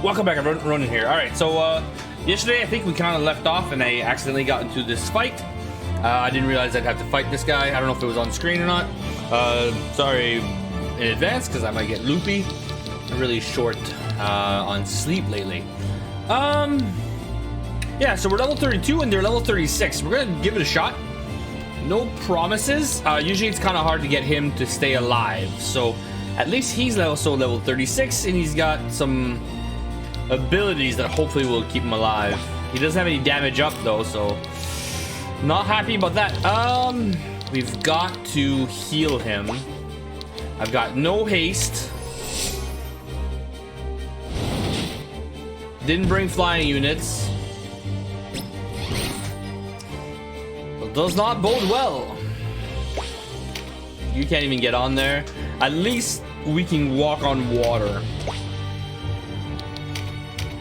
Welcome back, I'm running here. Alright, so yesterday I think we kind of left off and I accidentally got into this fight. I didn't realize I'd have to fight this guy. I don't know if it was on screen or not. Sorry in advance because I might get loopy. I'm really short on sleep lately. Yeah, so we're level 32 and they're level 36. We're gonna give it a shot. No promises. Usually it's kind of hard to get him to stay alive. So at least he's also level 36 and he's got some abilities that hopefully will keep him alive. He doesn't have any damage up though, so not happy about that. We've got to heal him. I've got no haste. Didn't bring flying units. It does not bode well. You can't even get on there. At least we can walk on water.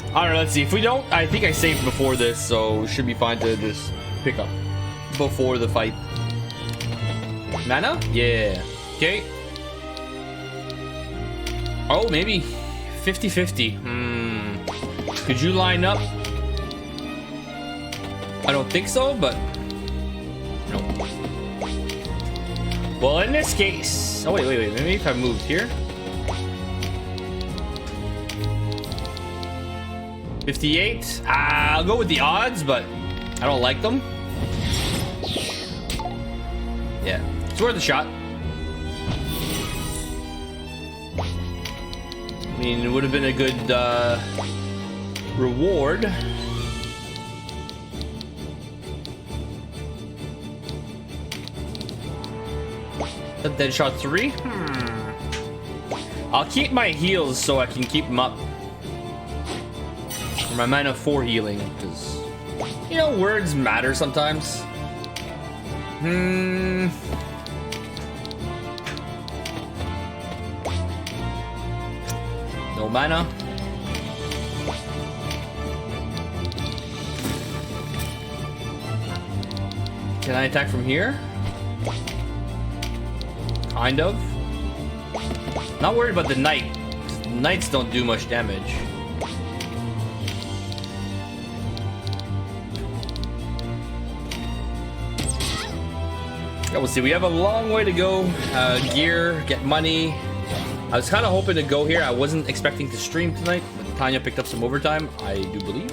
Alright, let's see. If we don't, I think I saved before this, so we should be fine to just pick up before the fight. Mana? Yeah. Okay. Oh, maybe 50-50. Could you line up? I don't think so, but no. Well, in this case, oh wait. Maybe if I moved here. 58. I'll go with the odds, but I don't like them. Yeah, it's worth a shot. I mean, it would have been a good reward. That dead shot 3. I'll keep my heals so I can keep them up. My mana 4 healing, because you know words matter sometimes. No mana. Can I attack from here? Kind of. Not worried about the knight. Knights don't do much damage. We'll see. We have a long way to go. Gear, get money. I was kind of hoping to go here. I wasn't expecting to stream tonight, but Tanya picked up some overtime, I do believe.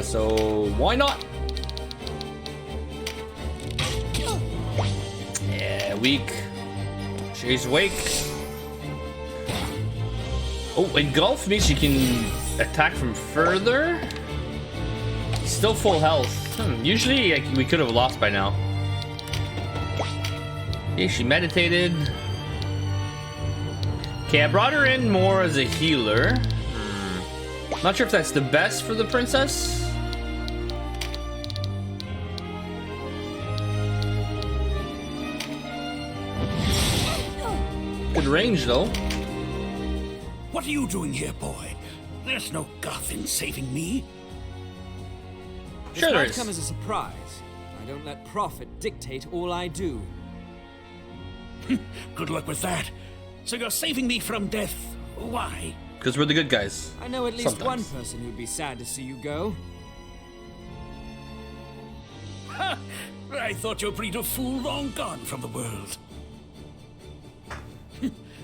So why not? Yeah, weak. She's wake. Oh, engulf means you can attack from further. Still full health. Usually we could have lost by now. Okay, she meditated. Okay, I brought her in more as a healer. Not sure if that's the best for the princess. Good range, though. What are you doing here, boy? There's no guff in saving me. Sure there is. This might come as a surprise. I don't let profit dictate all I do. Good luck with that. So you're saving me from death. Why? Because we're the good guys. I know at least Sometimes. one person who'd be sad to see you go. Ha! I thought your breed of fool long gone from the world.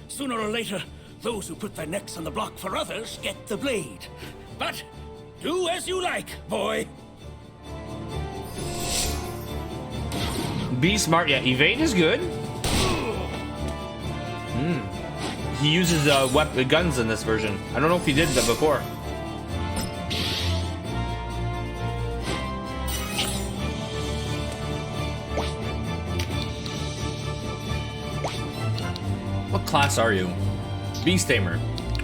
Sooner or later, those who put their necks on the block for others get the blade. But do as you like, boy. Be smart. Yeah, evade is good. He uses guns in this version. I don't know if he did that before. What class are you? Beast Tamer.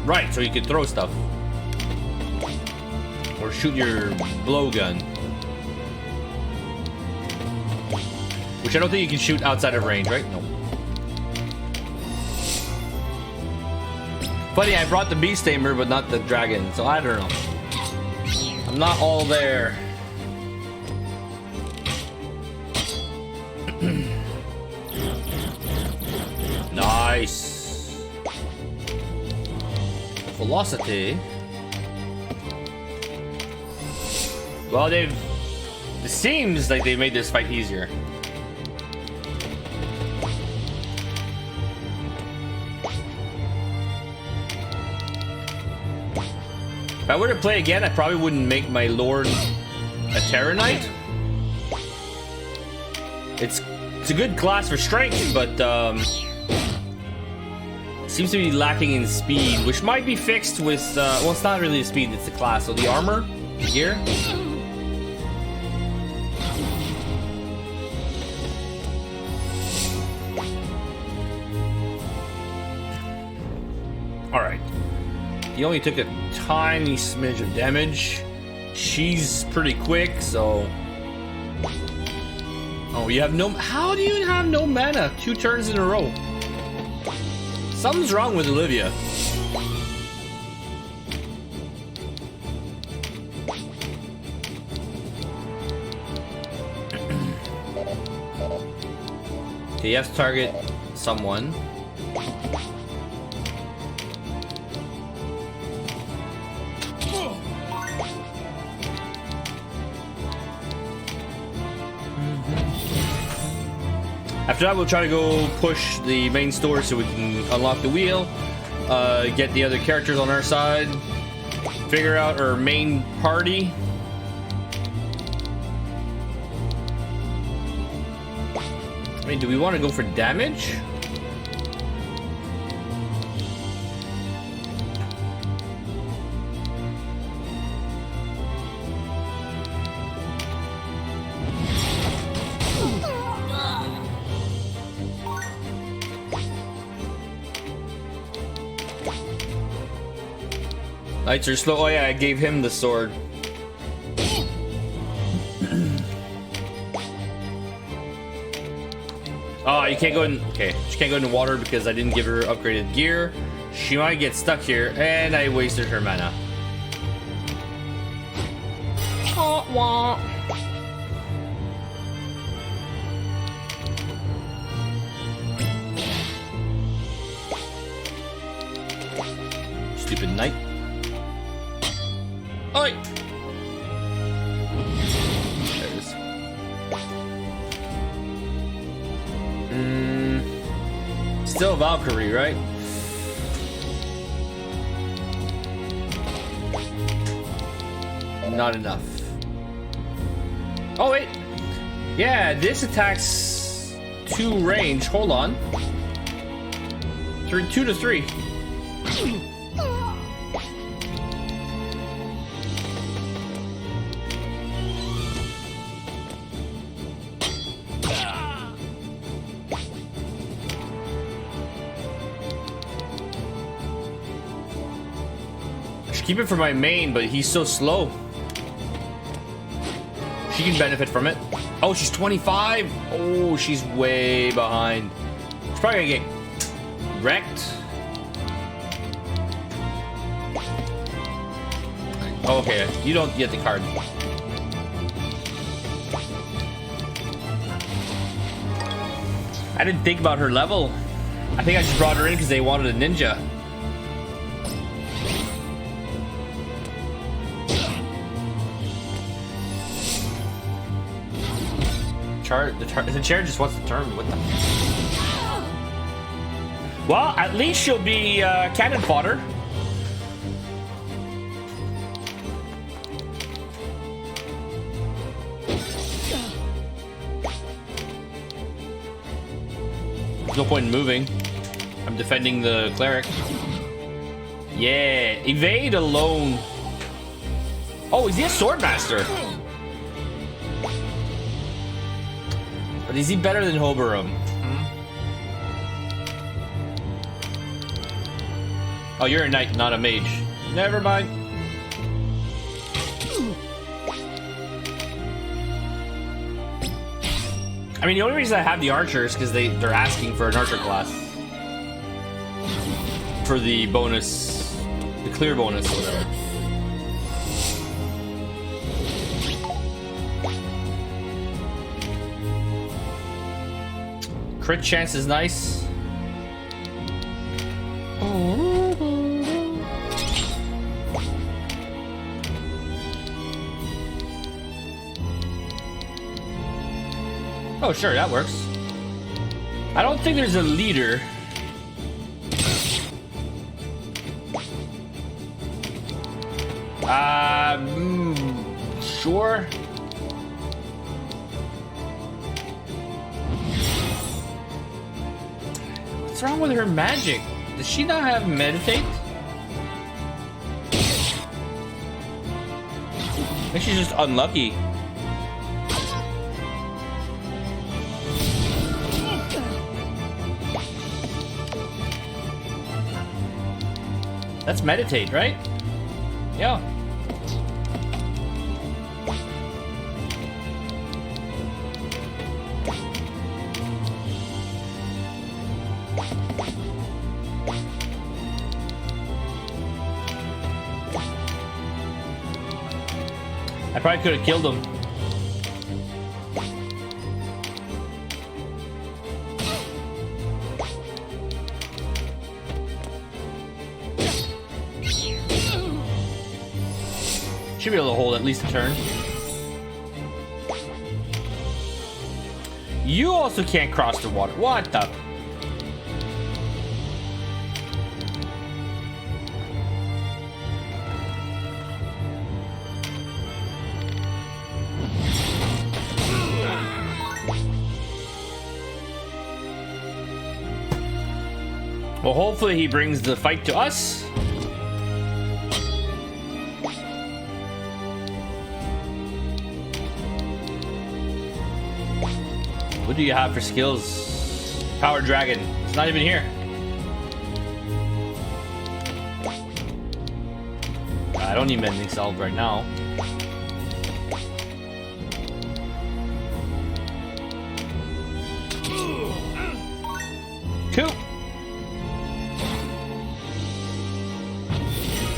Right, so you can throw stuff. Or shoot your blowgun. Which I don't think you can shoot outside of range, right? No. Funny, I brought the Beast Tamer, but not the dragon, so I don't know. I'm not all there. Nice. Velocity. Well, it seems like they made this fight easier. If I were to play again, I probably wouldn't make my Lord a Terror Knight. It's a good class for strength, but seems to be lacking in speed, which might be fixed with well, it's not really the speed, it's the class. So the armor, the gear. All right. He only took a tiny smidge of damage. She's pretty quick, so. Oh, you have no. How do you have no mana 2 turns in a row? Something's wrong with Olivia. Okay, you have to target someone. After that, we'll try to go push the main store so we can unlock the wheel, get the other characters on our side, figure out our main party. I mean, do we want to go for damage? Knights are slow. Oh yeah, I gave him the sword. Oh, you can't go in. Okay, she can't go in the water because I didn't give her upgraded gear. She might get stuck here, and I wasted her mana. Stupid knight. Oi! There it is. Still Valkyrie, right? Not enough. Oh wait! Yeah, this attacks 2 range. Hold on. 2 to 3. Keep it for my main, but he's so slow. She can benefit from it. Oh, she's 25. Oh, she's way behind. She's probably gonna get wrecked. Oh, okay, you don't get the card. I didn't think about her level. I think I just brought her in because they wanted a ninja. The chair just wants to turn. What the? Well, at least she'll be cannon fodder. There's no point in moving. I'm defending the cleric. Yeah, evade alone. Oh, is he a swordmaster? But is he better than Hoberum? Oh, you're a knight, not a mage. Never mind. I mean, the only reason I have the archer is because they're asking for an archer class. For the bonus, the clear bonus, or whatever. Crit chance is nice. Oh, sure, that works. I don't think there's a leader. Sure. What's wrong with her magic? Does she not have meditate? Maybe she's just unlucky. That's meditate, right? Yeah. I probably could have killed him. Should be able to hold at least a turn. You also can't cross the water. What the? Well, hopefully he brings the fight to us. What do you have for skills? Power Dragon. It's not even here. I don't need mending salve right now. Cool.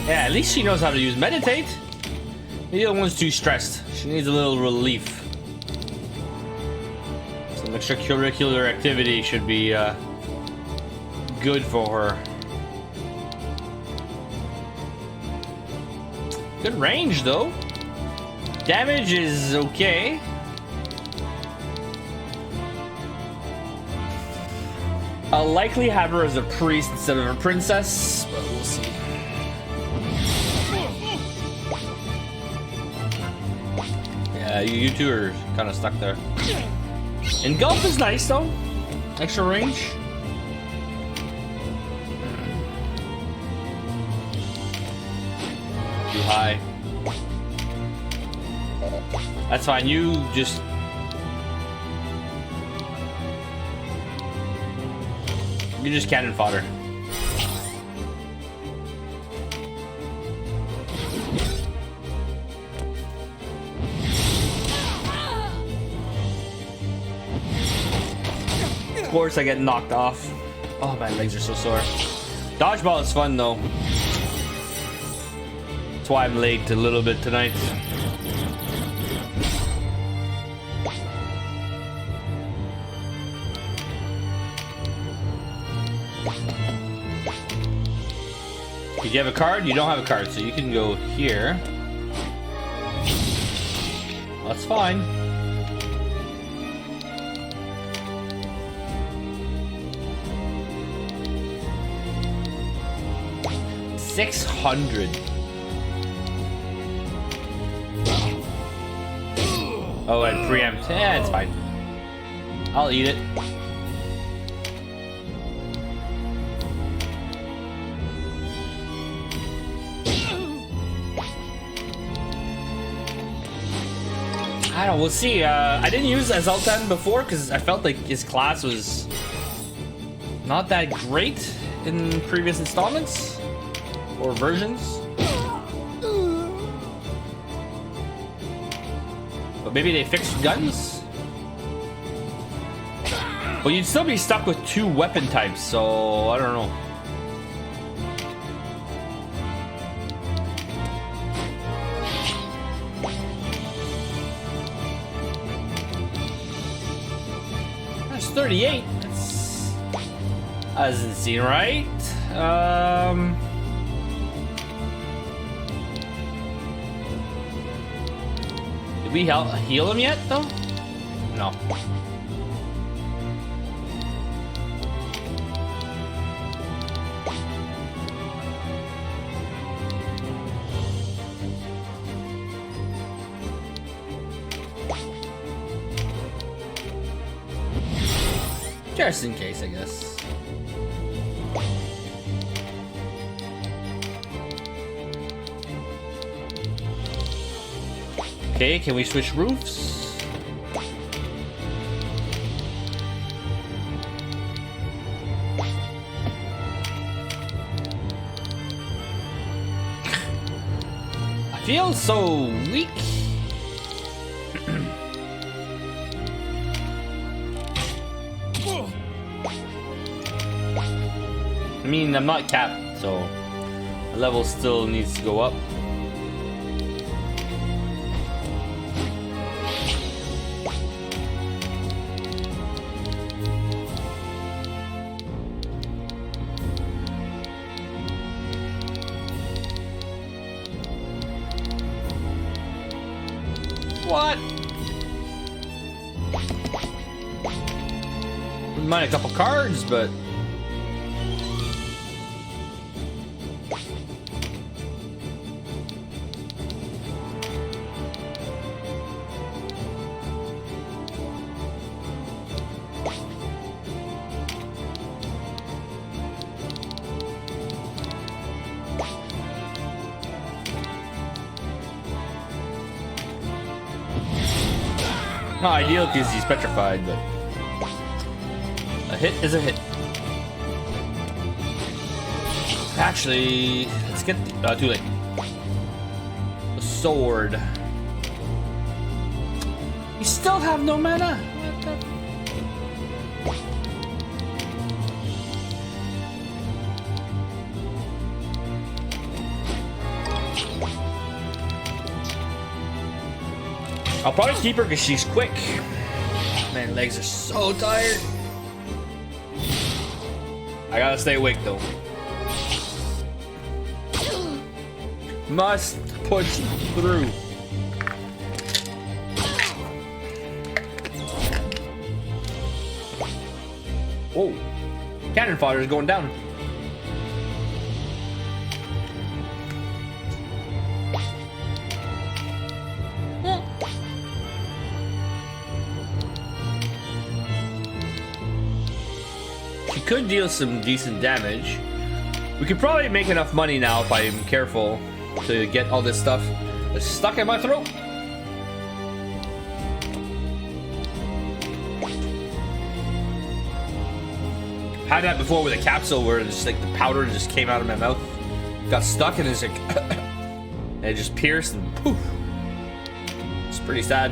Yeah, at least she knows how to use meditate. Maybe the one's too stressed. She needs a little relief. Some extracurricular activity should be good for her. Good range though. Damage is okay. I'll likely have her as a priest instead of a princess, but we'll see. Yeah, you two are kind of stuck there. Engulf is nice though. Extra range. Too high. That's fine. You just... You're just cannon fodder. Of course I get knocked off. Oh, my legs are so sore. Dodgeball is fun though. That's why I'm late a little bit tonight. Did you have a card? You don't have a card, so you can go here. That's fine. $600. Oh, and preempt. Yeah, it's fine. I'll eat it. I don't know, we'll see. I didn't use Azaltan before because I felt like his class was not that great in previous installments or versions. But maybe they fixed guns? But you'd still be stuck with 2 weapon types, so I don't know. That's 38. That doesn't seem right. Did we heal him yet, though? No. Just in case, I guess. Okay, can we switch roofs? I feel so weak. I mean, I'm not capped, so the level still needs to go up. What? Wouldn't mind a couple cards, but not ideal because he's petrified, but a hit is a hit. Actually, let's get the, too late. The sword. You still have no mana? What the? I'll probably keep her because she's quick. Man, legs are so tired. I gotta stay awake though. Must push through. Whoa. Cannon fodder is going down. Could deal some decent damage. We could probably make enough money now if I'm careful to get all this stuff that's stuck in my throat. Had that before with a capsule where just like the powder just came out of my mouth, got stuck, and it's like and it just pierced and poof. It's pretty sad.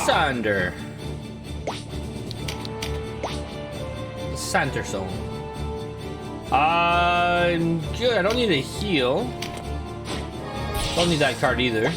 Sander. Center zone. I'm good. I don't need a heal. Don't need that card either.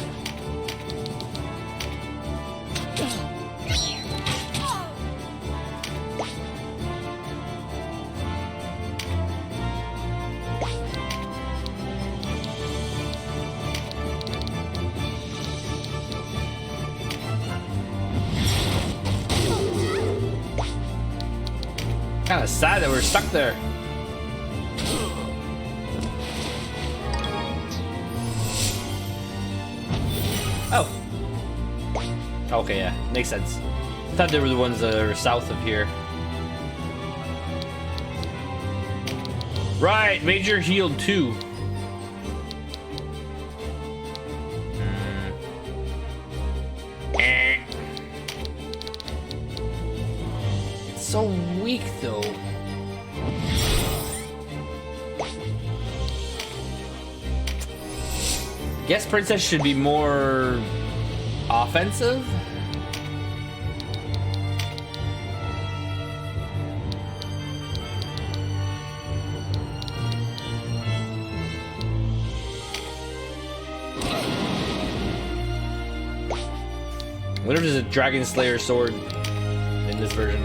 Kind of sad that we're stuck there. Oh. Okay, yeah, makes sense. I thought they were the ones that are south of here. Right, Major healed 2. So weak though. Guess Princess should be more offensive. What if there's a Dragon Slayer sword in this version?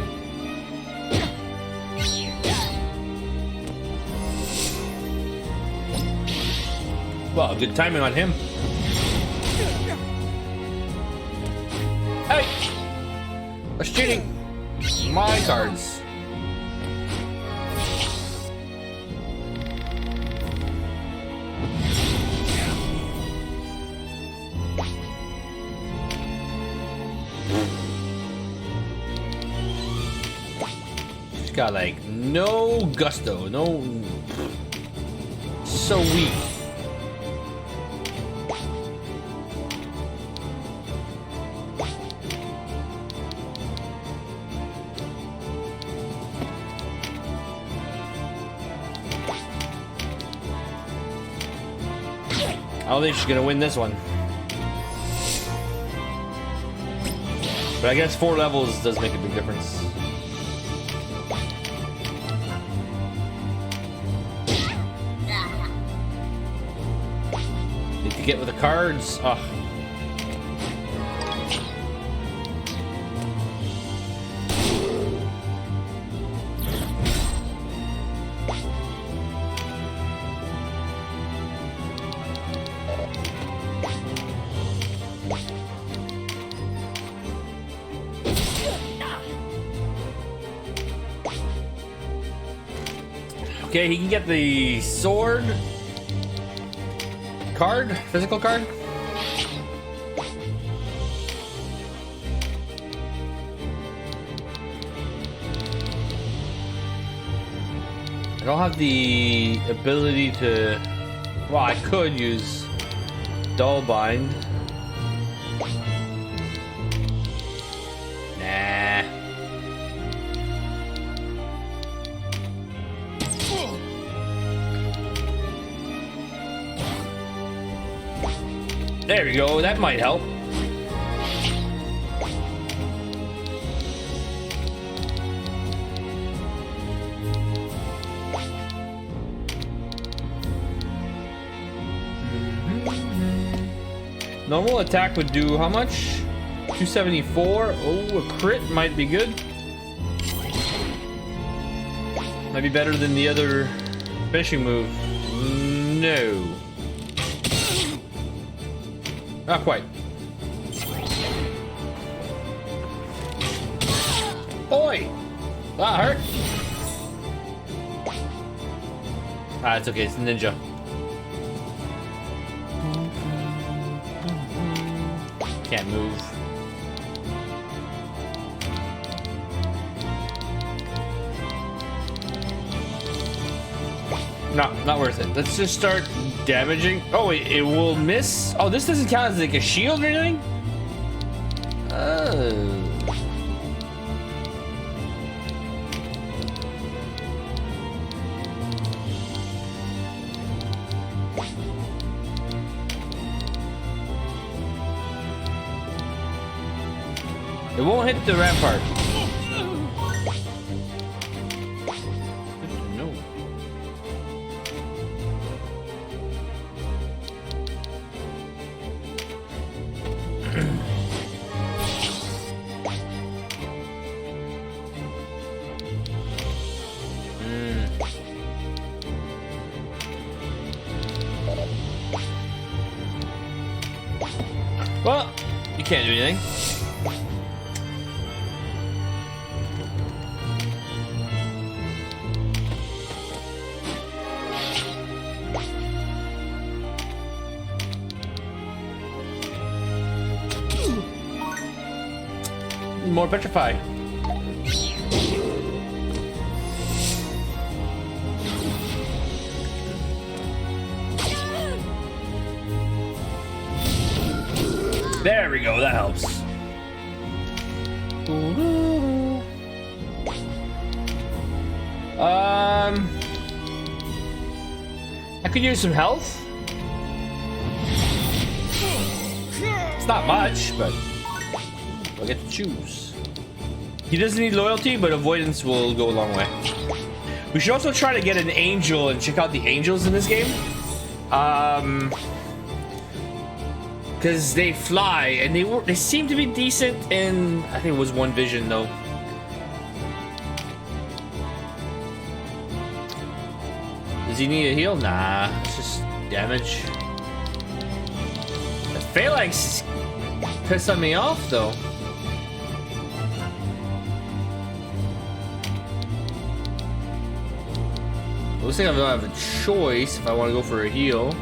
Well, good timing on him. Hey! That's cheating! My cards. got like no gusto, no. So weak. I don't think she's gonna win this one. But I guess 4 levels does make a big difference. Need to get with the cards. Ugh. Okay, he can get the sword card, physical card. I don't have the ability to. Well, I could use dull bind. Nah. There we go, that might help. Normal attack would do how much? 274. Oh, a crit might be good. Might be better than the other finishing move. No. Not quite. Oi! That hurt. Ah, it's okay. It's ninja. Can't move. No, not worth it. Let's just start damaging. Oh wait, it will miss. Oh, this doesn't count as like a shield or anything. Oh. It won't hit the rampart. No. Well, you can't do anything. More petrify. There we go, that helps. I could use some health. It's not much, but I get to choose. He doesn't need loyalty, but avoidance will go a long way. We should also try to get an angel and check out the angels in this game. Because they fly and they seem to be decent in, I think it was one vision though. Does he need a heal? Nah, it's just damage. The phalanx pissed me off though. Looks like I don't have a choice if I want to go for a heal.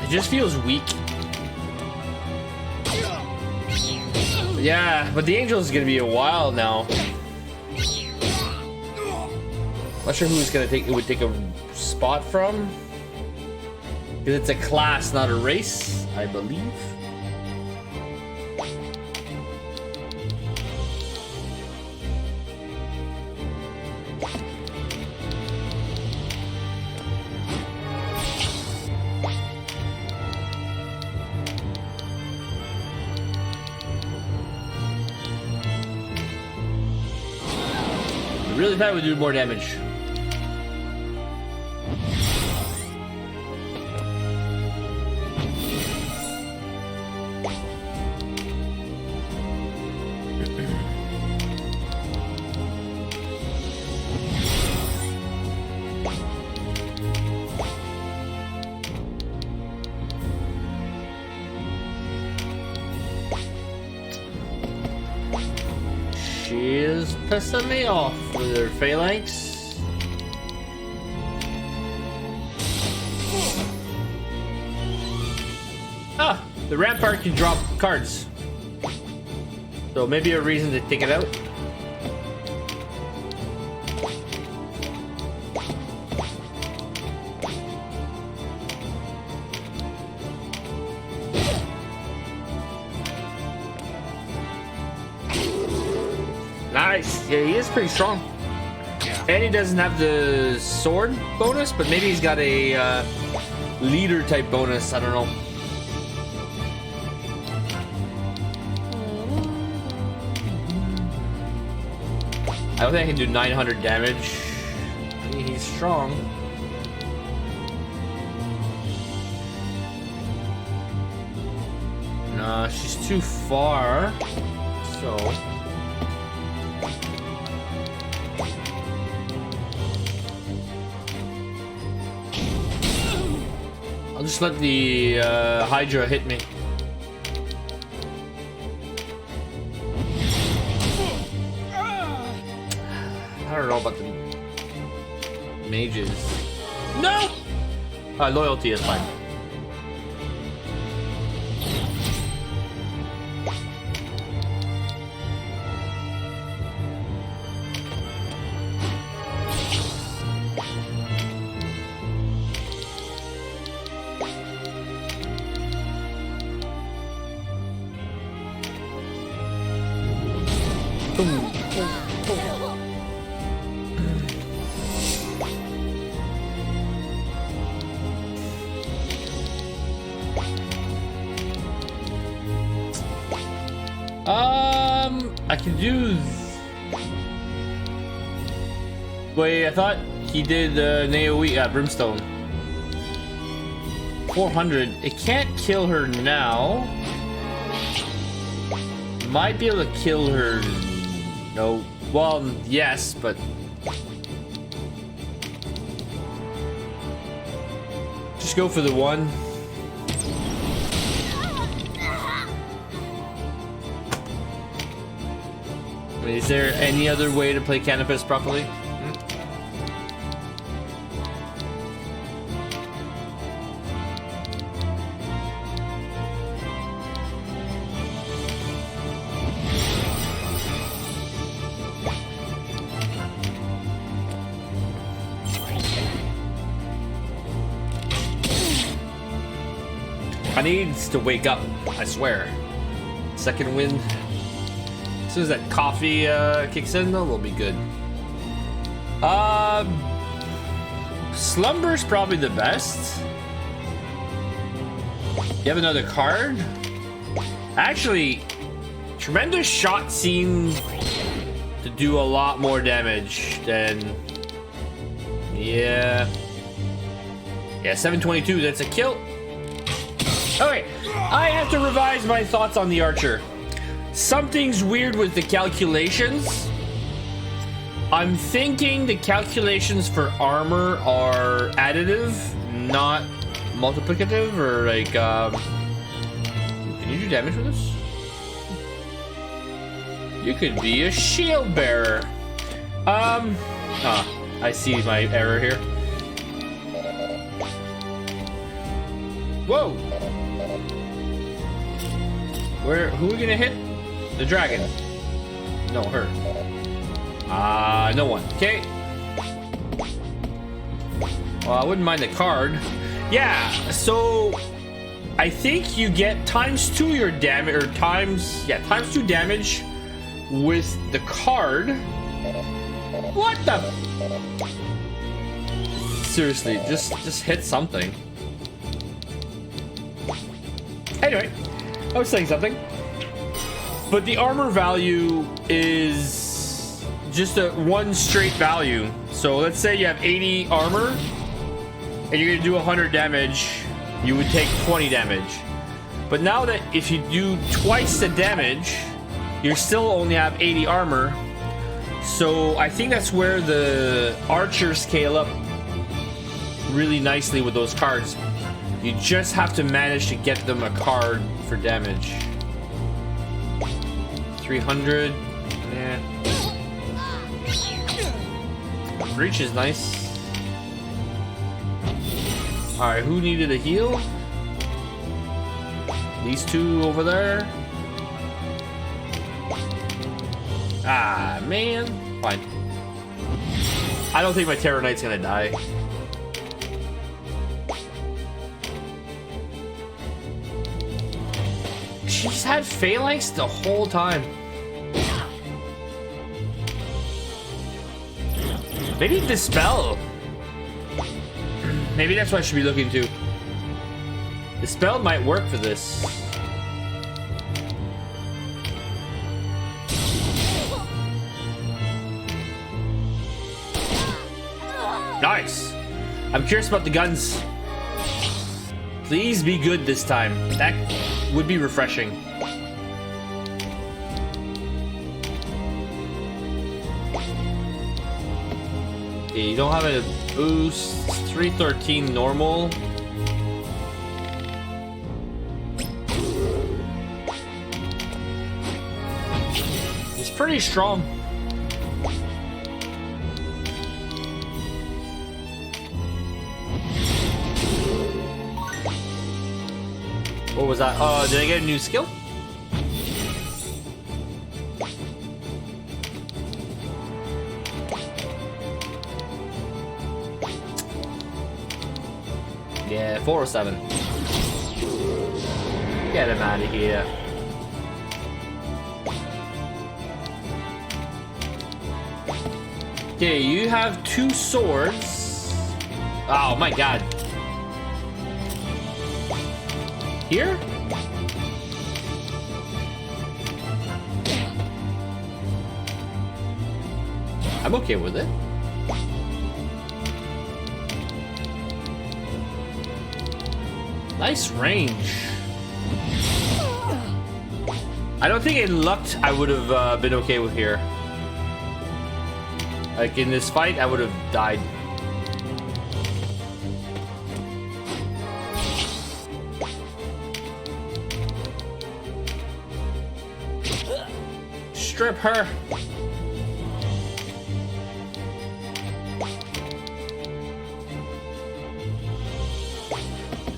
It just feels weak. Yeah, but the Angel is gonna be a while now. Not sure who's gonna take a spot from. Because it's a class, not a race, I believe. Really thought it would do more damage. She is pissing me off with her phalanx. Ah, the rampart can drop cards. So maybe a reason to take it out. Nice. Yeah, he is pretty strong. And he doesn't have the sword bonus, but maybe he's got a leader type bonus. I don't know. I don't think I can do 900 damage. I mean, he's strong. No, she's too far. So... I'll just let the Hydra hit me. I don't know about the mages. No! Loyalty is fine. I can do. Wait, I thought he did AoE Brimstone. 400. It can't kill her now. Might be able to kill her. No. Well, yes, but just go for the one. Is there any other way to play Canopus properly? I need to wake up, I swear. Second wind. As soon as that coffee kicks in, though, we'll be good. Slumber's probably the best. You have another card? Actually, Tremendous Shot seems to do a lot more damage than... Yeah. Yeah, 722, that's a kill. Okay, I have to revise my thoughts on the Archer. Something's weird with the calculations. I'm thinking the calculations for armor are additive, not multiplicative, or like, can you do damage with this? You could be a shield bearer. I see my error here. Whoa! Who are we gonna hit? The dragon. No, her. No one. Okay. Well, I wouldn't mind the card. Yeah, so I think you get ×2 your damage, or ×2 damage with the card. What the? Seriously, just hit something. Anyway, I was saying something. But the armor value is just a one straight value. So let's say you have 80 armor and you're gonna do 100 damage, you would take 20 damage. But now that if you do twice the damage, you still only have 80 armor. So I think that's where the archers scale up really nicely with those cards. You just have to manage to get them a card for damage. 300. Yeah. Breach is nice. Alright, who needed a heal? These two over there. Ah, man. Fine. I don't think my Terror Knight's gonna die. She's had phalanx the whole time. Maybe Dispel. Maybe that's what I should be looking to. Dispel might work for this. Nice. I'm curious about the guns. Please be good this time. That would be refreshing. Okay, you don't have a boost. 313 normal. He's pretty strong. What was that? Oh, did I get a new skill? Yeah, 407. Get him out of here. Okay, you have 2 swords. Oh my god. Here? I'm okay with it. Nice range. I don't think in luck I would have been okay with here. Like in this fight, I would have died. Strip her.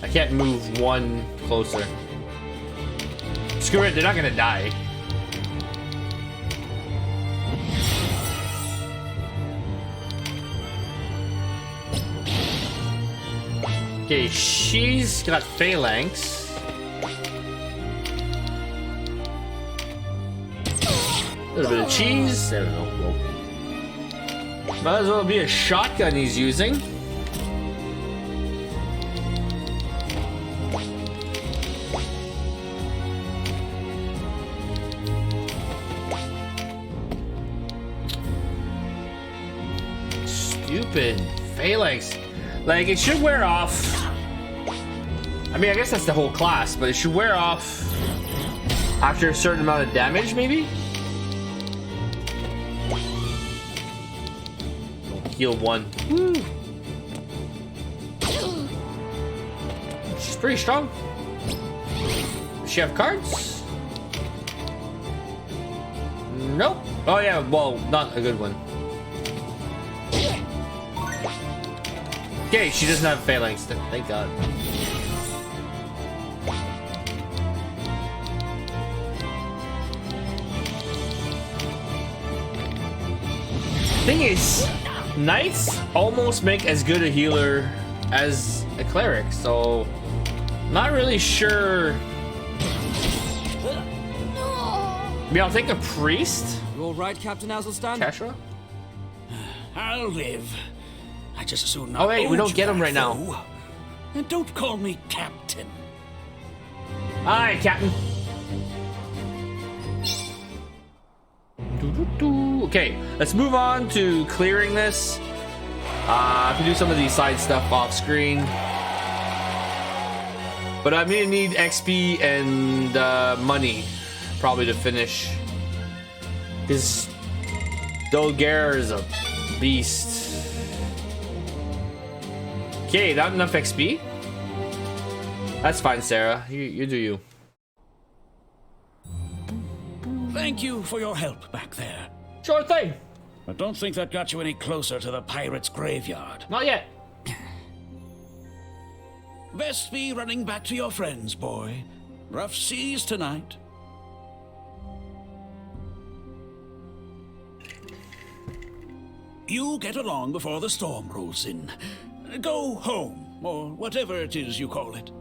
I can't move one closer. Screw it, they're not gonna die. Okay, she's got phalanx. A little bit of cheese. There we go. Whoa. Might as well be a shotgun he's using. Stupid phalanx. Like, it should wear off. I mean, I guess that's the whole class, but it should wear off after a certain amount of damage, maybe? Heal 1. Woo. She's pretty strong. Does she have cards? Nope. Oh yeah, well, not a good one. Okay, she doesn't have phalanx, thank God. Thing is, knights almost make as good a healer as a cleric, so not really sure. Maybe I'll take a priest. You all right, Captain Azelstan? Kashra? I'll live. I just as soon not. Oh wait, we owed don't you get him that, right now. though. And don't call me Captain. Hi, Captain. Okay, let's move on to clearing this. I can do some of these side stuff off screen. But I'm gonna need XP and money probably to finish. Because Ogre is a beast. Okay, not enough XP. That's fine, Sarah. You do you. Thank you for your help back there. Sure thing. I don't think that got you any closer to the pirate's graveyard. Not yet. Best be running back to your friends, boy. Rough seas tonight. You get along before the storm rolls in. Go home, or whatever it is you call it.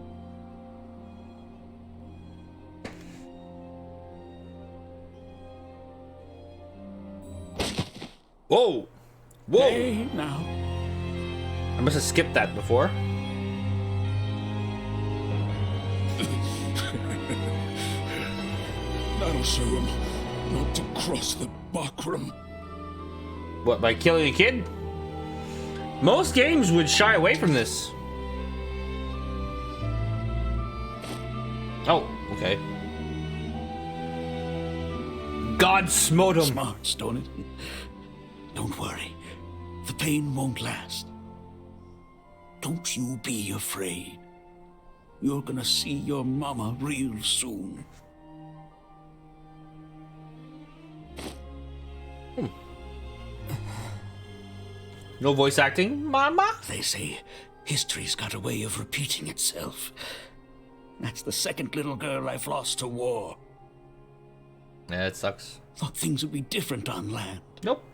Whoa. Whoa. Hey, now. I must have skipped that before. That'll show him not to cross the Bakram. What, by killing a kid? Most games would shy away from this. Oh, okay. God smote him. Smarts, don't it? Don't worry. The pain won't last. Don't you be afraid. You're gonna see your mama real soon. No voice acting, mama? They say history's got a way of repeating itself. That's the second little girl I've lost to war. Yeah, it sucks. Thought things would be different on land. Nope.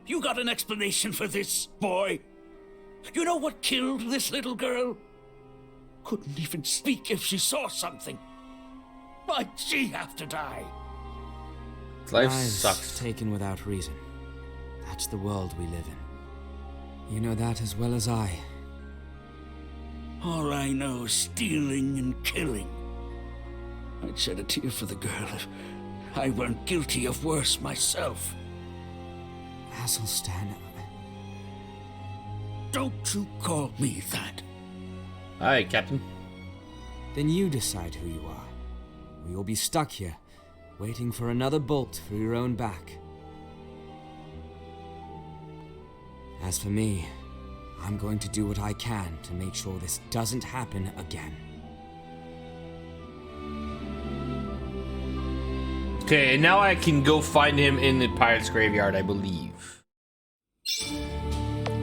You got an explanation for this, boy? You know what killed this little girl? Couldn't even speak if she saw something. Why'd she have to die? Life Lives sucks. taken without reason. That's the world we live in. You know that as well as I. All I know is stealing and killing. I'd shed a tear for the girl if I weren't guilty of worse myself. Azelstan, Don't you call me that. Hi, Captain. then you decide who you are. Or you'll be stuck here, waiting for another bolt through your own back. As for me, I'm going to do what I can to make sure this doesn't happen again. Okay, and now I can go find him in the pirate's graveyard, I believe.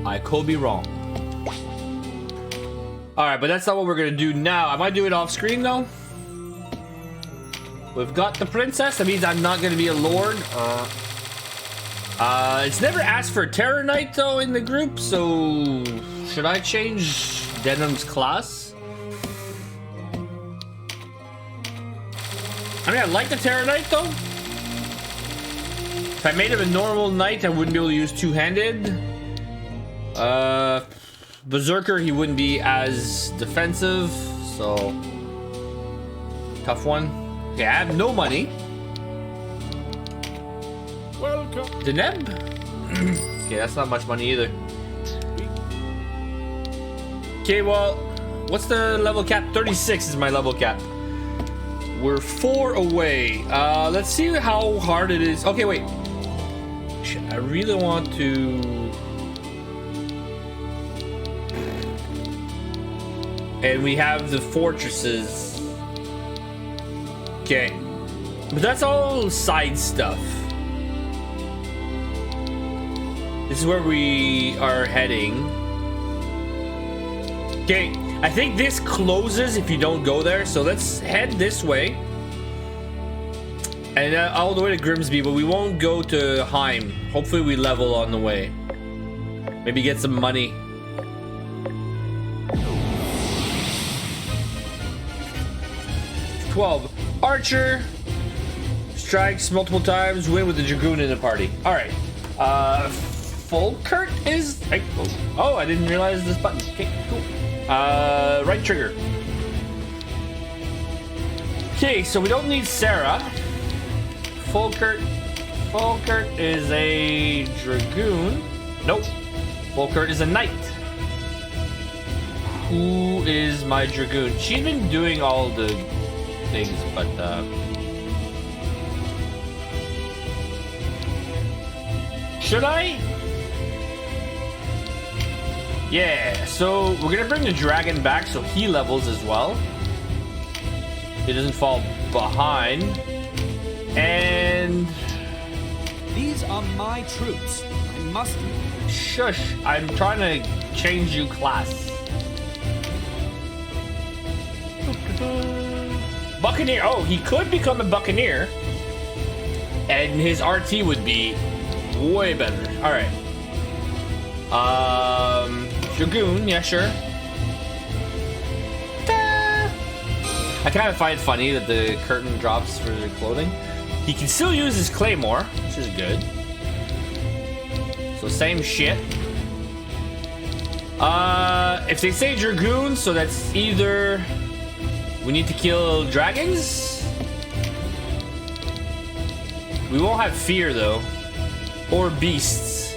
I could be wrong. Alright, but that's not what we're gonna do now. I might do it off screen though. We've got the princess. That means I'm not gonna be a lord. It's never asked for Terror Knight though in the group, so should I change Denham's class? I mean, I like the Terror Knight though. If I made him a normal knight, I wouldn't be able to use two-handed. Berserker, he wouldn't be as defensive, so tough one. Okay, I have no money. Welcome. Deneb? Okay, that's not much money either. Okay, well, what's the level cap? 36 is my level cap. We're 4 away. Let's see how hard it is. Okay, wait. Shit, I really want to... And we have the fortresses. Okay. But that's all side stuff. This is where we are heading. Okay, I think this closes if you don't go there, so let's head this way. And all the way to Grimsby, but we won't go to Heim. Hopefully we level on the way. Maybe get some money. $12. Archer. Strikes multiple times. Win with the Dragoon in the party. Alright. Fulkert is... Oh, I didn't realize this button. Okay, cool. Right trigger. Okay, so we don't need Sarah. Fulkert is a Dragoon. Nope. Fulkert is a Knight. Who is my Dragoon? She's been doing all the things, but should I? Yeah, so we're gonna bring the dragon back so he levels as well. He doesn't fall behind. And these are my troops. I must. Shush! I'm trying to change you class. Buccaneer. Oh, he could become a Buccaneer, and his RT would be way better. All right. Dragoon. Yeah, sure. I kind of find it funny that the curtain drops for their clothing. He can still use his claymore, which is good. So same shit. If they say Dragoon, so that's either we need to kill dragons. We won't have fear though, or beasts.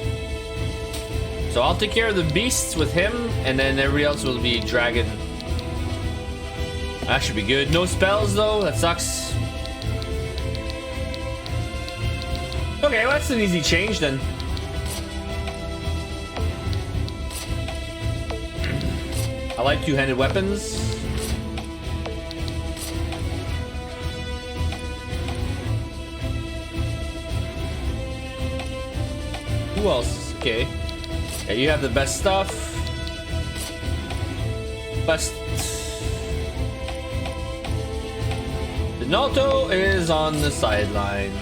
So I'll take care of the beasts with him, and then everybody else will be dragon. That should be good. No spells though, that sucks. Okay, well, that's an easy change then. I like two-handed weapons. Who else? Okay. Yeah, you have the best stuff. Best. Donato is on the sideline.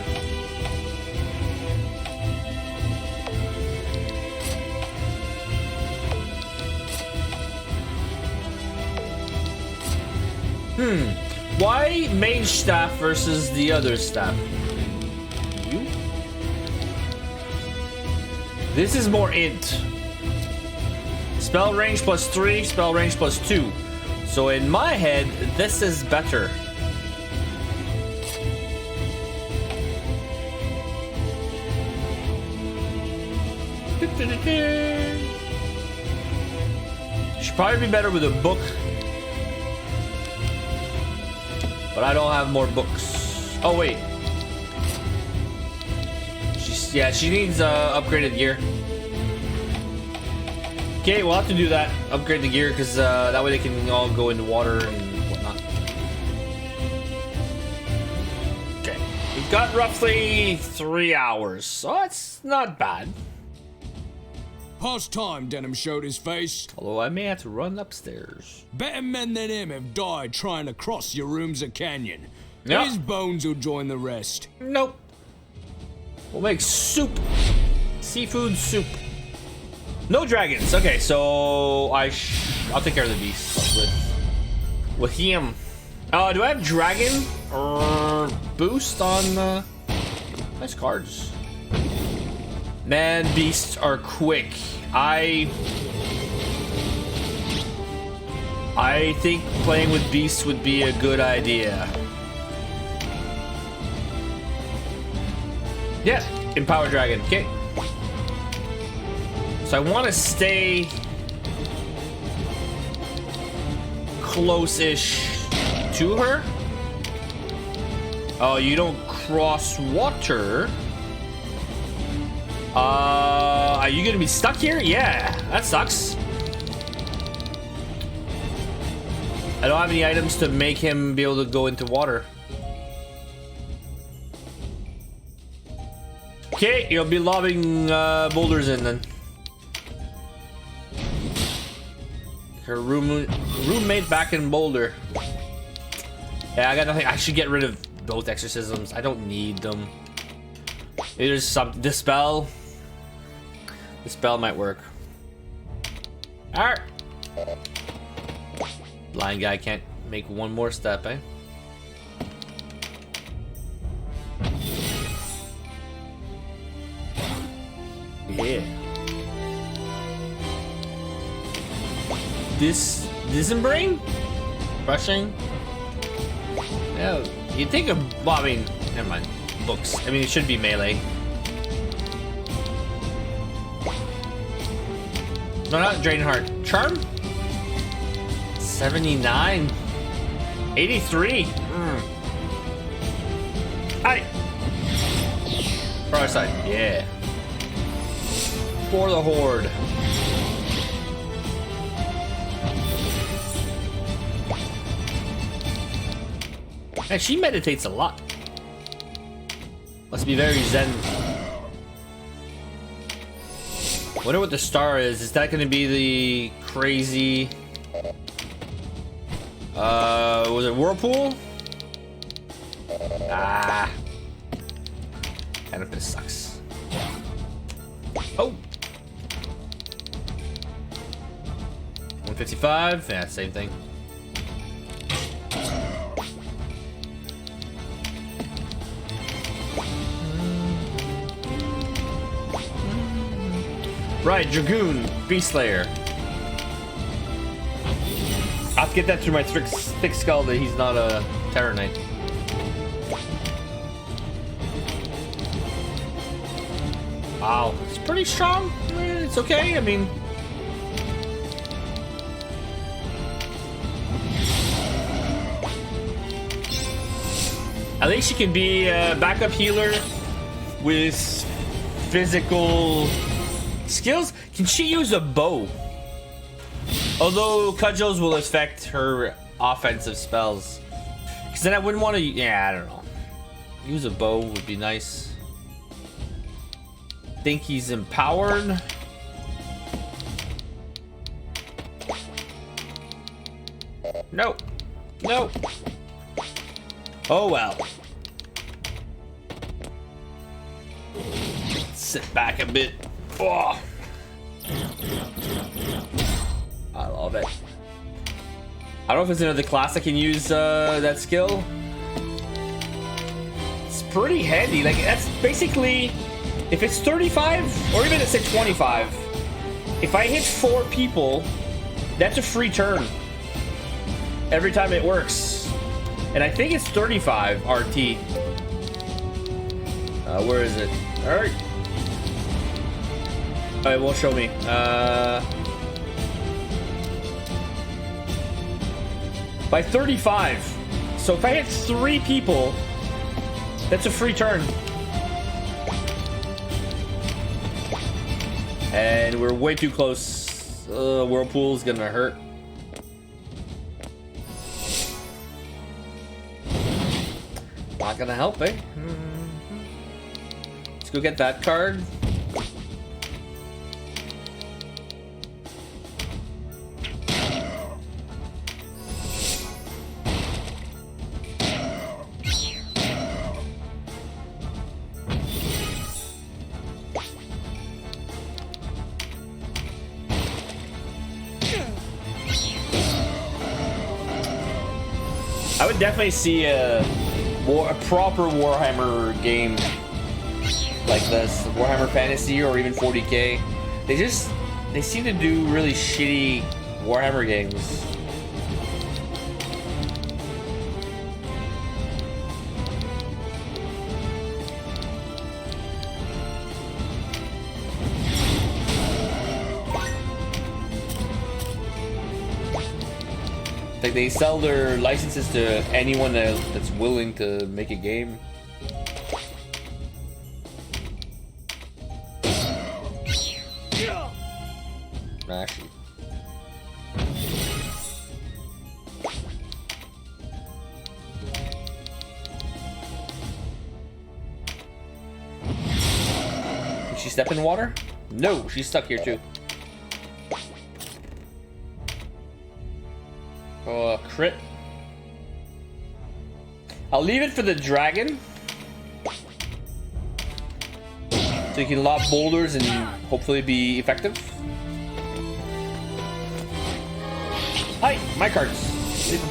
Why mage staff versus the other staff? You? This is more int. Spell range +3, spell range +2. So in my head, this is better. Should probably be better with a book. But I don't have more books. Oh wait. She needs upgraded gear. Okay, we'll have to do that. Upgrade the gear because that way they can all go into water and whatnot. Okay, we've got roughly 3 hours, so that's not bad. Past time, Denham showed his face. Although I may have to run upstairs. Better men than him have died trying to cross your room's canyon. Yep. His bones will join the rest. Nope. We'll make soup. Seafood soup. No dragons. Okay, so I'll take care of the beast with him. Do I have dragon or boost on? Nice cards. Man, beasts are quick. I think playing with beasts would be a good idea. Yeah, Empower Dragon. Okay. So I want to stay close-ish to her. Oh, you don't cross water. Are you gonna be stuck here? Yeah, that sucks. I don't have any items to make him be able to go into water. Okay, you'll be lobbing boulders in then. Her roommate back in Boulder. Yeah, I got nothing. I should get rid of both exorcisms. I don't need them. Maybe there's some dispel. Dispel might work. Alright. Blind guy can't make one more step, eh? Yeah. Disembering? Brushing? No. You'd think of. Well, I mean, never mind. Books. I mean, it should be melee. No, not Drain Heart. Charm? 79. 83. Hi. Far side. Yeah. For the Horde. And she meditates a lot. Must be very zen. Wonder what the star is. Is that gonna be the crazy was it Whirlpool? Ah. Kind of this sucks. Oh. 155, yeah, same thing. Right, Dragoon, Beast Slayer. I'll have to get that through my thick skull that he's not a Terror Knight. Wow, it's pretty strong. It's okay, I mean. At least she can be a backup healer with physical skills. Can she use a bow? Although cudgels will affect her offensive spells. Because then I wouldn't want to. Yeah, I don't know. Use a bow would be nice. Think he's empowered. Nope. Nope. Oh well. Sit back a bit. Oh. I love it. I don't know if there's another class I can use that skill. It's pretty handy. Like, that's basically, if it's 35 or even let's say 25, if I hit 4 people, that's a free turn every time it works. And I think it's 35 RT. Where is it? All right. All right, won't show me. By 35. So if I hit 3 people, that's a free turn. And we're way too close. Whirlpool's gonna hurt. Not gonna help, eh? Let's go get that card. I would definitely see a proper Warhammer game like this, Warhammer Fantasy or even 40k. They seem to do really shitty Warhammer games. Like, they sell their licenses to anyone that's willing to make a game. Actually. Did she step in water? No, she's stuck here too. Crit. I'll leave it for the dragon. So you can lob boulders and hopefully be effective. Hi, my cards. Leave them.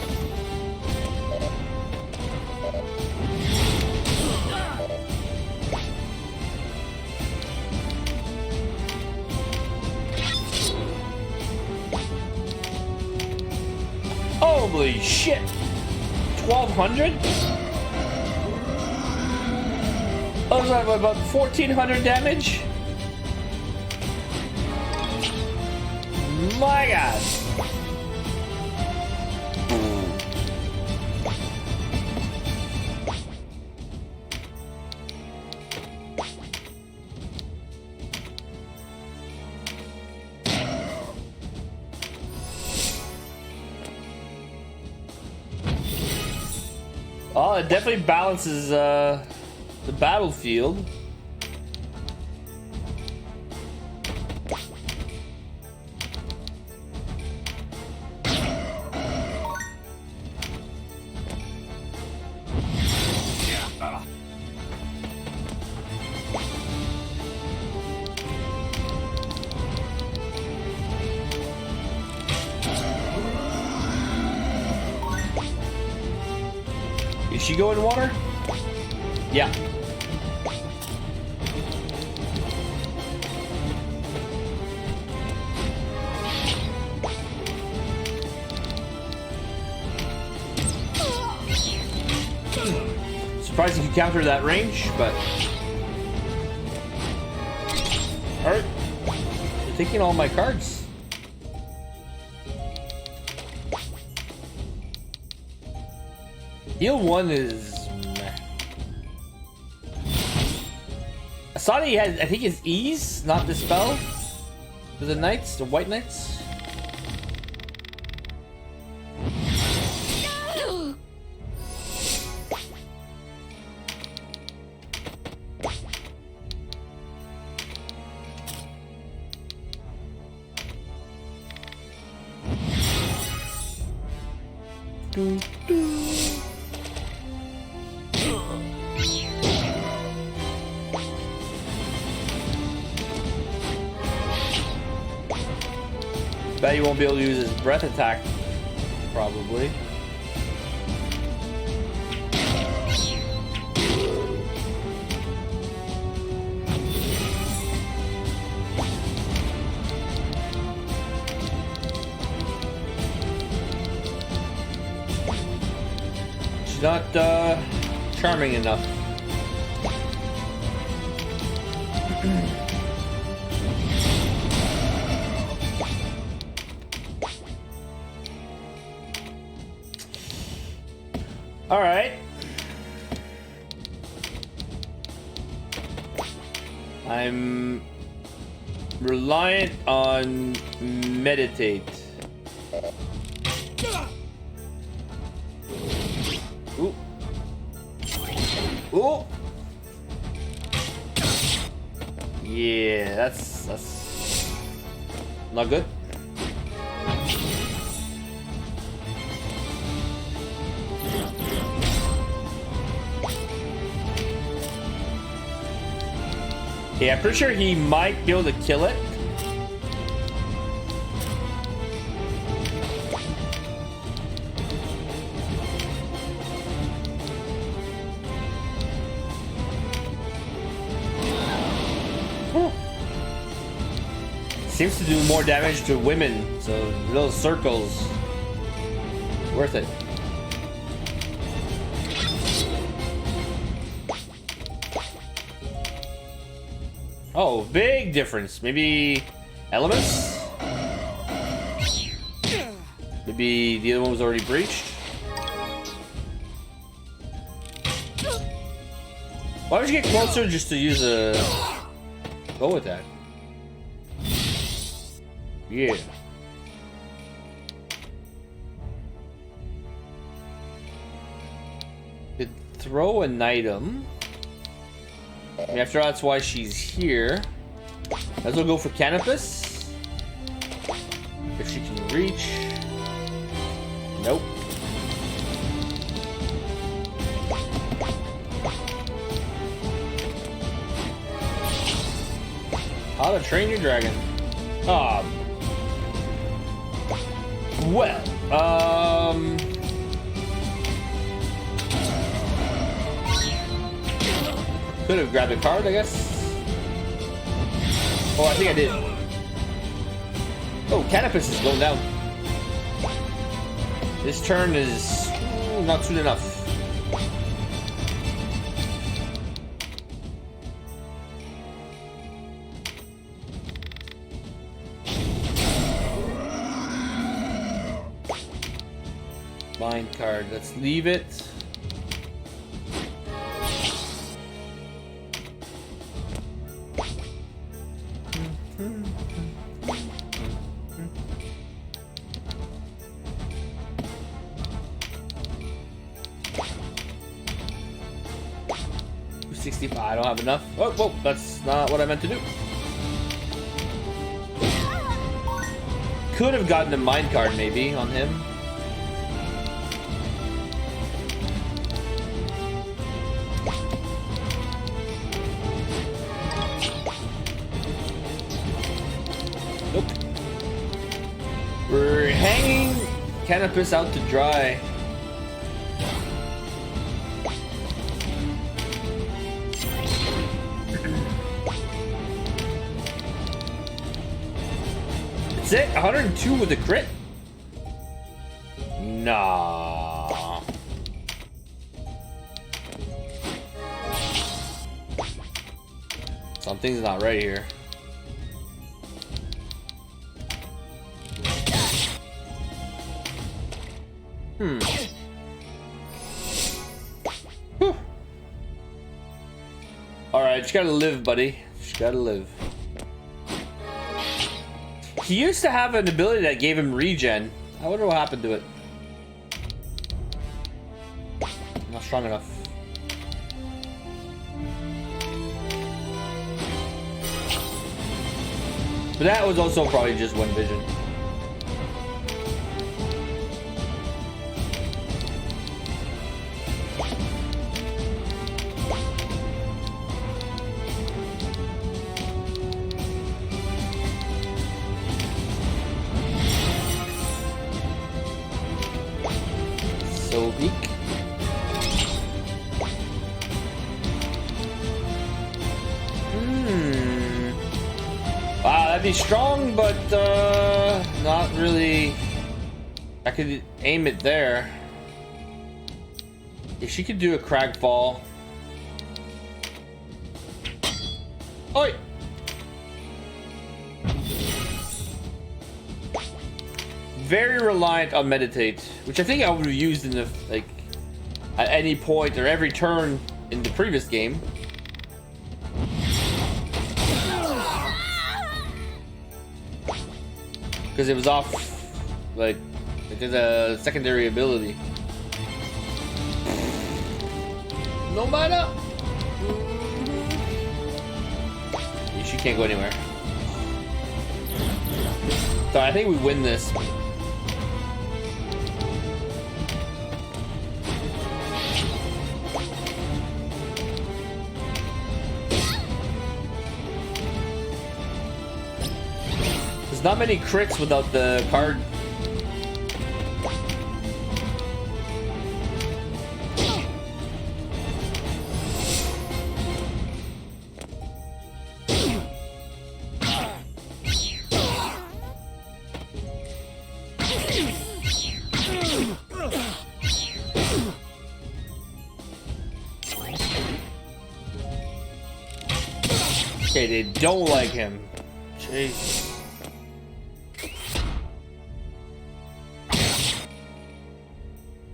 Holy shit! 1,200? Oh, was that about 1,400 damage? My god! Oh, it definitely balances the battlefield. Did she go in water? Yeah. Surprised you could counter that range, but... Alright. You're taking all my cards. Heal 1 is... meh. I saw that he had, I think his ease, not the spell. For the knights, the white knights. Bet you won't be able to use his breath attack, probably. She's not charming enough. All right. I'm reliant on meditate. Ooh. Ooh. Yeah, that's not good. Yeah, I'm pretty sure he might be able to kill it. Seems to do more damage to women, so little circles. Worth it. Oh, big difference. Maybe elements? Maybe the other one was already breached? Why would you get closer just to use a... Go with that. Yeah. Could throw an item. And after all, that's why she's here. Might as well go for Canopus. If she can reach. Nope. How to Train Your Dragon. Well, could have grabbed a card, I guess. Oh, I think I did. Oh, Canopus is going down. This turn is not soon enough. Mind card. Let's leave it. I don't have enough. Oh, whoa, that's not what I meant to do. Could have gotten a mind card maybe on him. Nope. We're hanging Canopus out to dry. That's it? 102 with a crit? Nah. Something's not right here. Alright, just gotta live, buddy. Just gotta live. He used to have an ability that gave him regen. I wonder what happened to it. Not strong enough. But that was also probably just one vision. So weak. Wow, that'd be strong, but not really. I could aim it there. If she could do a crag fall. Oi! Very reliant on meditate, which I think I would have used in the like at any point or every turn in the previous game. Because it was off like a secondary ability. No mana. She can't go anywhere. So I think we win this. There's not many crits without the card. Okay, they don't like him. Jeez.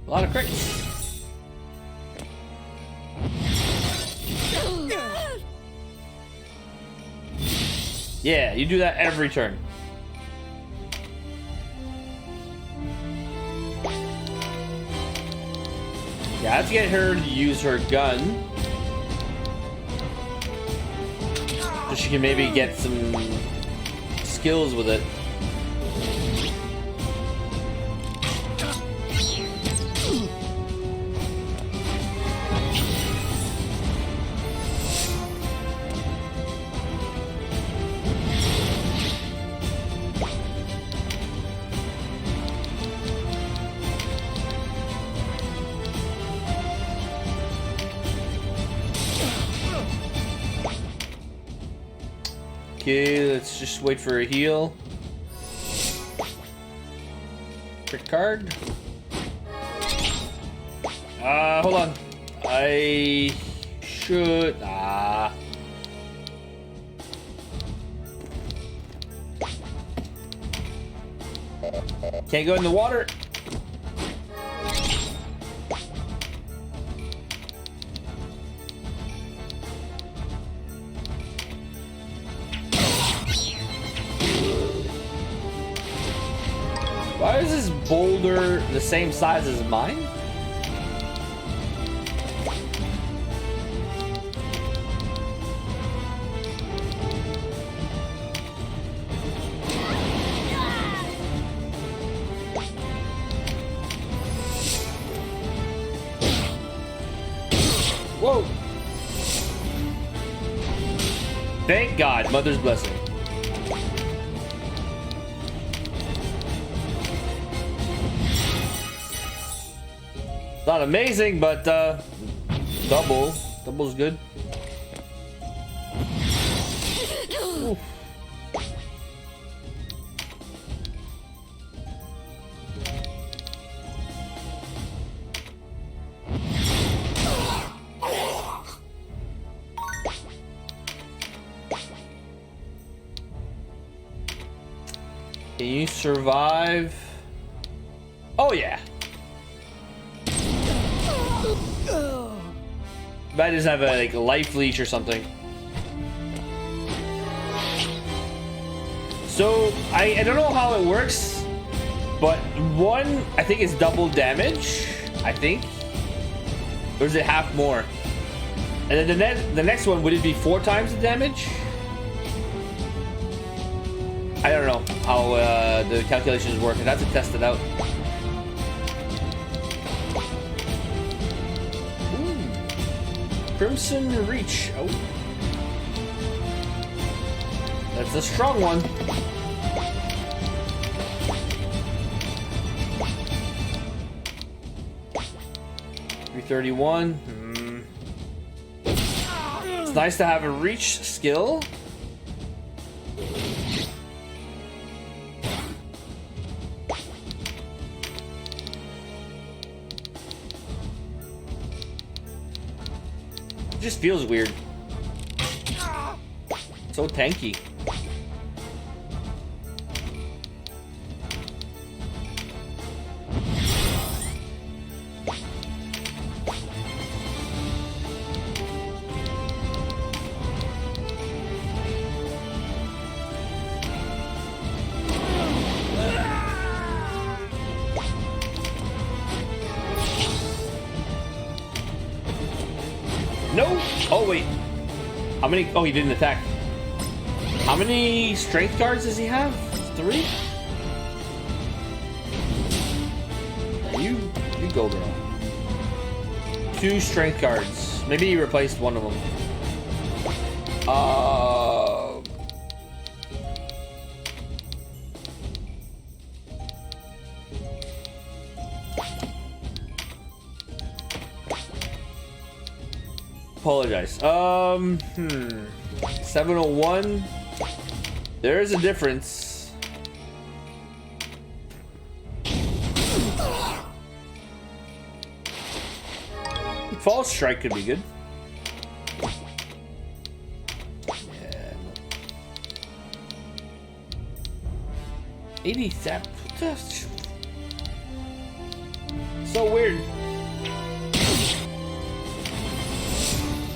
A lot of crits. Yeah, you do that every turn. Yeah, I have to get her to use her gun. So she can maybe get some skills with it. Okay, let's just wait for a heal. Trick card. Hold on. I should. Can't go in the water. Why is this boulder the same size as mine? Whoa! Thank God, Mother's blessing. Not amazing, but double's good. Oof. Can you survive? Oh yeah. Might just have a life leech or something. So I don't know how it works, but one I think is double damage. I think, or is it half more? And then the next one, would it be 4 times the damage? I don't know how the calculations work. I'd have to test it out. Crimson Reach. Oh. That's a strong one. $331. It's nice to have a reach skill. It just feels weird. So tanky. No! Oh, wait. How many? Oh, he didn't attack. How many strength cards does he have? 3? You go, girl. 2 strength cards. Maybe he replaced one of them. Apologize. 701. There is a difference. False strike could be good. Yeah. 80 zap. So weird.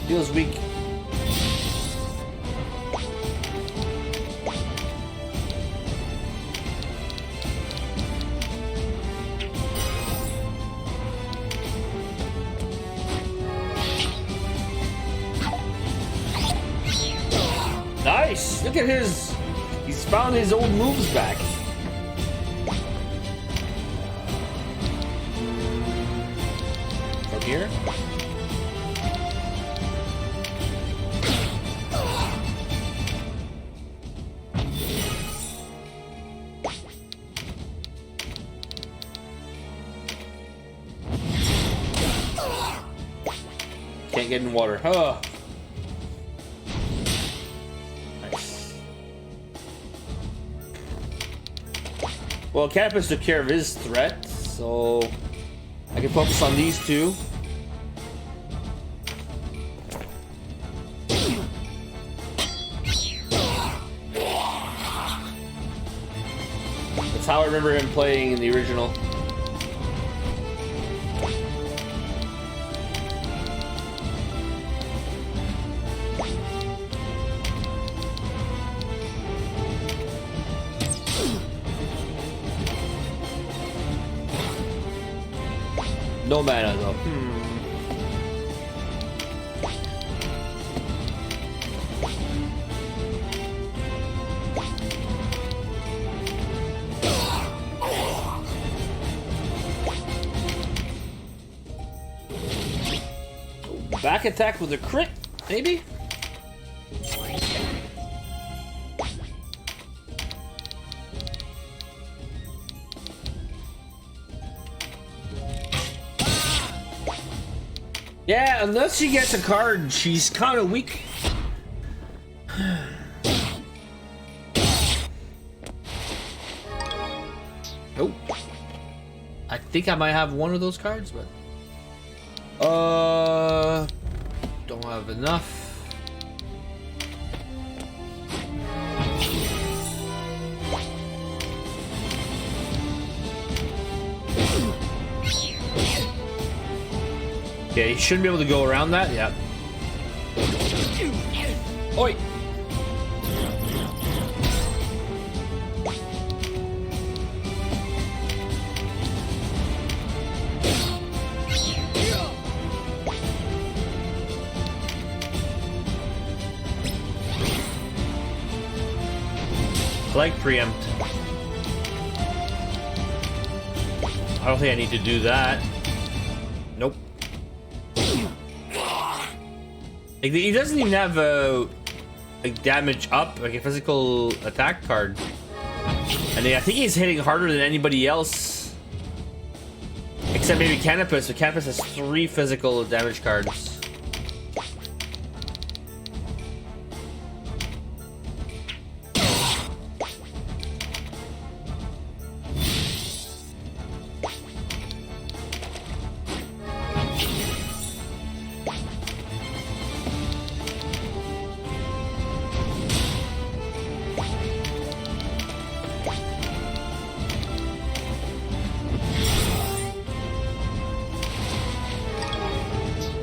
Feels weak. Nice! Look at his... He's found his old moves back. From here? Can't get in water. Oh. Nice. Well, Canopus took care of his threat, so I can focus on these two. That's how I remember him playing in the original. No mana though. Back attack with a crit, maybe? Yeah, unless she gets a card, she's kind of weak. Nope. I think I might have one of those cards, but don't have enough. Yeah, you shouldn't be able to go around that. Yeah. Oi. I like preempt. I don't think I need to do that. Nope. Like, he doesn't even have a damage up, like a physical attack card. And I think he's hitting harder than anybody else. Except maybe Canopus, so Canopus has 3 physical damage cards.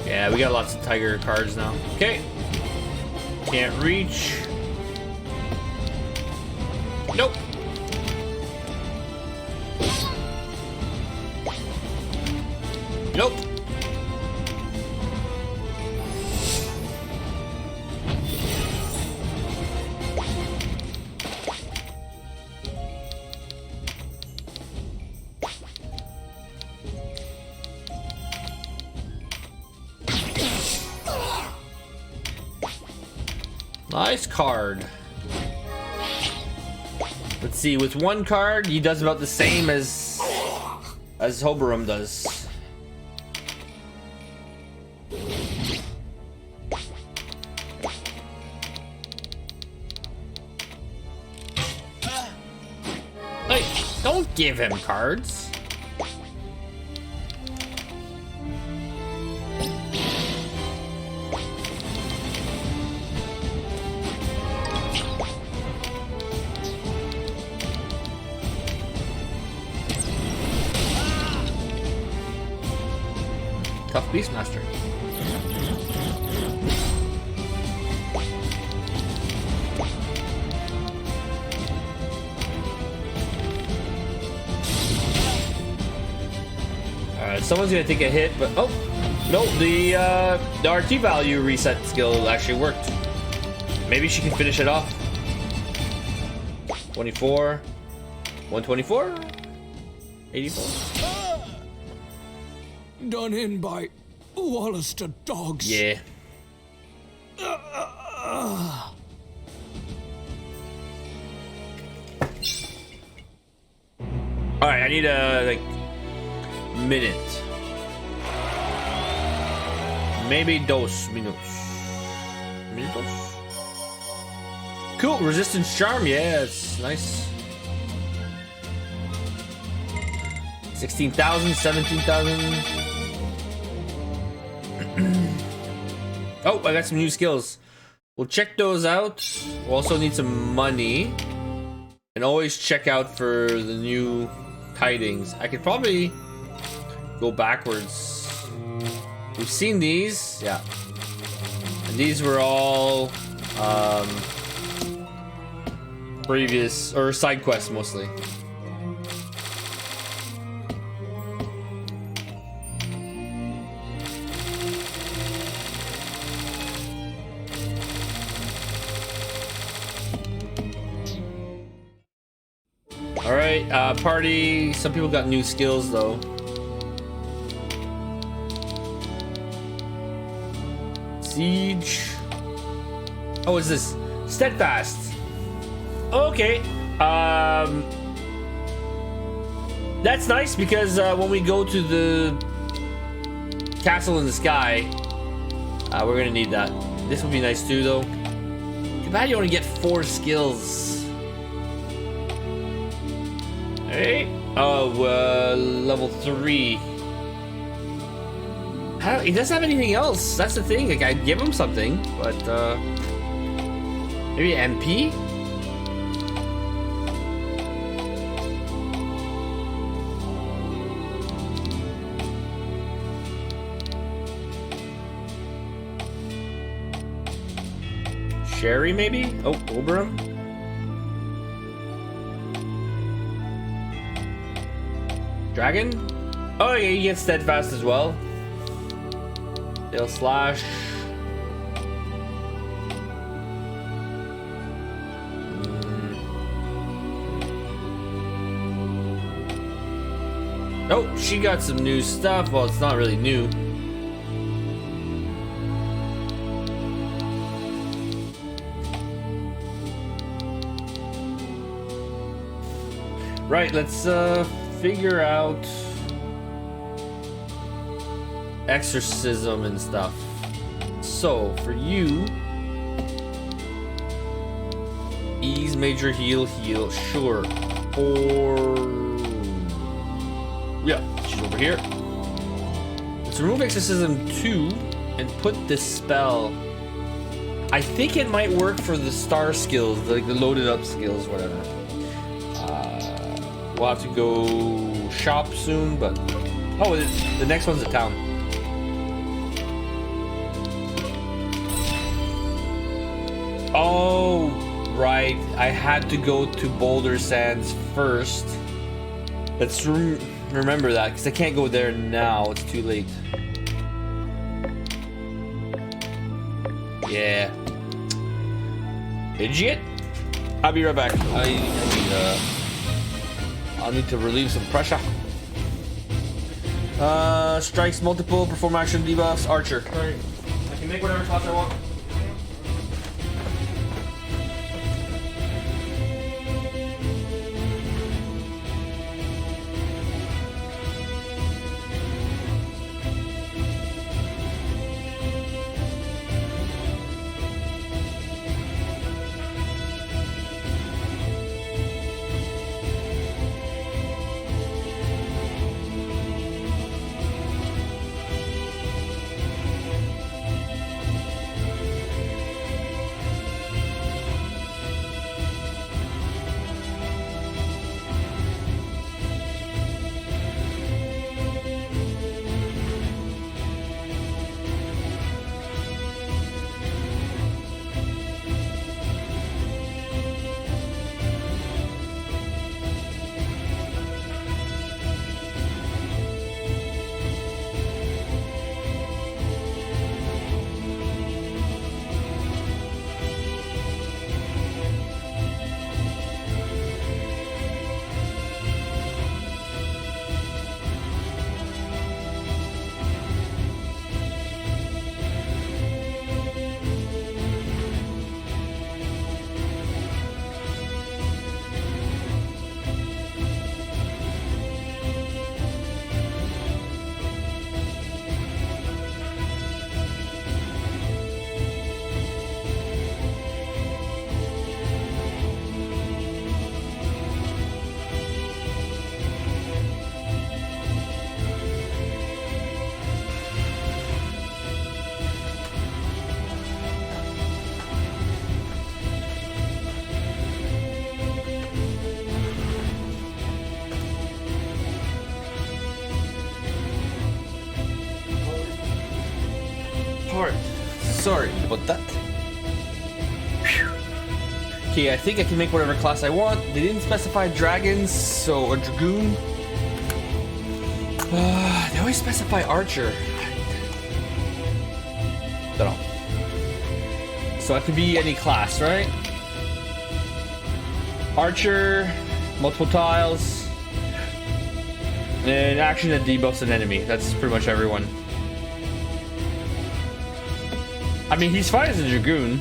Yeah, we got lots of tiger cards now. Okay. Can't reach. Nope. Nope. Nice card. Let's see, with 1 card, he does about the same as Hoberum does. Like, don't give him cards. Tough Beastmaster. Alright, someone's gonna take a hit, but oh no, the RT value reset skill actually worked. Maybe she can finish it off. 24, 124, 84. Done in by Wallister dogs. Yeah. Alright, I need a like minute. Maybe 2 minutos. Minutos? Cool, resistance charm, yeah, it's nice. 16,000, 17,000. Oh, I got some new skills. We'll check those out. We'll also need some money. And always check out for the new tidings. I could probably go backwards. We've seen these. Yeah. And these were all previous or side quests mostly. All right, party. Some people got new skills though. Siege. Oh, is this steadfast? Okay. That's nice because when we go to the castle in the sky, we're gonna need that. This would be nice too, though. Too bad you only get 4 skills. Hey. Oh, level 3. He doesn't have anything else. That's the thing. Like, I'd give him something, but maybe MP. Sherry, maybe? Oh, Ogre. Dragon? Oh, yeah, he gets steadfast as well. They'll slash. Oh, she got some new stuff. Well, it's not really new. Right, let's figure out exorcism and stuff. So for you, ease, major, heal, sure. Or yeah, she's over here. Let's remove exorcism 2 and put this spell. I think it might work for the star skills, like the loaded up skills, whatever. We'll have to go shop soon, but oh, the next one's a town. Oh, right. I had to go to Boulder Sands first. Let's remember that, because I can't go there now. It's too late. Yeah. Idiot. I'll be right back. I'll need to relieve some pressure. Strikes multiple, perform action debuffs, archer. Alright. I can make whatever class I want. Sorry about that. Okay, I think I can make whatever class I want. They didn't specify dragons, so a dragoon. They always specify archer. Don't know. So I could be any class, right? Archer, multiple tiles, and action that debuffs an enemy. That's pretty much everyone. I mean, he's fine as a dragoon.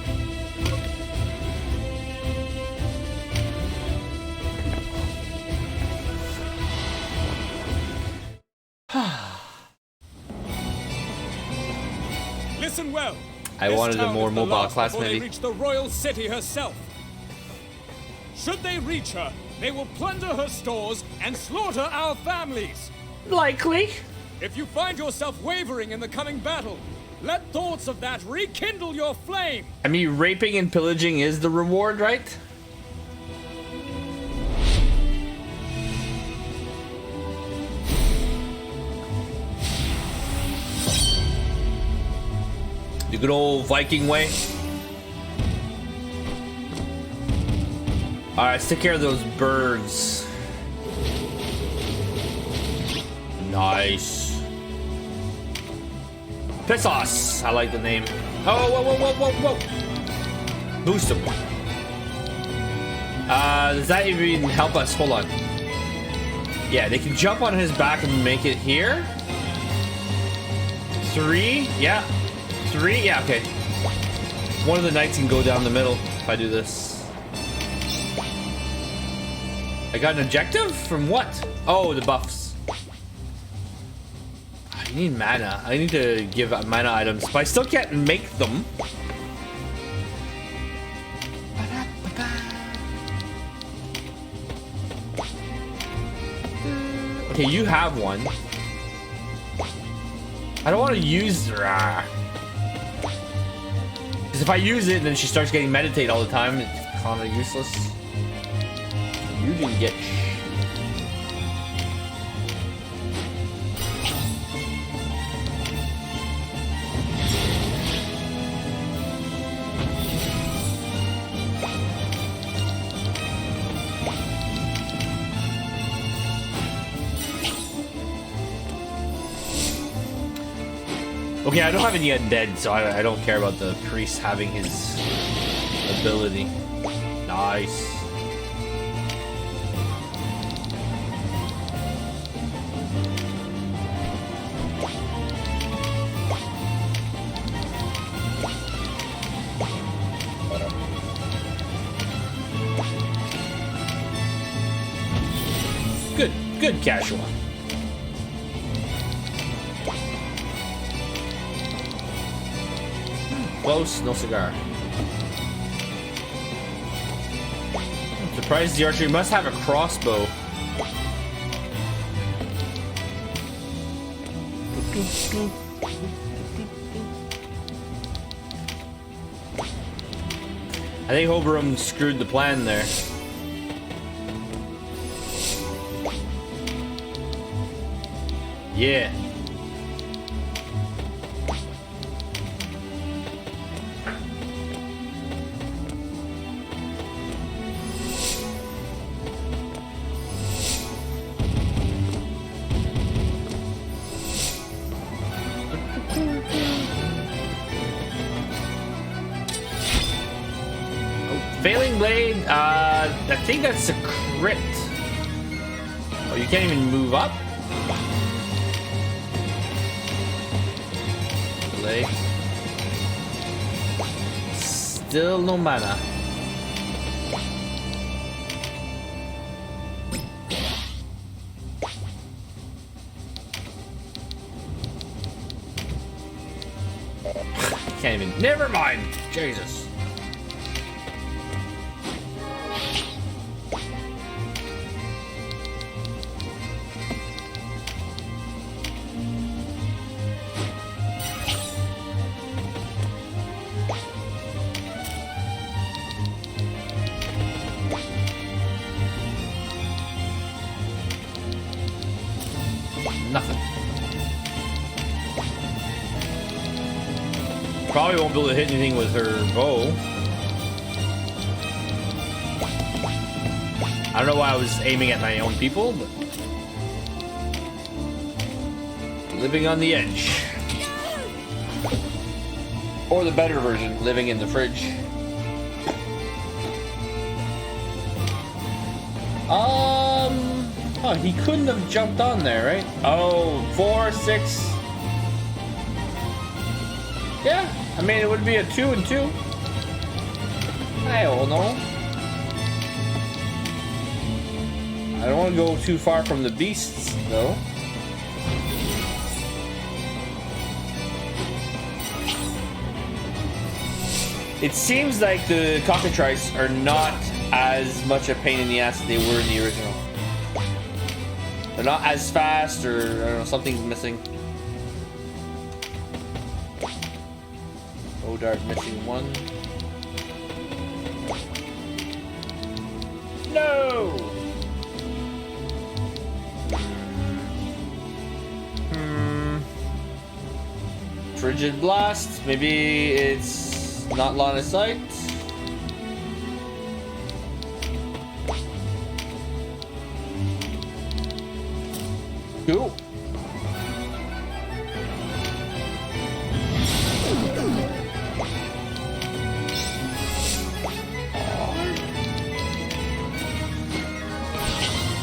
Listen well. I wanted a more mobile class, maybe. maybe. They reach the royal city herself. Should they reach her, they will plunder her stores and slaughter our families. Likely. If you find yourself wavering in the coming battle, let thoughts of that rekindle your flame. I mean, raping and pillaging is the reward, right? The good old Viking way. Alright, let's take care of those birds. Nice. Pissos. I like the name. Oh, whoa, whoa, whoa, whoa, whoa. Boost him. Does that even help us? Hold on. Yeah, they can jump on his back and make it here. 3. Yeah. 3. Yeah, okay. One of the knights can go down the middle if I do this. I got an objective? From what? Oh, the buffs. I need mana. I need to give mana items, but I still can't make them. Okay, you have one. I don't want to use... Because if I use it, then she starts getting meditate all the time. It's kind of useless. You didn't get okay, I don't have any undead, so I don't care about the priest having his ability. Nice. Good casual. Close, no cigar. I'm surprised the archer must have a crossbow. I think Oberon screwed the plan there. Yeah. Failing Blade, I think that's a crit. Oh, you can't even move up? Delay. Still no mana. Can't even. Never mind. Jesus. Nothing. Probably won't be able to hit anything with her bow. I don't know why I was aiming at my own people, but living on the edge. Or the better version, living in the fridge. Oh, he couldn't have jumped on there, right? Oh, 4, 6. Yeah, I mean, it would be a 2 and 2. I don't know. I don't want to go too far from the beasts, though. It seems like the cockatrice are not as much a pain in the ass as they were in the original. They're not as fast, or I don't know, something's missing. Odard missing 1. No! Frigid Blast. Maybe it's not line of sight. Cool.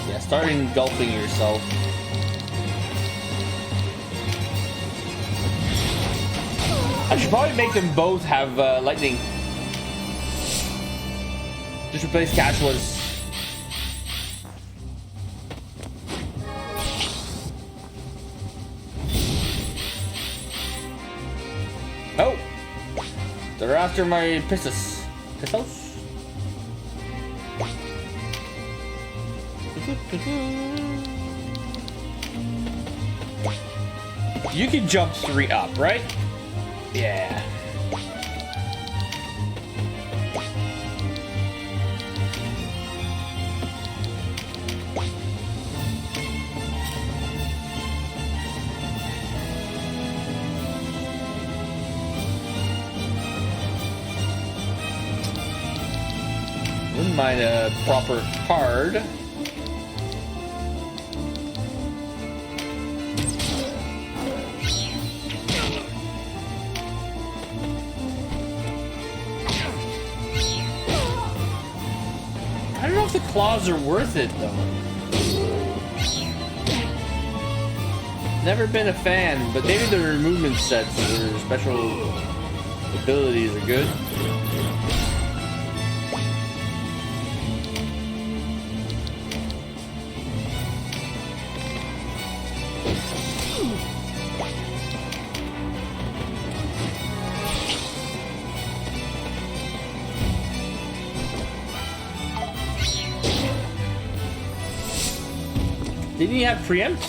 Yeah, start engulfing yourself. I should probably make them both have lightning. Just replace Cashwas. Oh! They're after my Pistos. Pistos? You can jump 3 up, right? Yeah. Wouldn't mind a proper card. I don't know if the claws are worth it though. Never been a fan, but maybe their movement sets or special abilities are good. Didn't he have preempt?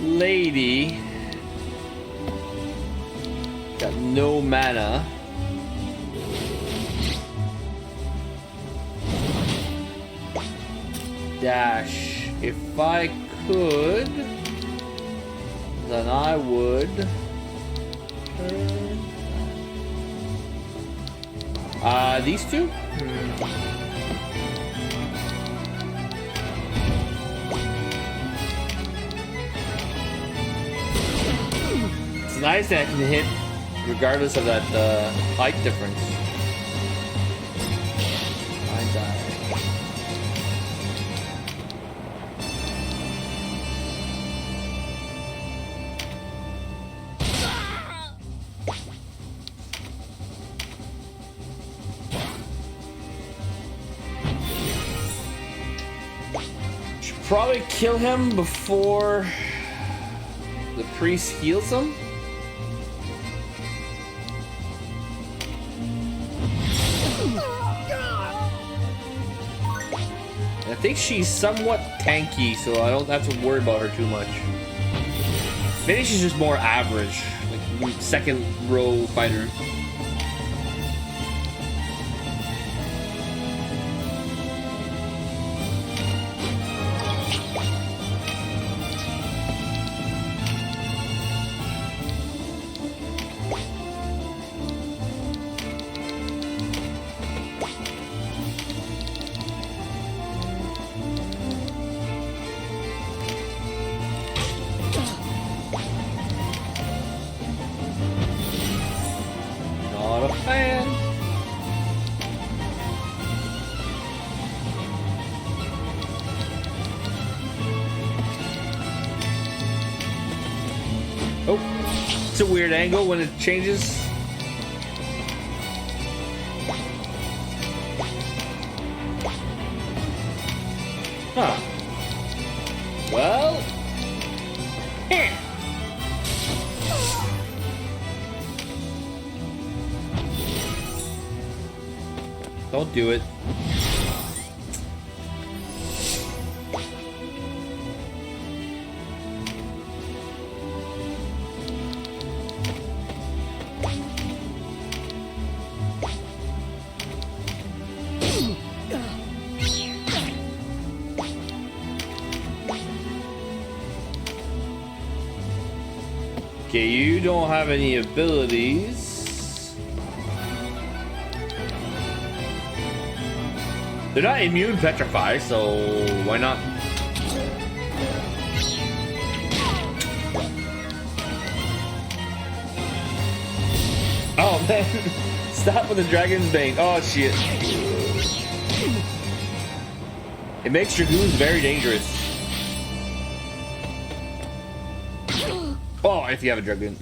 Lady got no mana. Dash. If I could, then I would. These two? It's nice that I can hit regardless of that height difference. I die. Probably kill him before the priest heals him. I think she's somewhat tanky, so I don't have to worry about her too much. Maybe she's just more average, like second row fighter. Oh, it's a weird angle when it changes. Huh. Well. Don't do it. Okay, you don't have any abilities. They're not immune petrify, so why not? Oh man, stop with the Dragon's Bane. Oh shit. It makes Dragoons very dangerous. Oh, if you have a dragon.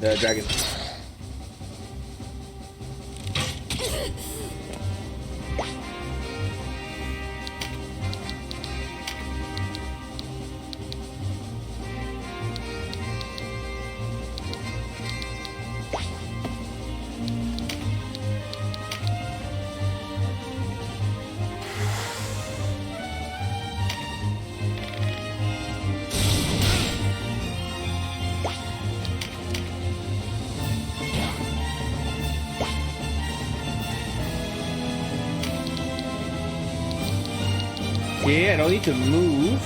Yeah, I don't need to move.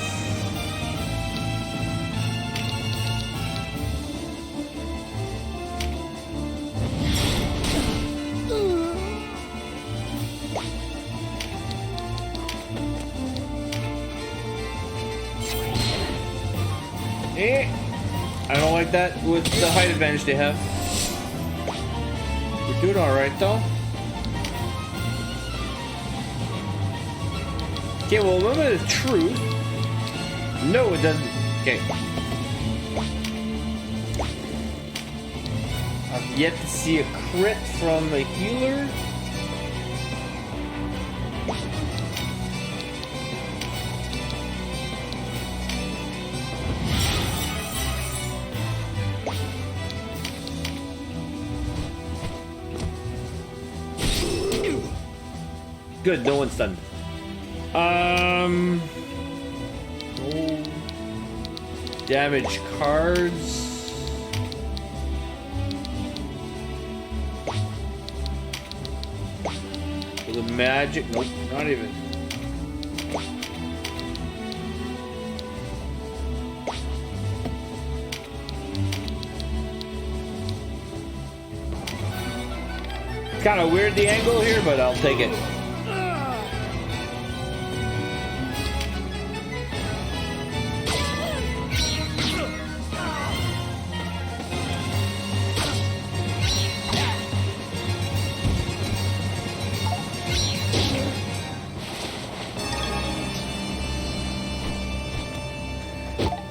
I don't like that with the height advantage they have. We're doing alright though. Okay, well, remember the truth. No, it doesn't. Okay. I've yet to see a crit from a healer. Good, no one's stunned. Oh, damage cards. For the magic, nope, not even. Kind of weird the angle here, but I'll take it.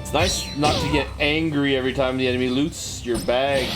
It's nice not to get angry every time the enemy loots your bag.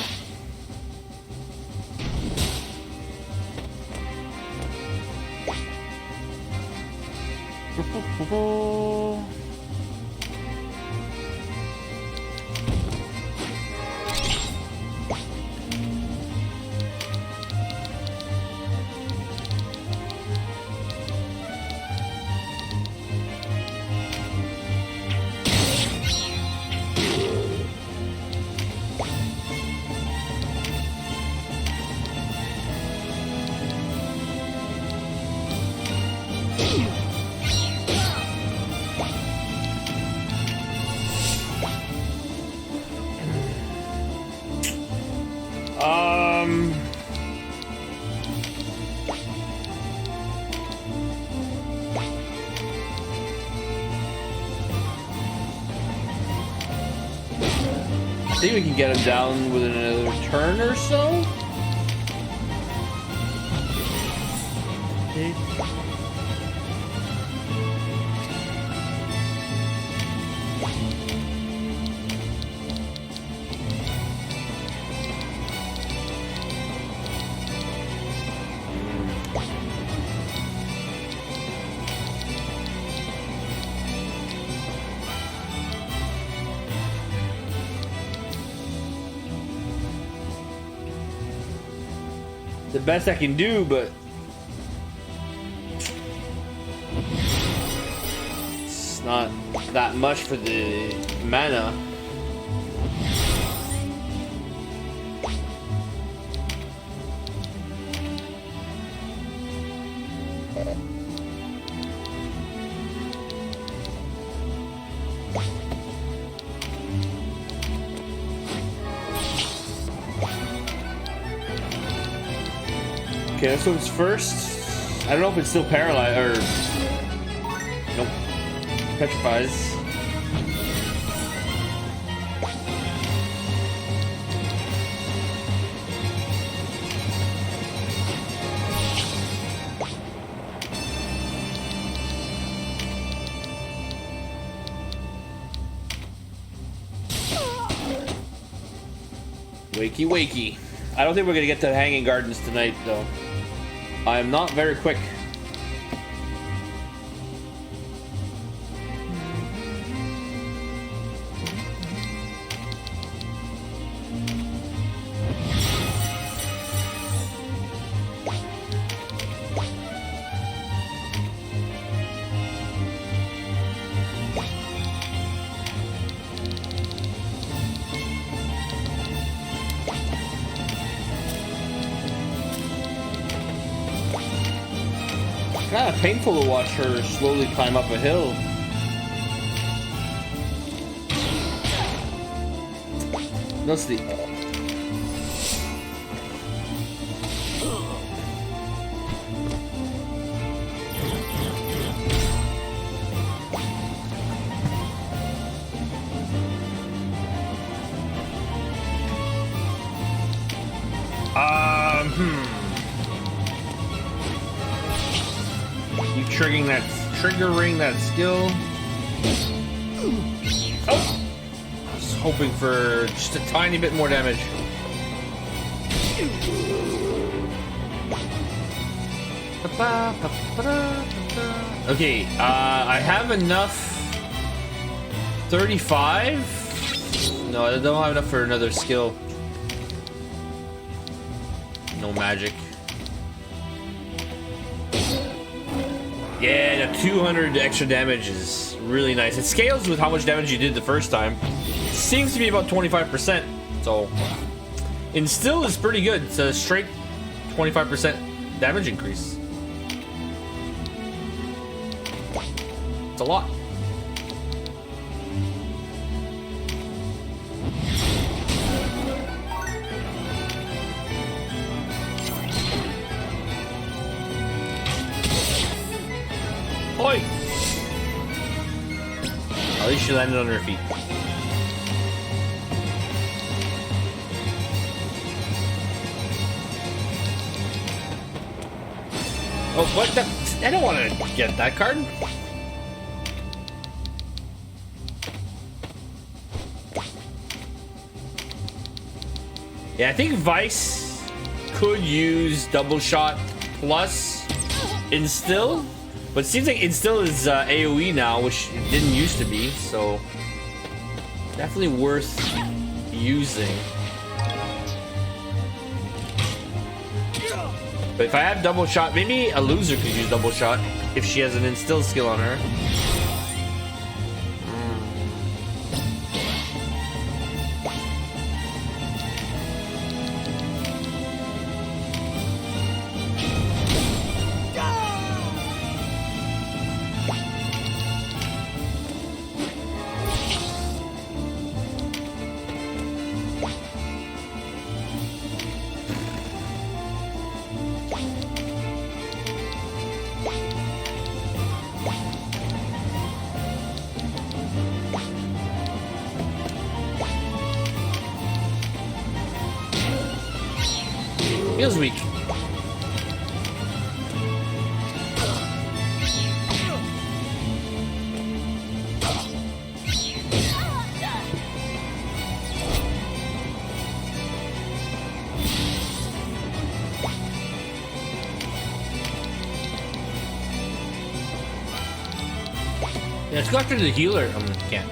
I think we can get him down within another turn or so. Okay. the best I can do, but it's not that much for the mana. Okay, this one's first. I don't know if it's still paralyzed or nope. Petrifies. Wakey wakey. I don't think we're gonna get to the Hanging Gardens tonight though. I am not very quick. Kind of painful to watch her slowly climb up a hill. No sleep. Triggering that skill. Oh! I was hoping for just a tiny bit more damage. Okay, I have enough. 35? No, I don't have enough for another skill. No magic. Yeah, the 200 extra damage is really nice. It scales with how much damage you did the first time. It seems to be about 25%. So, Instill is pretty good. It's a straight 25% damage increase. It's a lot. Oi! At least she landed on her feet. Oh, what the? I don't want to get that card. Yeah, I think Vice could use double shot plus Instill. But it seems like Instill is AoE now, which it didn't used to be, so definitely worth using. But if I have double shot, maybe a loser could use double shot if she has an Instill skill on her. Feels weak. Yeah, let's go after the healer. Can't.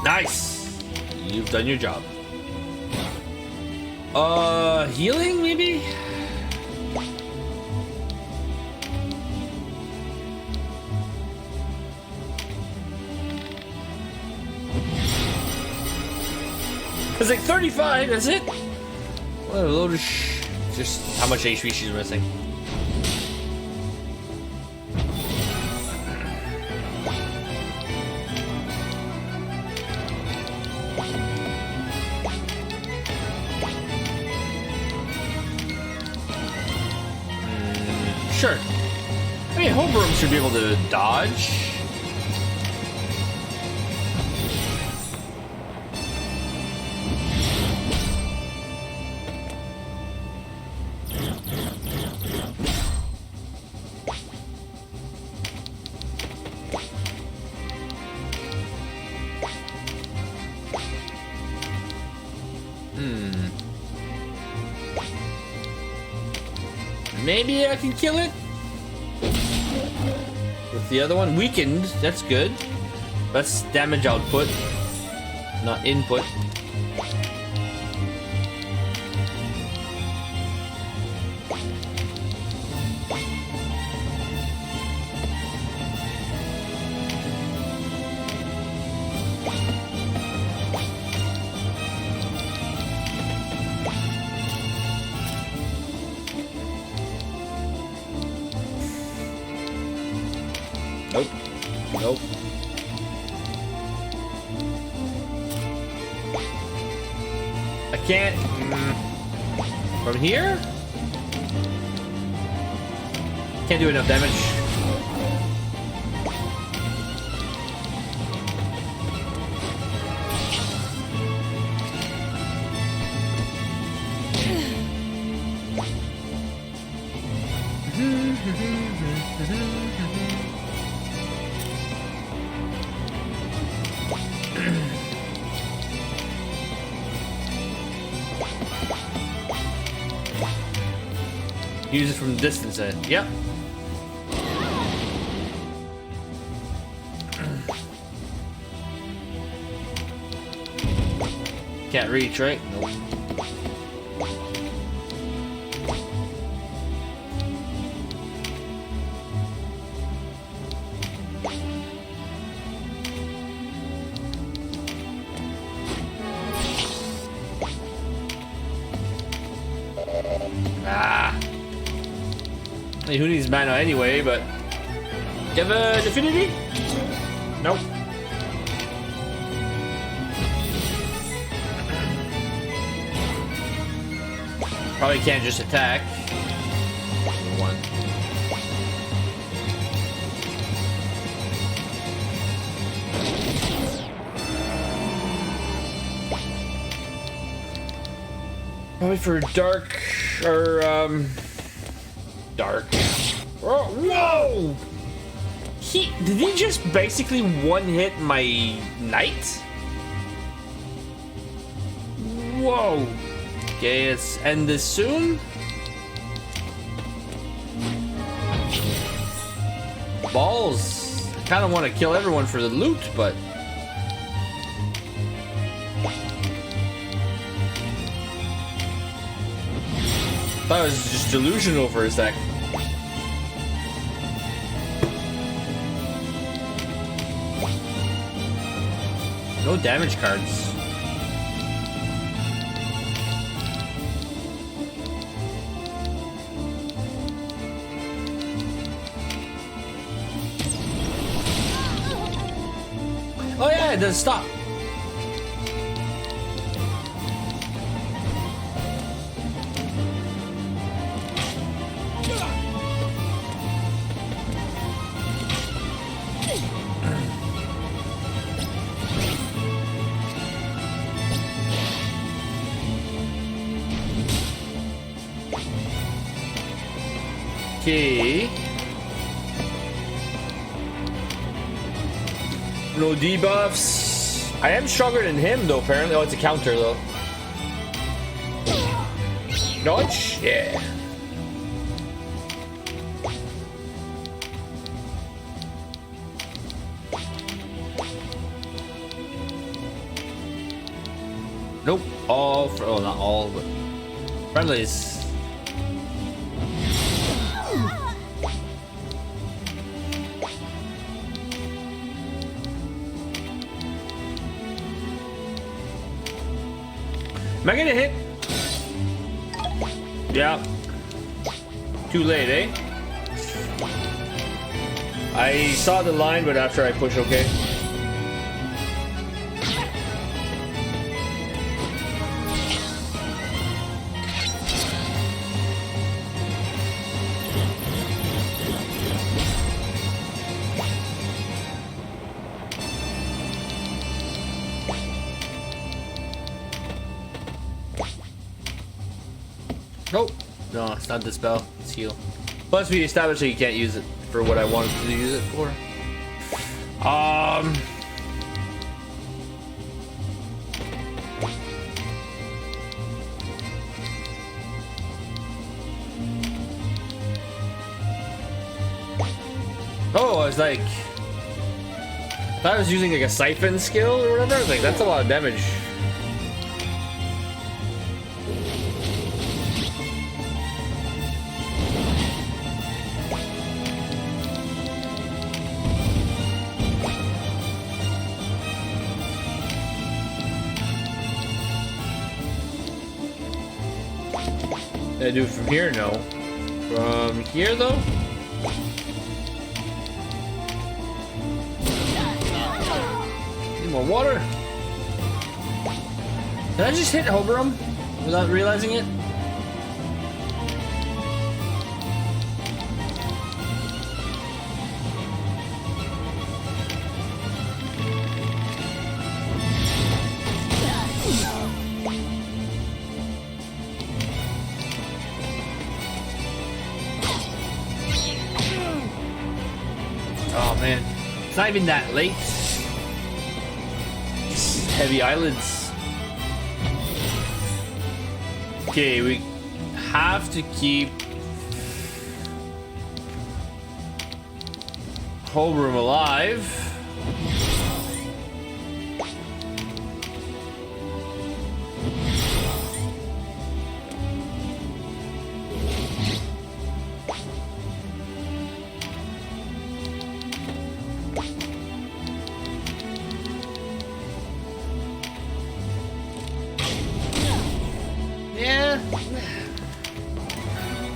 Nice. You've done your job. Healing maybe? It's like 35, that's it? What a load of just how much HP she's missing. Sure. I mean, Homeroom should be able to dodge. Maybe I can kill it? With the other one weakened, that's good. That's damage output, not input. Nope. Nope. I can't. From here? Can't do enough damage. Use it from distance then. Yep. Can't reach, right? Nope. I mean, who needs mana anyway, but... Do you have a Affinity? Nope. Probably can't just attack. One. Probably for dark, or, dark. Oh, whoa! Did he just basically one-hit my knight? Whoa. Okay, let's end this soon. Balls. I kind of want to kill everyone for the loot, but... That was just delusional for a sec. No damage cards. Oh yeah, it doesn't stop. Okay. No debuffs. I am stronger than him though, apparently. Oh, it's a counter though. Dodge? Yeah. Nope. All. Oh, not all, but friendlies. Am I gonna hit? Yeah. Too late, eh? I saw the line, but after I push, okay. Nope. No, it's not dispel. It's heal. Plus, we established that you can't use it for what I wanted to use it for. Oh, I was like, I thought I was using like a siphon skill or whatever. I was like, that's a lot of damage. Did I do it from here? No. From here, though? Need more water. Did I just hit Hoberum without realizing it? Oh man, it's not even that late. Just heavy eyelids. Okay, we have to keep Hoberum alive.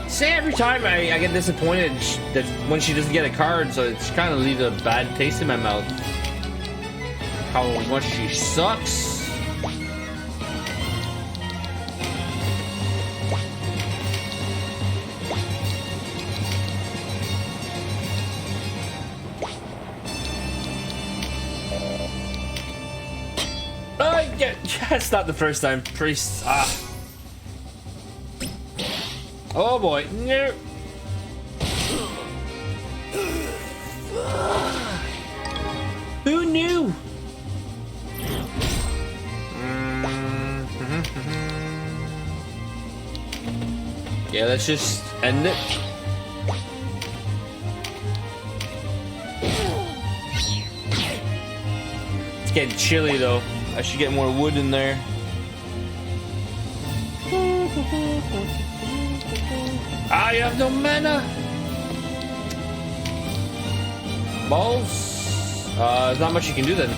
Say every time I get disappointed that when she doesn't get a card, so it's kind of leaves a bad taste in my mouth. How much she sucks. That's not the first time. Priest. Oh boy. No. Who knew? Yeah, let's just end it. It's getting chilly though. I should get more wood in there. I have no mana. Balls. There's not much you can do then.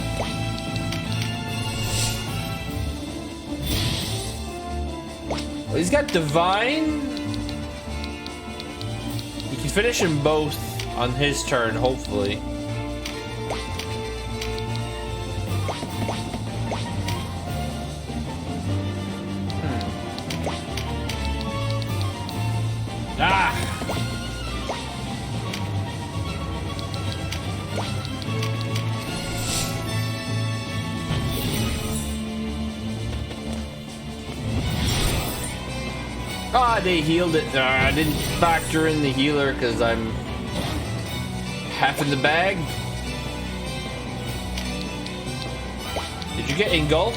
Well, he's got divine. You can finish them both on his turn, hopefully. They healed it. I didn't factor in the healer because I'm half in the bag. Did you get engulf?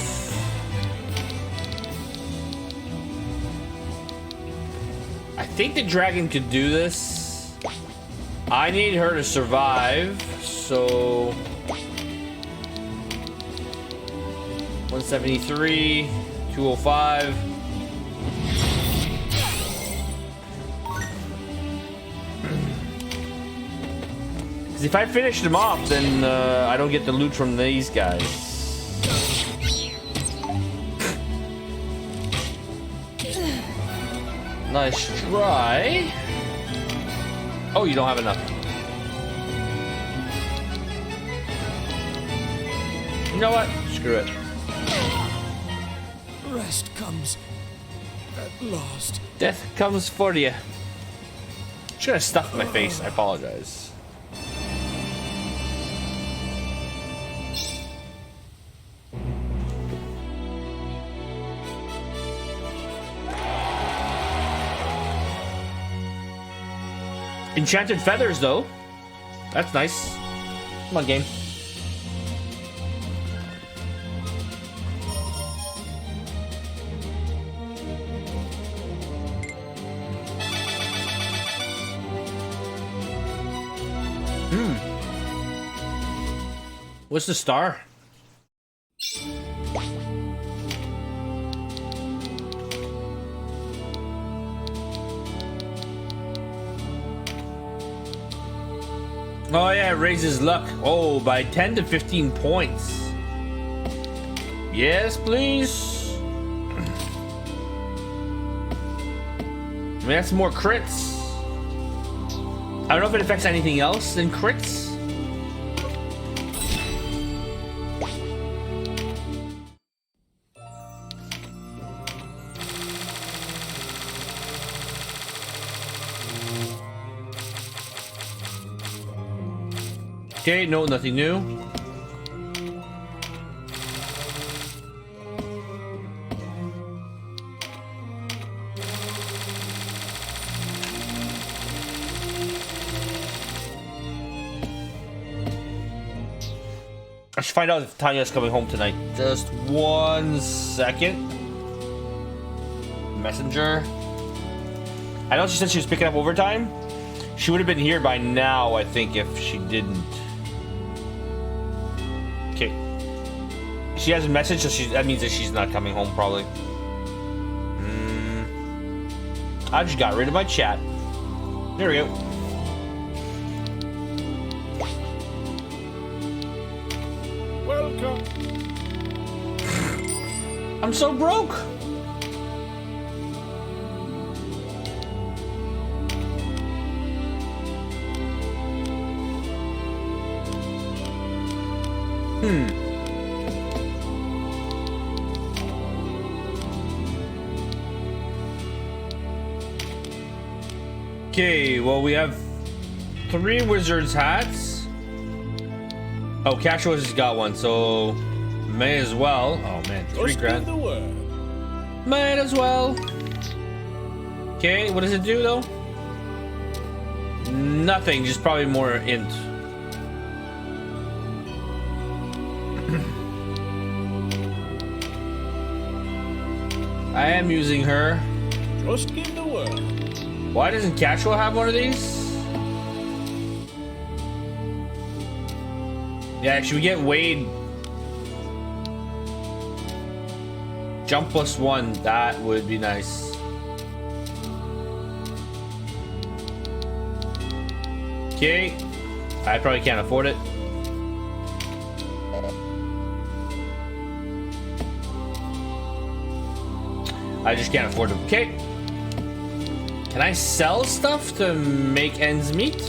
I think the dragon could do this. I need her to survive, so 173. 205. Because if I finish them off, then I don't get the loot from these guys. Nice try. Oh, you don't have enough. You know what? Screw it. Rest comes at last. Death comes for you. Should have stuffed my face. I apologize. Enchanted feathers, though. That's nice. Come on, game. What's the star? Oh yeah, it raises luck. Oh, by 10 to 15 points. Yes, please. I mean, that's more crits. I don't know if it affects anything else than crits. Okay, no, nothing new. I should find out if Tanya's coming home tonight. Just 1 second. Messenger. I know she said she was picking up overtime. She would have been here by now, I think, if she didn't. Okay. She has a message, so that means that she's not coming home, probably. I just got rid of my chat. There we go. Welcome. I'm so broke. Okay, well, we have 3 wizard's hats. Oh, Casual's just got one, so may as well. Oh man, 3 Just give grand. the word. Might as well. Okay, what does it do though? Nothing, just probably more int. I am using her. Just give the word. Why doesn't Casual have one of these? Yeah, should we get Wade? Jump +1, that would be nice. Okay, I probably can't afford it. I just can't afford them. Okay. Can I sell stuff to make ends meet?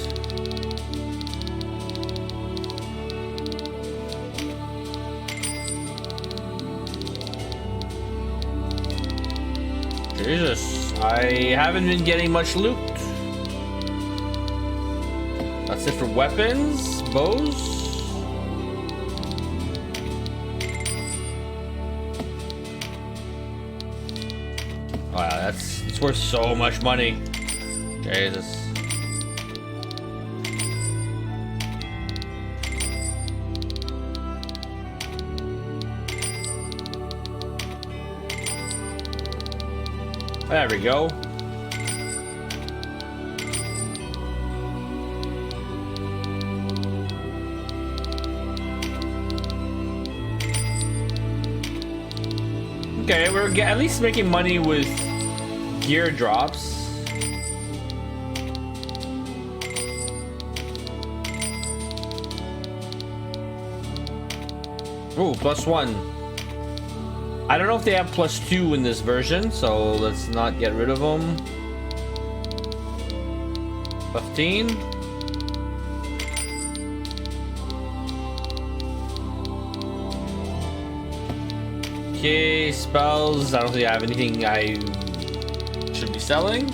Jesus, I haven't been getting much loot. That's it for weapons, bows. Wow, it's worth so much money. Jesus. There we go. Okay, we're at least making money with gear drops. Ooh, +1. I don't know if they have +2 in this version, so let's not get rid of them. 15. Okay, spells. I don't think I have anything I should be selling.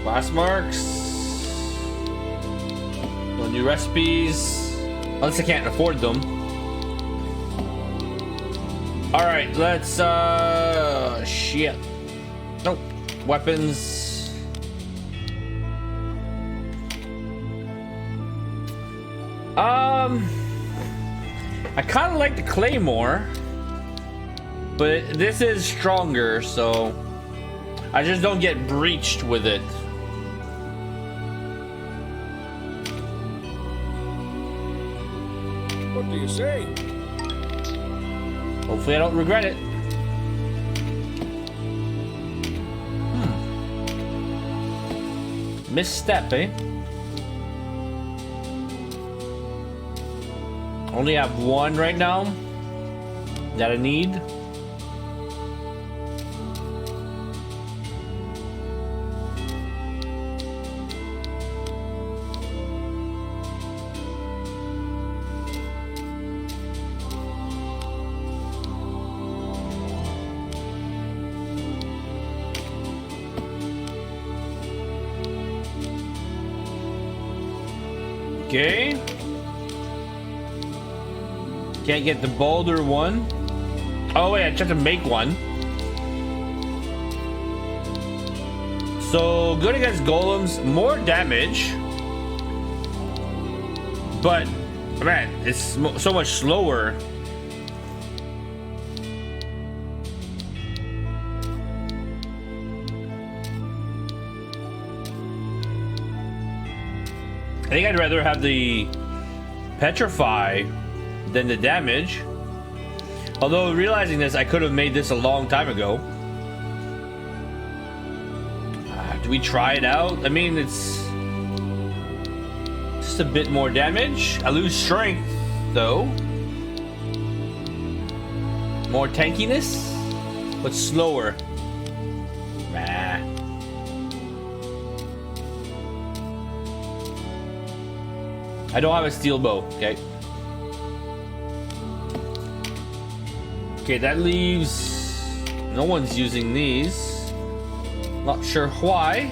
Blast marks. No new recipes. Unless I can't afford them. Alright, let's shit. Nope. Weapons. I kind of like the claymore, but this is stronger, so I just don't get breached with it. What do you say? Hopefully I don't regret it. Misstep, eh? Only have one right now that I need. Okay. Can't get the boulder one. Oh wait, I tried to make one. So good against golems, more damage. But man, it's so much slower. I think I'd rather have the petrify than the damage. Although realizing this, I could have made this a long time ago. Do we try it out? I mean, it's just a bit more damage. I lose strength though. More tankiness, but slower. Nah. I don't have a steel bow, okay? Okay, that leaves... No one's using these. Not sure why.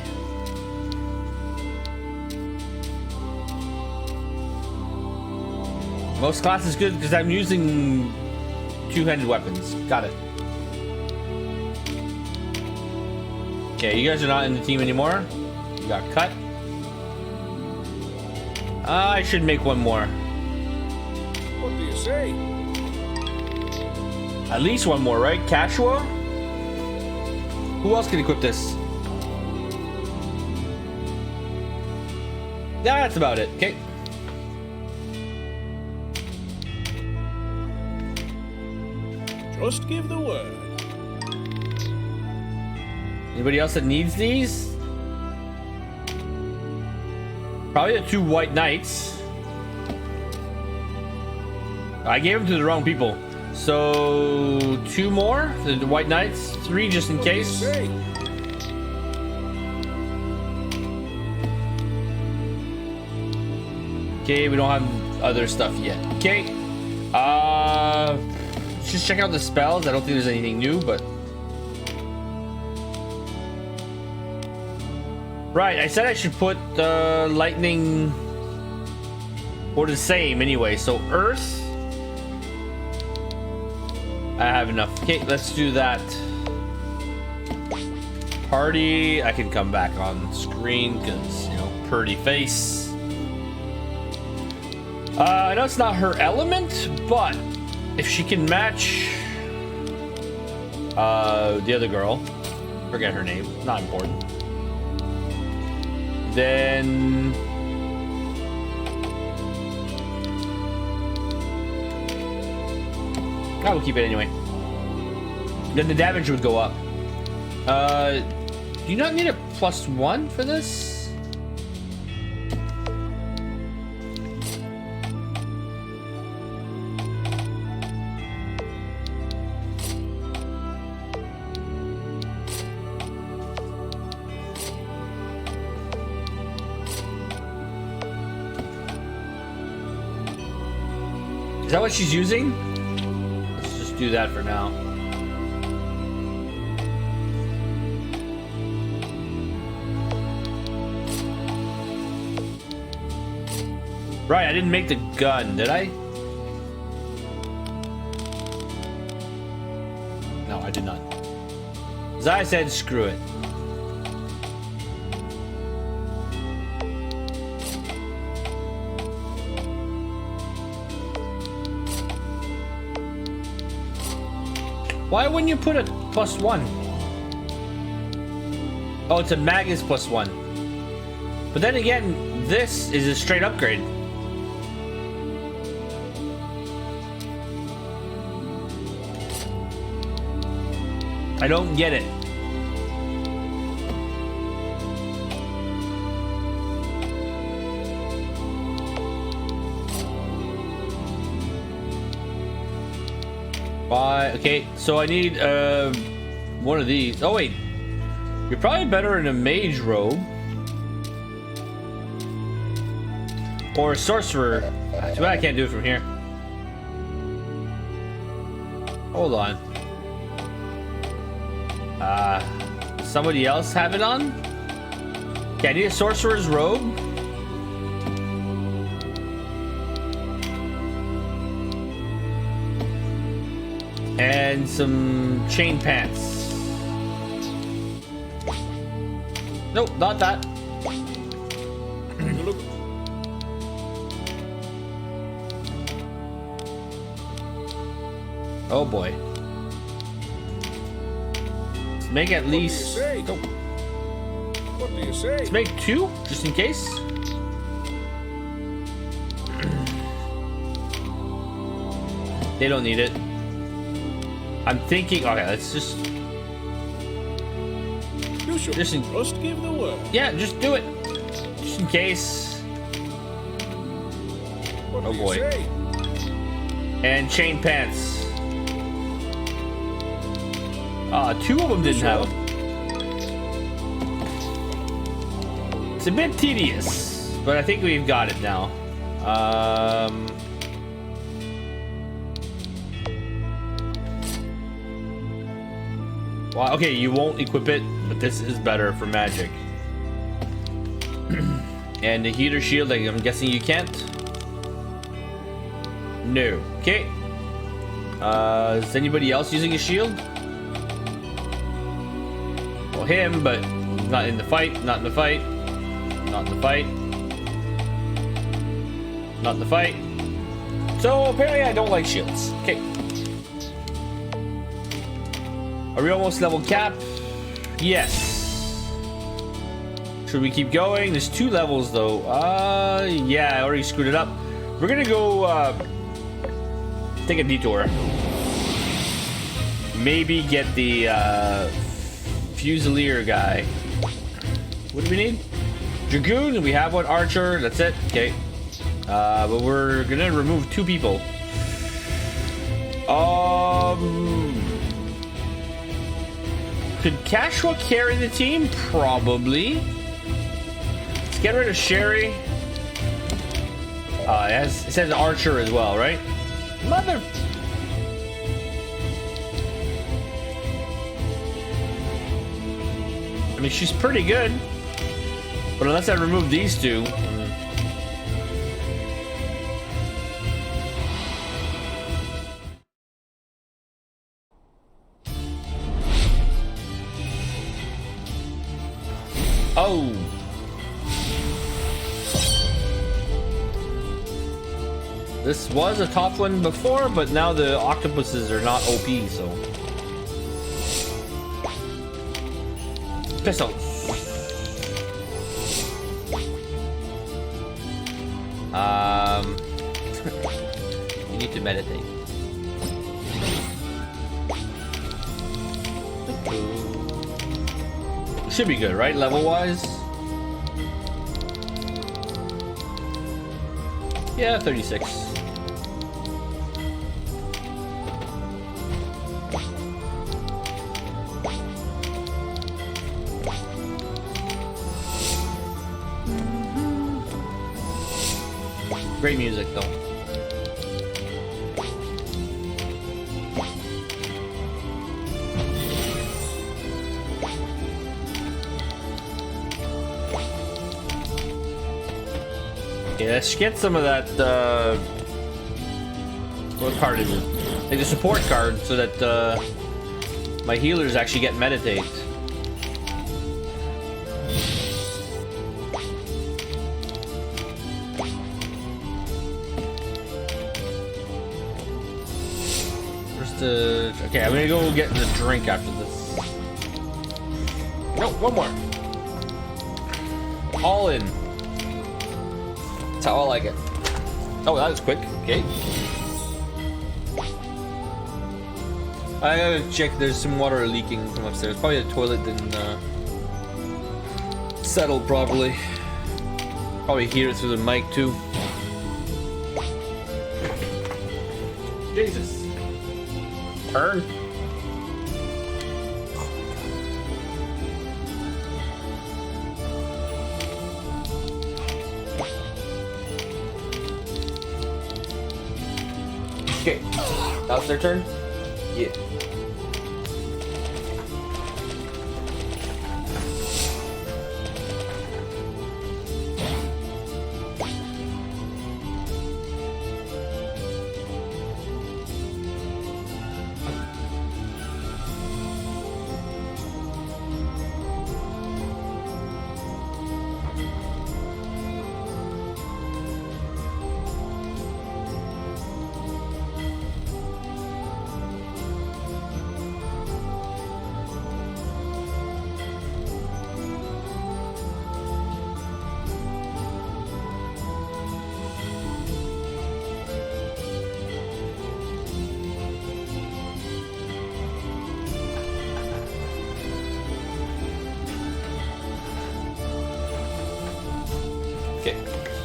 Most class is good because I'm using two-handed weapons. Got it. Okay, you guys are not in the team anymore. You got cut. I should make one more. What do you say? At least one more, right? Cashua? Who else can equip this? Yeah, that's about it. Okay. Just give the word. Anybody else that needs these? Probably the two white knights. I gave them to the wrong people. So, two more? The white knights? Three just in case. Okay, we don't have other stuff yet. Okay. Let's just check out the spells. I don't think there's anything new, but... Right, I said I should put lightning or the same anyway. So earth, I have enough. Okay, let's do that. Party, I can come back on screen because, you know, pretty face. I know it's not her element, but if she can match the other girl, forget her name, not important. Then I will keep it anyway. Then the damage would go up. Do you not need a +1 for this? Is that what she's using? Let's just do that for now. Right, I didn't make the gun, did I? No, I did not. As I said, screw it. Why wouldn't you put a +1? Oh, it's a Magus +1. But then again, this is a straight upgrade. I don't get it. Why? Okay, so I need one of these. Oh wait, you're probably better in a mage robe or a sorcerer. Too bad I can't do it from here. Hold on. Somebody else have it on? Okay, I need a sorcerer's robe. And some chain pants. Nope, not that. Oh boy. Let's make at least. Oh. What do you say? Let's make 2, just in case. They don't need it. I'm thinking. Okay, let's just. You should just give the word. Yeah, just do it. Just in case. What oh do boy. You say? And chain pants. 2 of them didn't have them. It's a bit tedious, but I think we've got it now. Well, okay, you won't equip it, but this is better for magic. And the heater shield, like, I'm guessing you can't. No. Okay. Is anybody else using a shield? Well, him, but he's not in the fight. Not in the fight. Not in the fight. Not in the fight. So apparently, I don't like shields. Okay. Are we almost level cap? Yes. Should we keep going? There's 2 levels though. Yeah, I already screwed it up. We're gonna go take a detour. Maybe get the Fusilier guy. What do we need? Dragoon, we have one. Archer, that's it. Okay. But we're gonna remove 2 people. Could Cashwa carry the team? Probably. Let's get rid of Sherry. It says Archer as well, right? Mother. I mean, she's pretty good. But unless I remove these 2. Oh. This was a top one before, but now the octopuses are not OP, so. Pistol. You need to meditate. Should be good, right? Level-wise? Yeah, 36. Great music, though. Okay, let's get some of that, what card is it? Like the support card, so that, my healers actually get meditate. Okay, I'm gonna go get the drink after this. No, one more. All in. That's how I like it. Oh, that was quick. Okay. I gotta check. There's some water leaking from upstairs. Probably the toilet didn't settle properly. Probably hear it through the mic too. Jesus. Turn. Okay, now it's their turn? Yeah. Okay,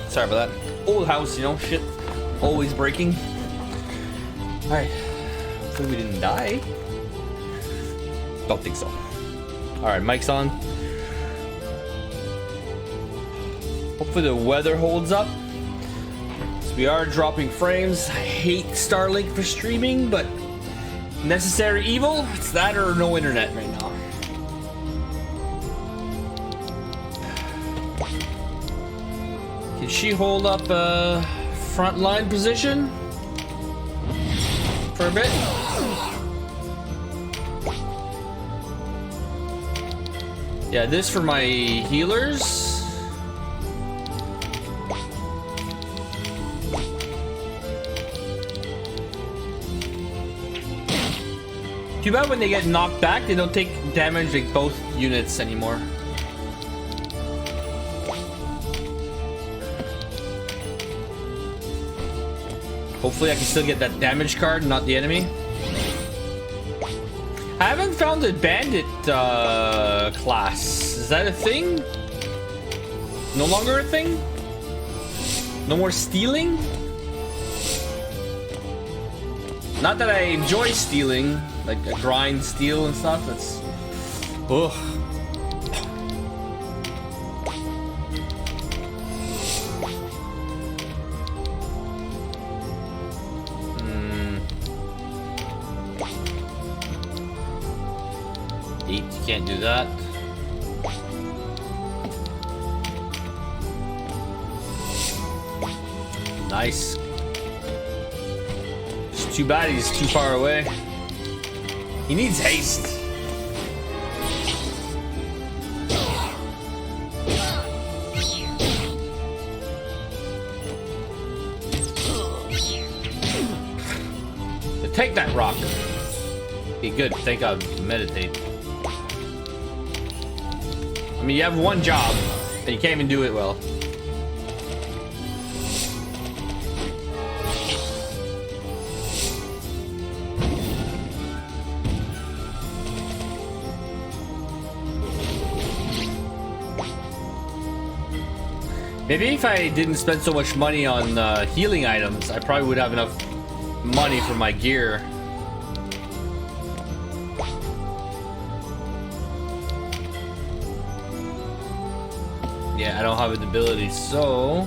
sorry about that. Old house, you know, shit always breaking. Alright, hopefully we didn't die. Don't think so. Alright, mic's on. Hopefully the weather holds up. So we are dropping frames. I hate Starlink for streaming, but necessary evil. It's that or no internet right now. Can she hold up a frontline position for a bit? Yeah, this for my healers. Too bad when they get knocked back, they don't take damage like both units anymore. Hopefully I can still get that damage card, not the enemy. I haven't found the bandit class. Is that a thing? No longer a thing? No more stealing? Not that I enjoy stealing, like a grind steal and stuff. That's... ugh. You can't do that. Nice. It's too bad he's too far away. He needs haste. Take that rock. Be good. Thank God. Meditate. I mean, you have one job, and you can't even do it well. Maybe if I didn't spend so much money on healing items, I probably would have enough money for my gear. Yeah, I don't have an ability, so...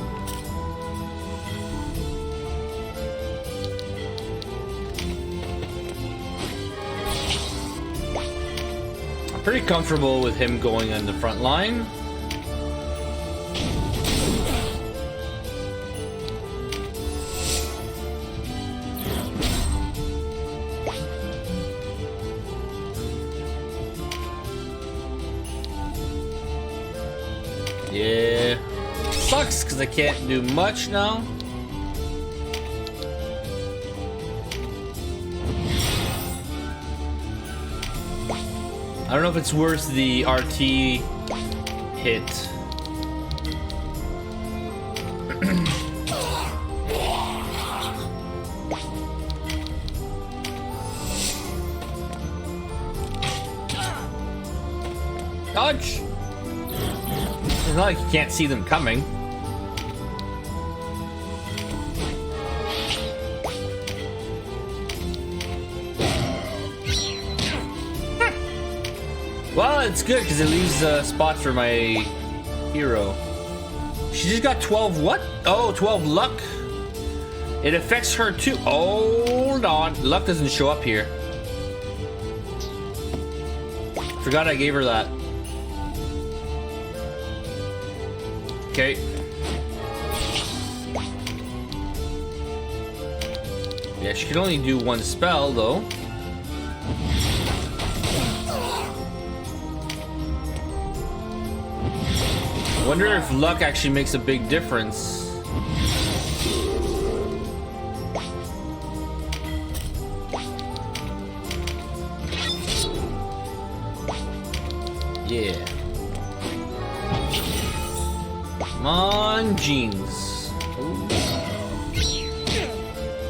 I'm pretty comfortable with him going on the front line. Yeah, sucks because I can't do much now. I don't know if it's worth the RT hit. Dodge! It's not like you can't see them coming. Well, it's good because it leaves spots for my hero. She just got 12 what? Oh, 12 luck. It affects her too. Hold on. Luck doesn't show up here. Forgot I gave her that. Okay. Yeah, she can only do one spell though. Wonder if luck actually makes a big difference. Yeah. Come on, jeans. Ooh.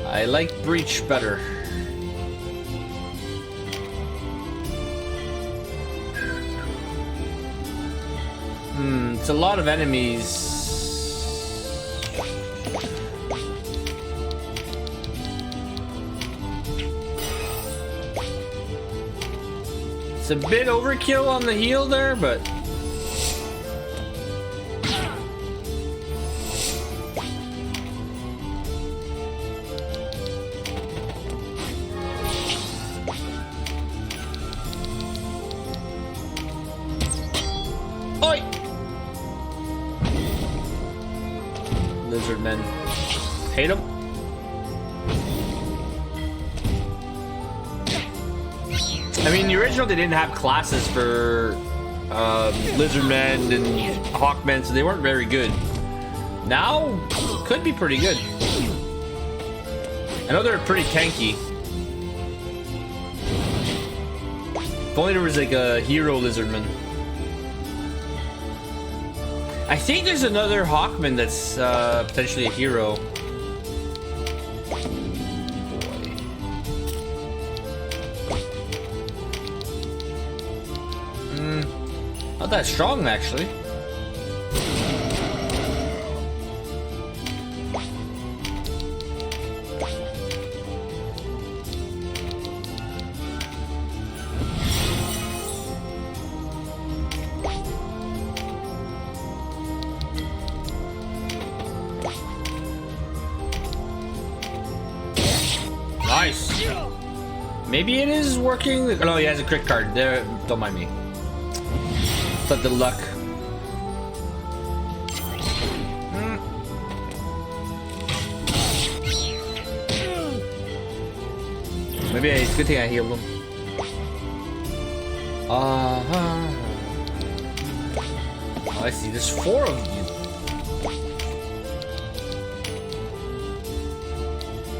I like breach better. It's a lot of enemies. It's a bit overkill on the heal there, but oi! Lizard men. Hate them. I mean, the original, they didn't have classes for lizard men and hawk men, so they weren't very good. Now, could be pretty good. I know they're pretty tanky. If only there was like a hero lizardman. I think there's another Hawkman that's potentially a hero. Not that strong, actually. Nice. Maybe it is working. Oh, he has a crit card. There, don't mind me. But the luck. Maybe it's a good thing I healed him. Oh, I see. There's 4 of you.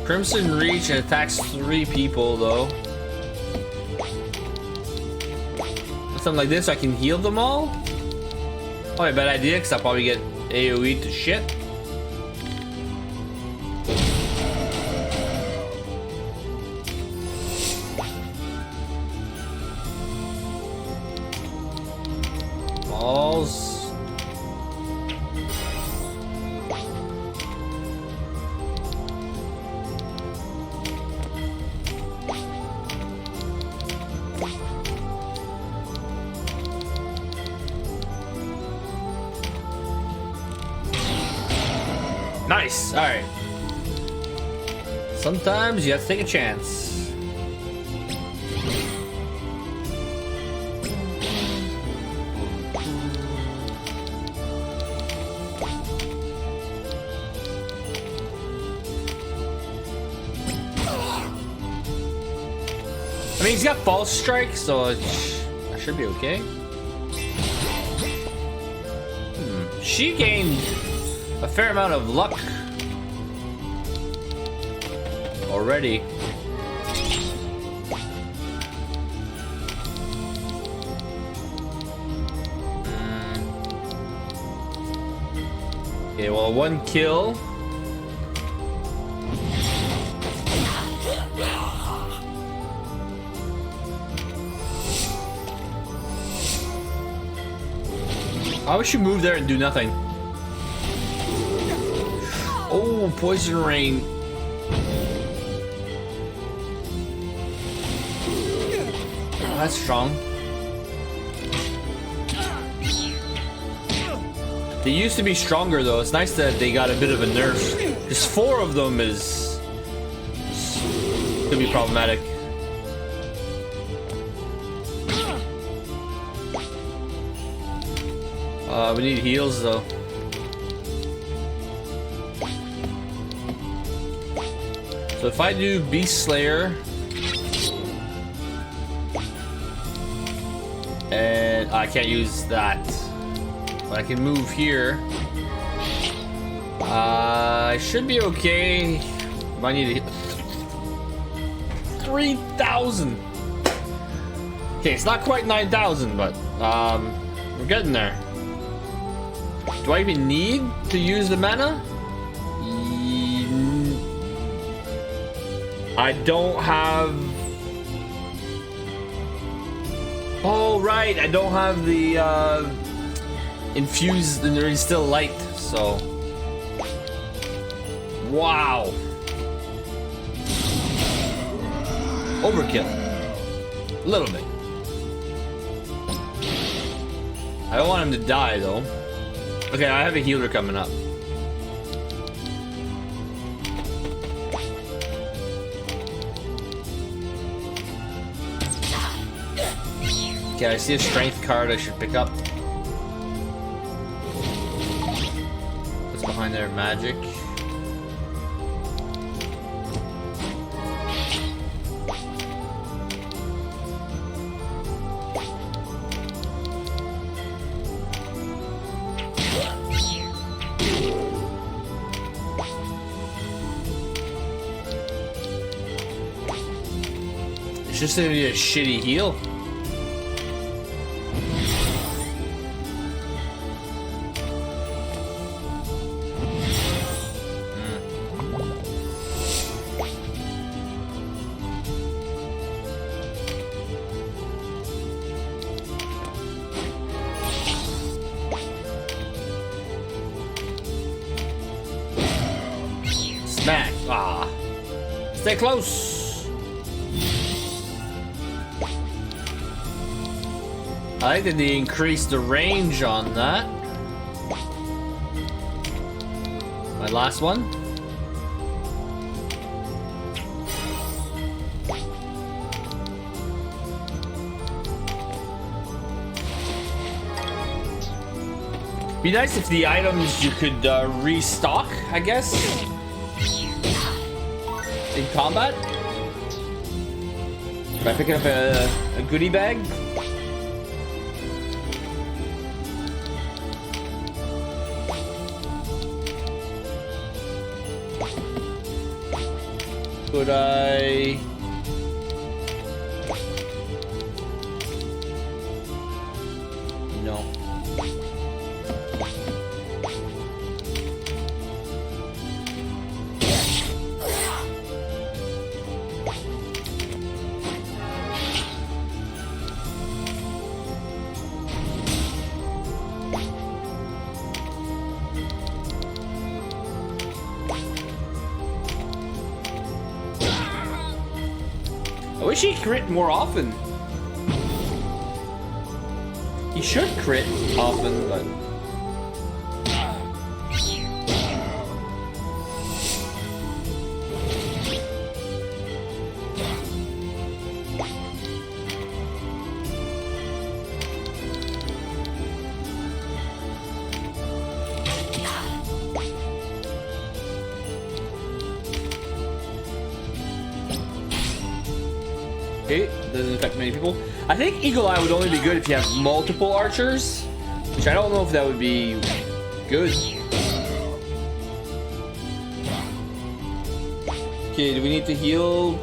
Crimson Reach and attacks 3 people though. Something like this, I can heal them all? Probably a bad idea, because I'll probably get AoE to shit. Balls. Nice. All right. Sometimes you have to take a chance. I mean, he's got false strike, so that should be okay. She gained a fair amount of luck already. Okay, well, 1 kill. Why would she move there and do nothing? Oh, poison rain. Oh, that's strong. They used to be stronger though. It's nice that they got a bit of a nerf. Because 4 of them could be problematic. We need heals though. So if I do Beast Slayer and I can't use that, but I can move here. I should be okay. I need 3,000. Okay, it's not quite 9,000, but we're getting there. Do I even need to use the mana? I don't have... Oh, right. I don't have the infused and there is still light, so... Wow. Overkill. A little bit. I don't want him to die, though. Okay, I have a healer coming up. Okay, I see a strength card I should pick up. What's behind there? Magic. It's just gonna be a shitty heal. Smack. Ah. Stay close. I like that they increased the range on that. My last one. Be nice if the items you could restock, I guess, in combat. By picking up a goodie bag. Could I? No. I wish he crit more often. He should crit often, but... Okay, doesn't affect many people. I think Eagle Eye would only be good if you have multiple archers, which I don't know if that would be good. Okay, do we need to heal?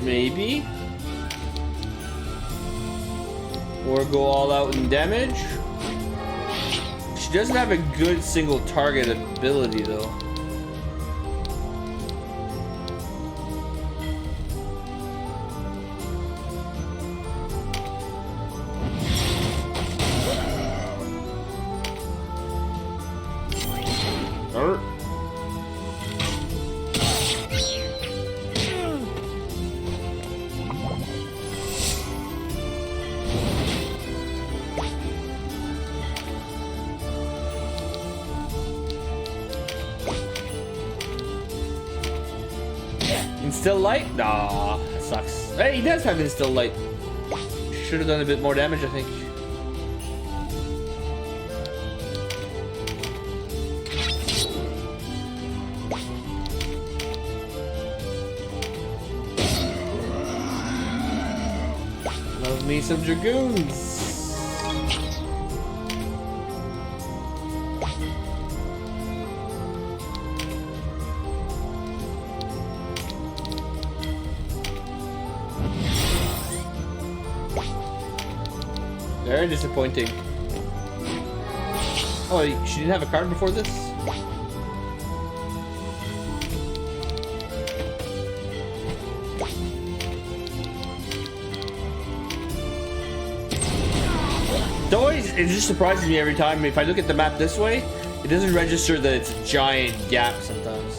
Maybe. Or go all out in damage. She doesn't have a good single target ability though. Instill light? Nah, that sucks. Hey, he does have instill light. Should have done a bit more damage, I think. Love me some dragoons. Very disappointing. Oh, she didn't have a card before this? It just surprises me every time. If I look at the map this way, it doesn't register that it's a giant gap sometimes.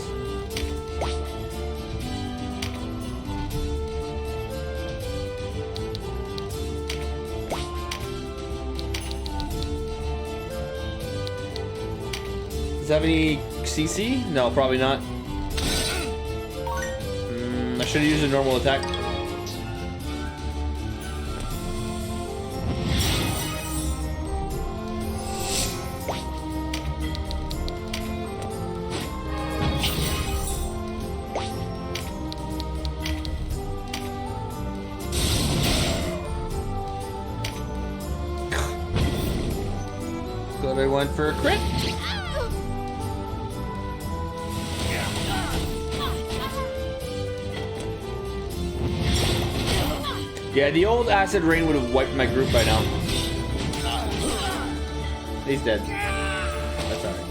Does it have any CC? No, probably not. I should have used a normal attack. Thought I went for a crit. Yeah, the old acid rain would have wiped my group by now. He's dead. That's alright.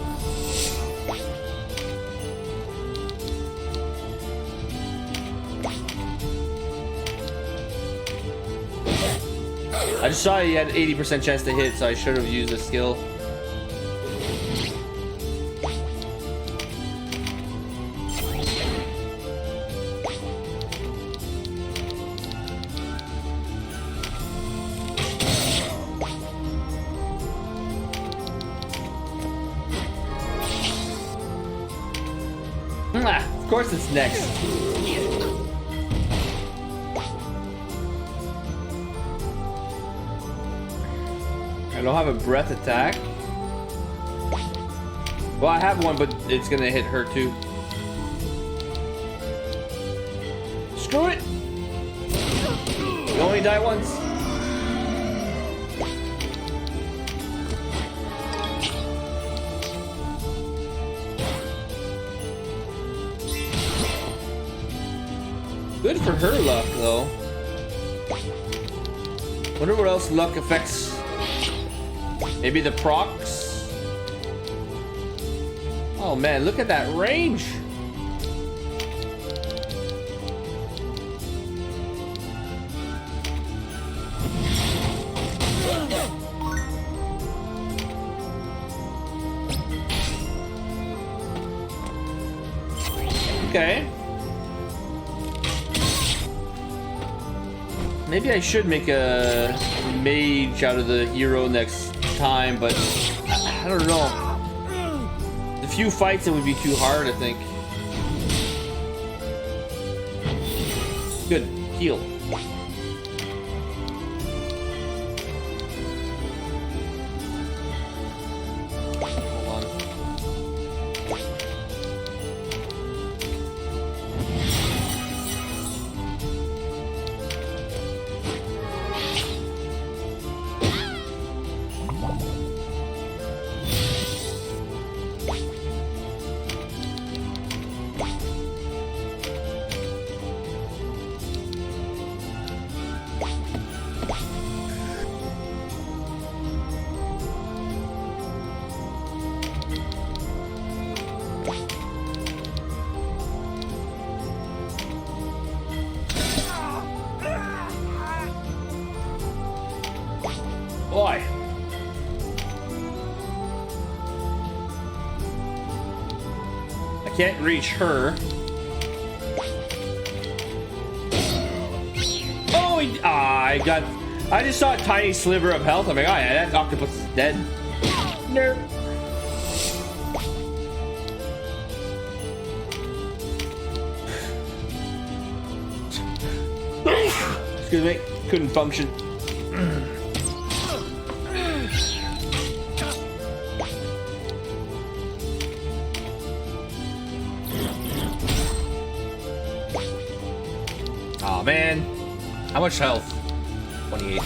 I just saw he had 80% chance to hit, so I should have used a skill. Of course it's next. I don't have a breath attack. Well, I have one, but it's gonna hit her too. Screw it! You only die once. Good for her luck, though. Wonder what else luck affects. Maybe the procs? Oh man, look at that range! Okay. Maybe I should make a mage out of the hero next time, but I don't know. The few fights it would be too hard, I think. Good. Heal. Hold on. can't reach her. Oh, I just saw a tiny sliver of health. I'm like, oh yeah, that octopus is dead. Nope. Excuse me, couldn't function. Oh man, how much health? 28.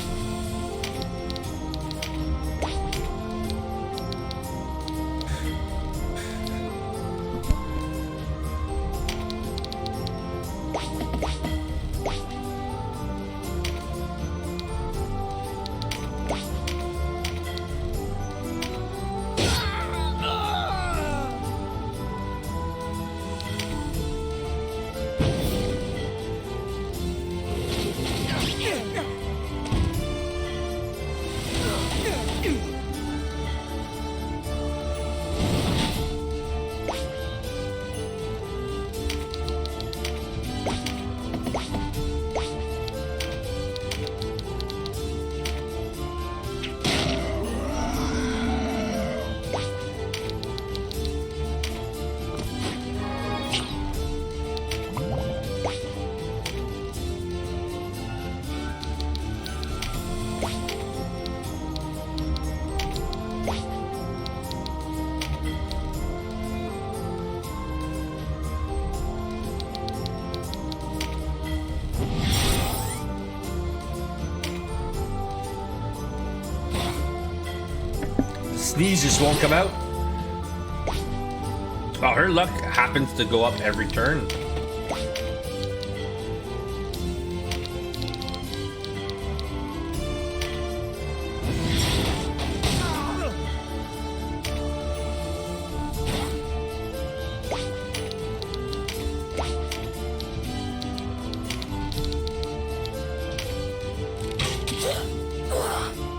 Sneeze just won't come out. Oh, her luck happens to go up every turn.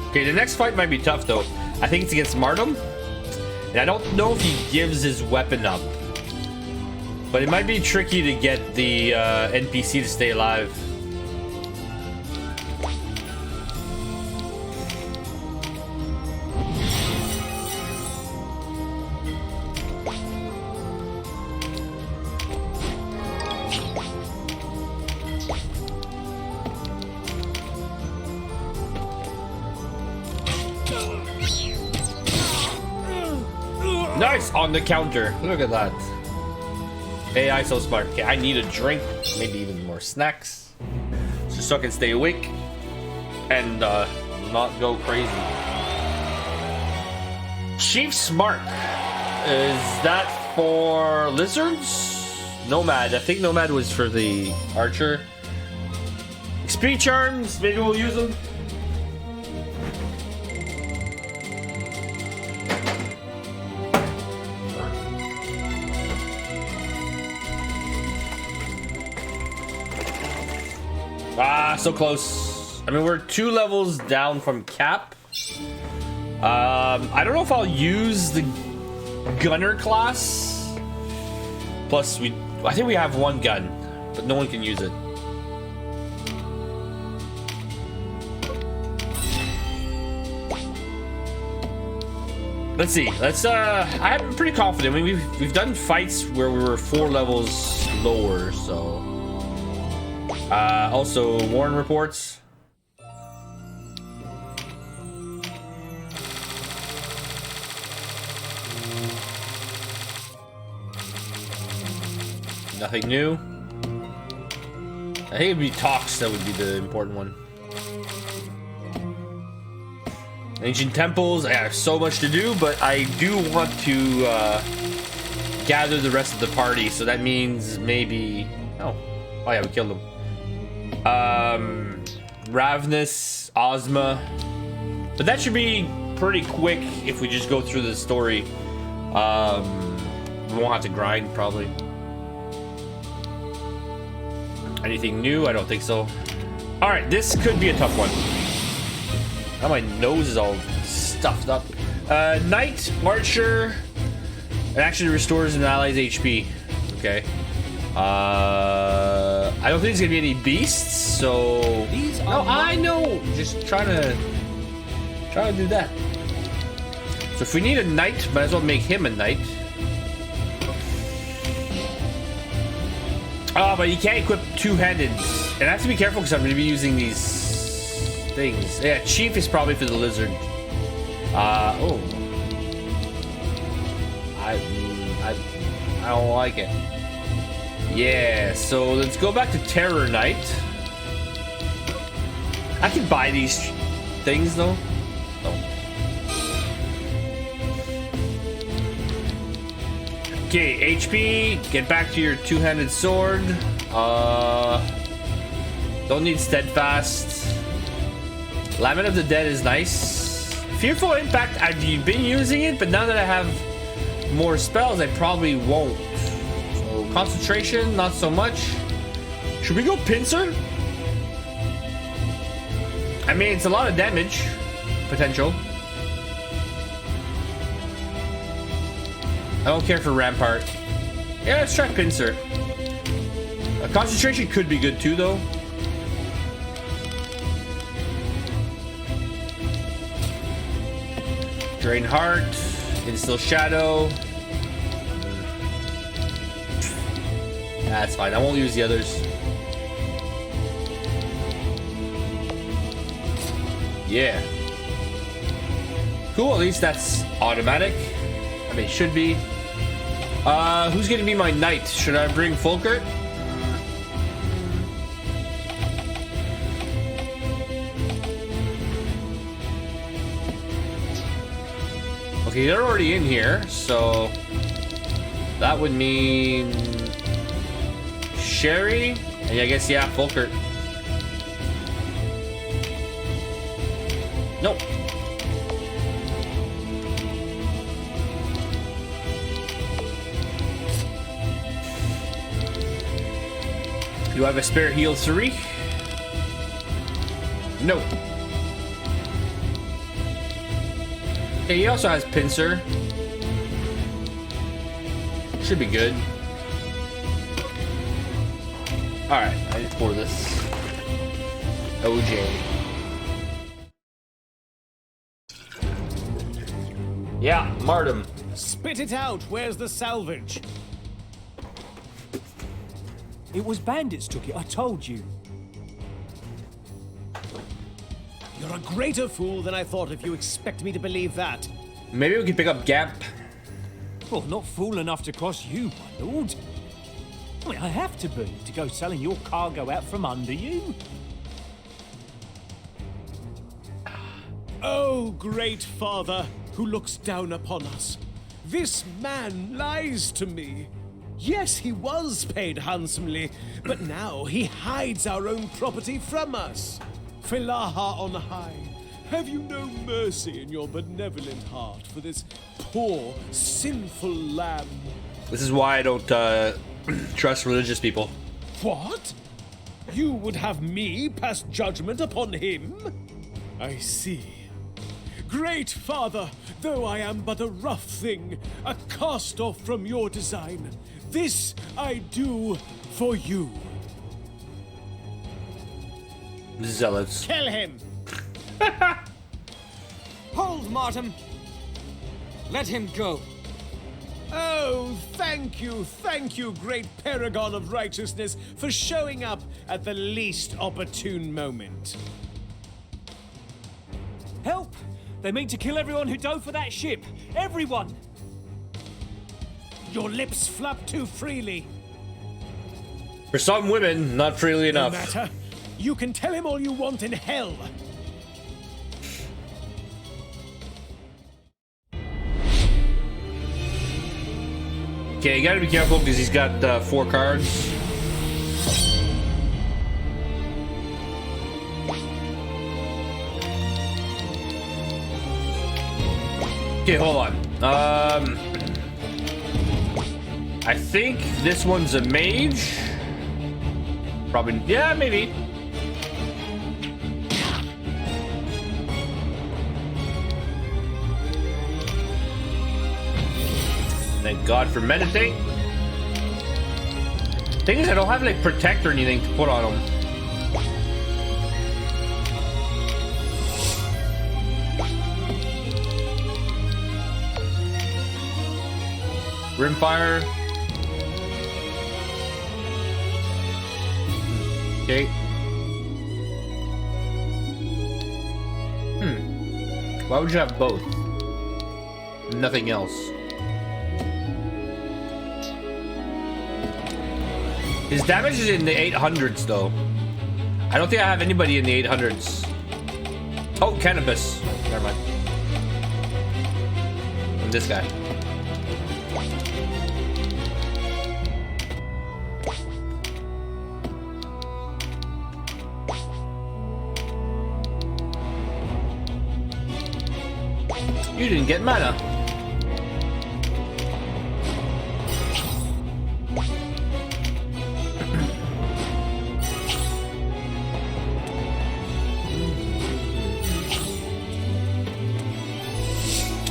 Okay, the next fight might be tough though. I think it's against Martum, and I don't know if he gives his weapon up, but it might be tricky to get the NPC to stay alive. Nice on the counter. Look at that. AI so smart. Okay, I need a drink, maybe even more snacks, just so I can stay awake and not go crazy. Chief Smart. Is that for lizards? Nomad. I think Nomad was for the archer. XP charms. Maybe we'll use them. Ah, so close. I mean, we're 2 levels down from cap. I don't know if I'll use the gunner class. Plus, I think we have 1 gun, but no one can use it. Let's see. I'm pretty confident. I mean, we've done fights where we were 4 levels lower, so. Also, Warren reports. Nothing new. I think it'd be talks that would be the important one. Ancient temples. I have so much to do, but I do want to gather the rest of the party. So that means maybe. Oh yeah, we killed him. Ravnus, Ozma, but that should be pretty quick if we just go through the story. We won't have to grind probably. Anything new? I don't think so. All right, this could be a tough one. Now my nose is all stuffed up. Knight, Archer, it actually restores an ally's HP. Okay. I don't think there's gonna be any beasts, so These no, are I know. Just trying to do that. So if we need a knight, might as well make him a knight. Oh, but you can't equip two-handed, and I have to be careful because I'm gonna be using these things. Yeah, chief is probably for the lizard. Oh, I don't like it. Yeah, so let's go back to Terror Knight. I can buy these things though. Oh. Okay, HP. Get back to your two-handed sword. Don't need steadfast. Lament of the Dead is nice. Fearful Impact. I've been using it, but now that I have more spells, I probably won't. So concentration, not so much. Should we go Pincer? I mean, it's a lot of damage potential. I don't care for Rampart. Yeah, let's try Pincer. Concentration could be good too, though. Drain Heart, Instill Shadow. That's fine. I won't use the others. Yeah. Cool. At least that's automatic. I mean, it should be. Who's gonna be my knight? Should I bring Folkert? Okay, they're already in here, so that would mean Sherry, and I guess yeah, Folkert. Nope. Do I have a spare heal 3? No. Okay, he also has Pincer. Should be good. Alright, I need to pour this. OJ. Yeah, Martum. Spit it out. Where's the salvage? It was bandits took it, I told you. You're a greater fool than I thought if you expect me to believe that. Maybe we can pick up Gamp. Well, not fool enough to cross you, my lord. I mean, I have to be to go selling your cargo out from under you. Oh, great father, who looks down upon us. This man lies to me. Yes, he was paid handsomely, but now he hides our own property from us. Filaha on high, have you no mercy in your benevolent heart for this poor, sinful lamb? This is why I don't trust religious people. What? You would have me pass judgment upon him? I see. Great father, though I am but a rough thing, a cast-off from your design, this I do for you. Zealots. Kill him! Hold, Martin! Let him go. Oh, thank you, great paragon of righteousness, for showing up at the least opportune moment. Help! They mean to kill everyone who dove for that ship. Everyone! Your lips flap too freely. For some women, not freely No enough. matter. You can tell him all you want in hell. Okay, you gotta be careful because he's got 4 cards. Okay, hold on. I think this one's a mage. Probably, yeah, maybe. Thank God for meditate. Thing is, I don't have like protect or anything to put on him. Rimfire. Okay. Why would you have both? Nothing else. His damage is in the 800s though. I don't think I have anybody in the 800s. Oh, cannabis. Never mind. And this guy. You didn't get mana.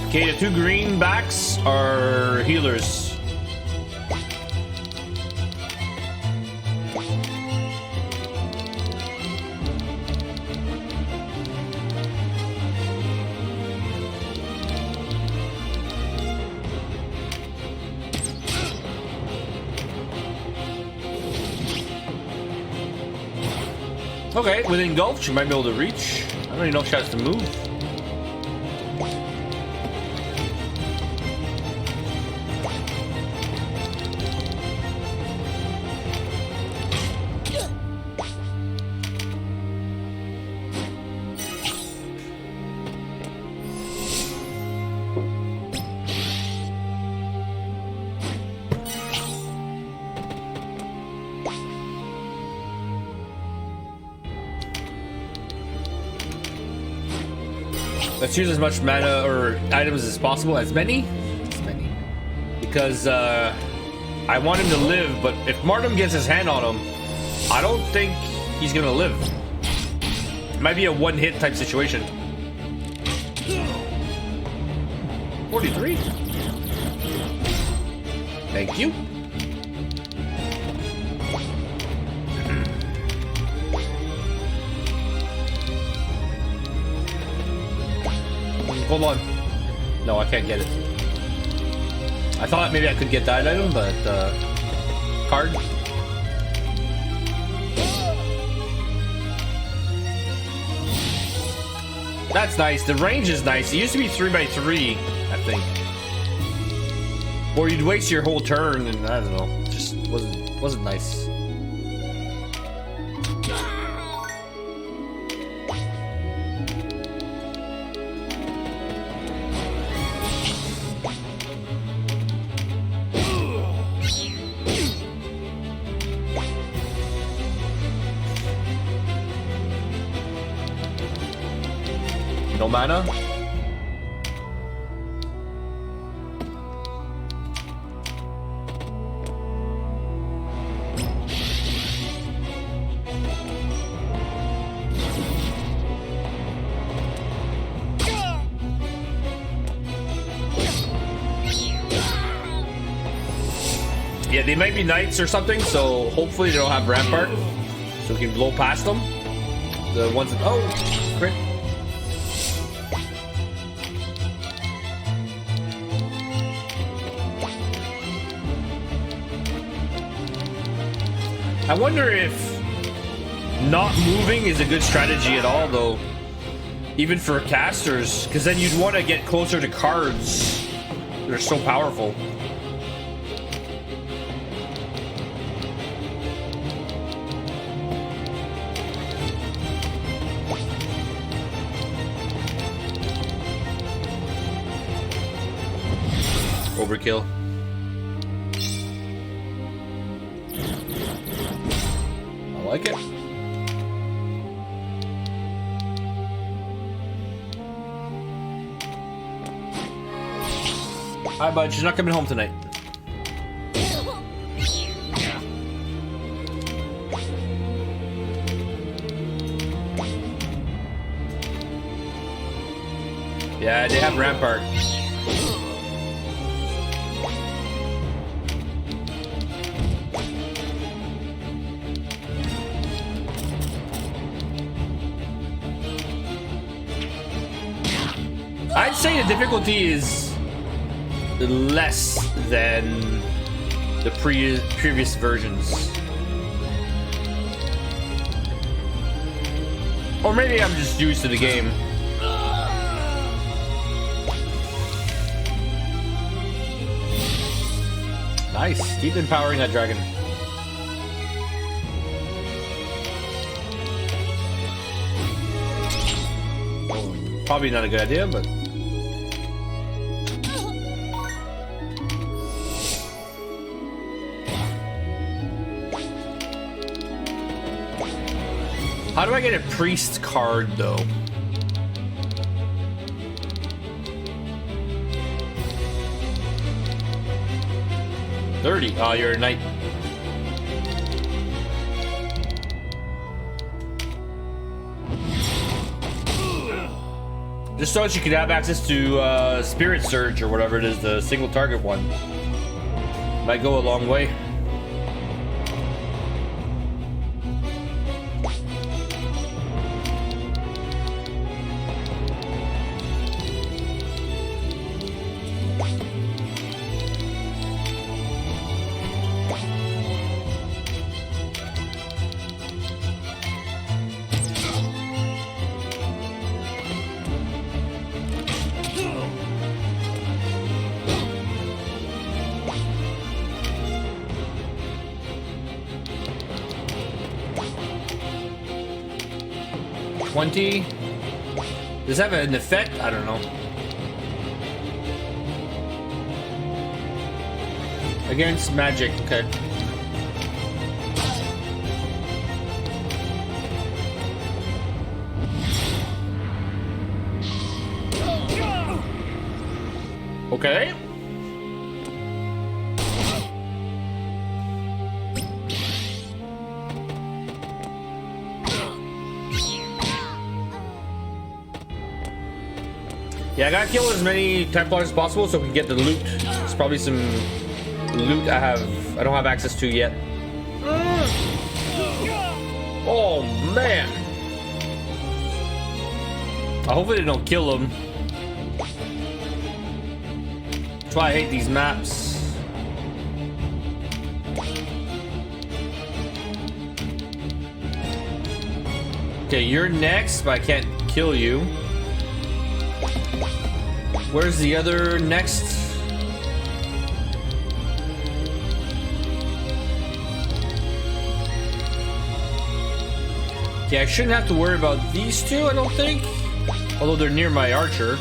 Okay, the two green backs are healers. Okay, with engulfed, you might be able to reach. I don't even know if she has to move. Let's use as much mana or items as possible. As many? Because I want him to live, but if Martum gets his hand on him, I don't think he's gonna live. It might be a one-hit type situation. 43. Thank you. Hold on. No, I can't get it. I thought maybe I could get that item, but card. That's nice. The range is nice. It used to be 3x3, I think. Or you'd waste your whole turn, and I don't know. Just wasn't nice. No mana? Yeah, they might be knights or something, so hopefully they don't have rampart, so we can blow past them. The ones that, oh, crit. I wonder if not moving is a good strategy at all, though, even for casters, because then you'd want to get closer to cards. They're so powerful. Overkill. I like it. Hi, bud. She's not coming home tonight. Yeah, they have rampart. say the difficulty is less than the previous versions. Or maybe I'm just used to the game. Nice. Keep empowering that dragon. Probably not a good idea, but... How do I get a priest card, though? $30. Oh, you're a knight. Just so that you could have access to Spirit Surge or whatever it is, the single target one. Might go a long way. $20. Does that have an effect? I don't know. Against magic, okay. Okay. Yeah, I gotta kill as many Templars as possible so we can get the loot. There's probably some loot I don't have access to yet. Oh man! Hopefully they don't kill them. That's why I hate these maps. Okay, you're next, but I can't kill you. Where's the other next? Okay, I shouldn't have to worry about these two, I don't think. Although they're near my archer.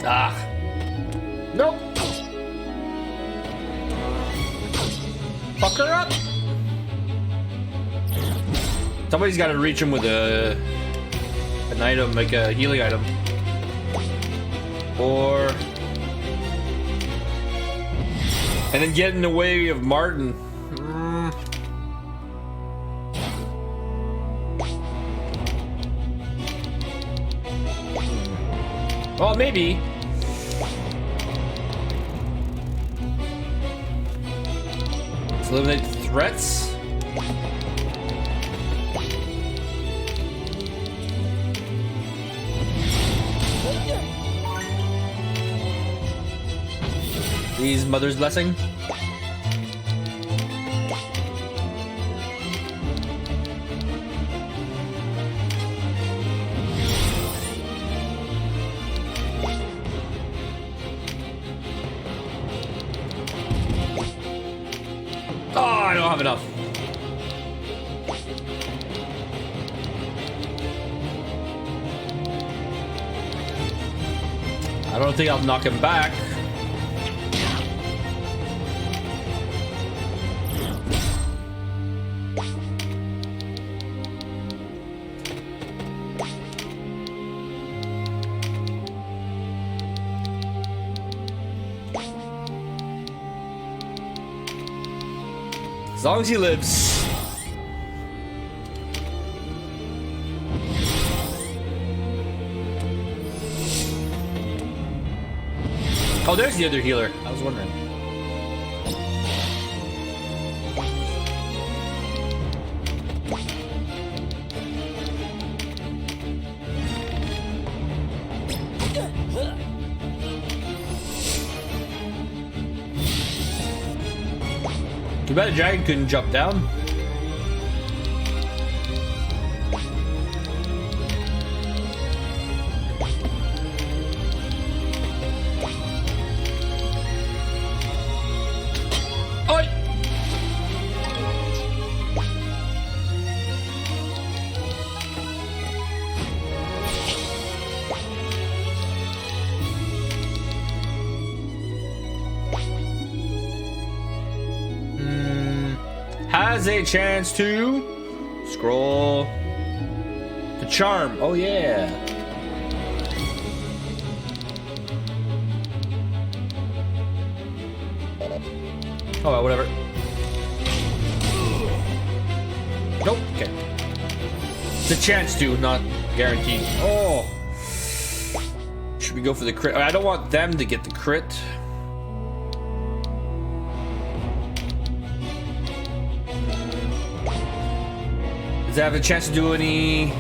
Ah. Nope. Fuck her up. Somebody's got to reach him with an item, like a healing item. Or... and then get in the way of Martin. Well, maybe. Let's eliminate threats. Please, Mother's Blessing. Oh, I don't have enough. I don't think I'll knock him back. As long as he lives. Oh, there's the other healer. I was wondering. Too bad the dragon couldn't jump down. Oi! Has a chance to scroll to charm. Oh yeah. Oh well, whatever. Nope. Okay. It's a chance to, not guaranteed. Oh. Should we go for the crit? I don't want them to get the crit. Does it have a chance to do any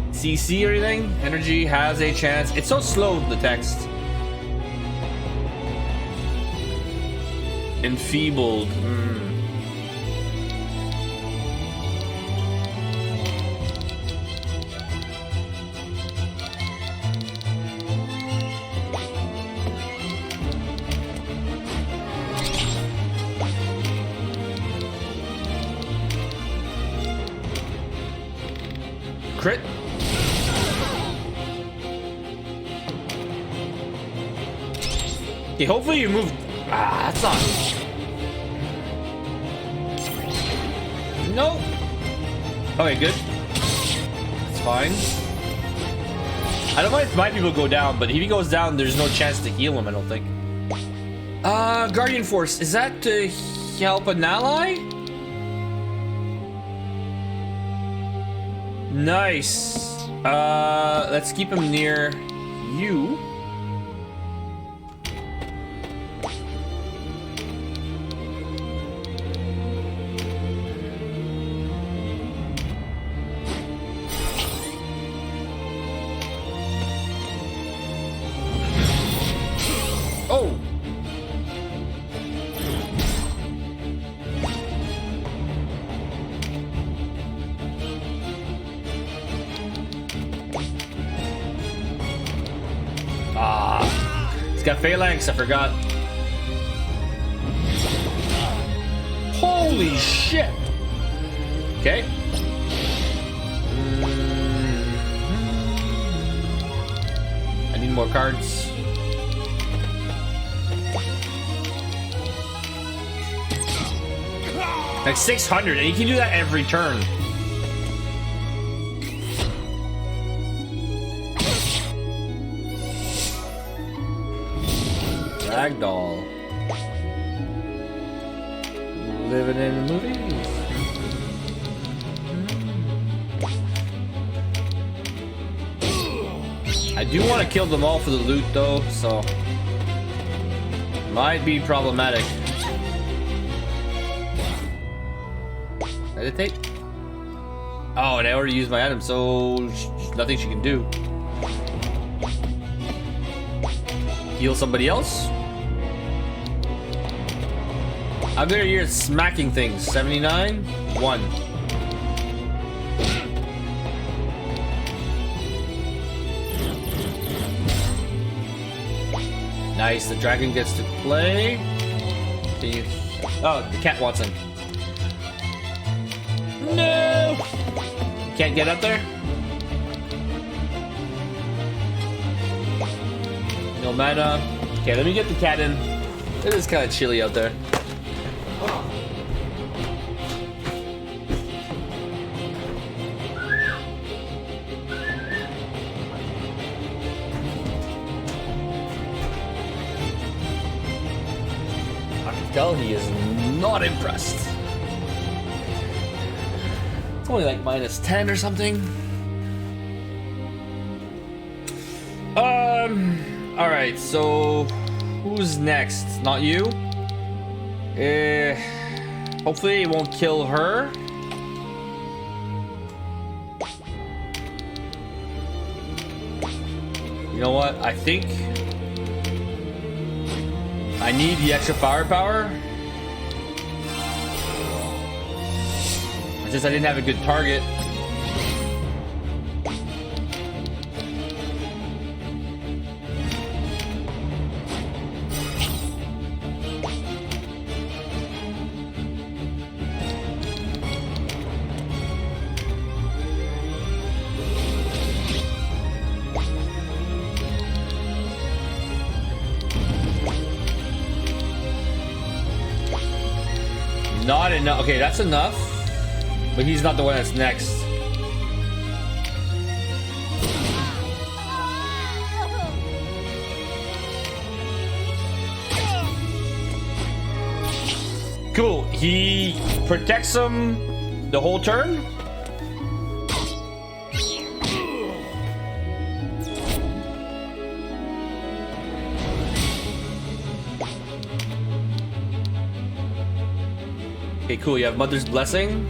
CC or anything? Energy has a chance. It's so slow, the text. Enfeebled. Crit. Okay, hopefully you move. Ah, that's not. Nope. Okay, good. It's fine. I don't mind if my people go down, but if he goes down, there's no chance to heal him, I don't think. Guardian Force, is that to help an ally? Nice. Let's keep him near you. Oh. He's got phalanx, I forgot. Holy shit! Okay. I need more cards. Like 600, and you can do that every turn. Ragdoll. Living in the movies. I do want to kill them all for the loot though, so might be problematic. Meditate? Oh, and I already used my item, so nothing she can do. Heal somebody else? I'm gonna hear smacking things. 79, 1. Nice, the dragon gets to play. Can you... Oh, the cat wants him. No! Can't get up there? No mana. Okay, let me get the cat in. It is kind of chilly out there. I can tell he is not impressed. It's only like minus 10 or something. Alright, so Who's next? Not you? Hopefully it won't kill her. You know what? I think I need the extra firepower. It's just I didn't have a good target. Not enough. Okay, that's enough. But he's not the one that's next. Cool. He protects him the whole turn. Okay, cool. You have Mother's Blessing.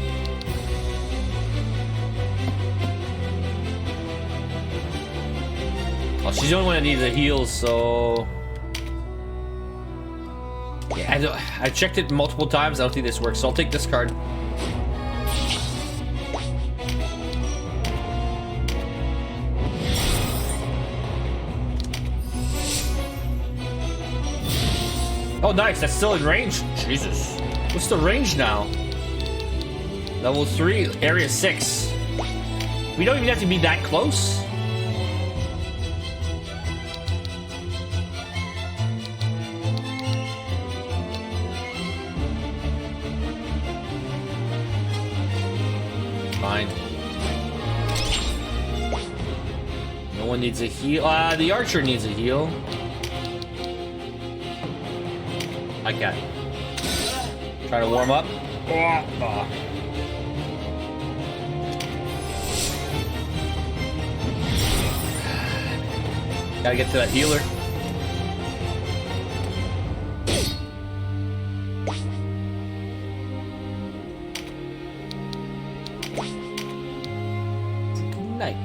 Oh, she's the only one that needs a heal, so... Yeah, I checked it multiple times. I don't think this works, so I'll take this card. Oh, nice. That's still in range. Jesus. What's the range now? Level 3, area 6. We don't even have to be that close. Fine. No one needs a heal. The archer needs a heal. I got it. Try to warm up. Gotta get to that healer. Good night.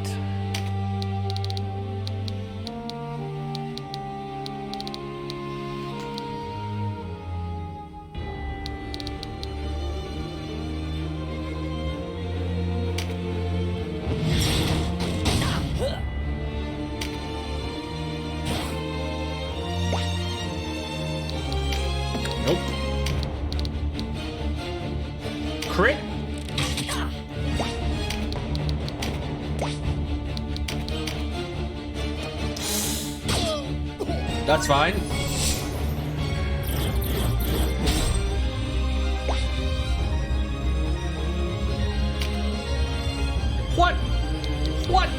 Nope. Crit. That's fine. What? What?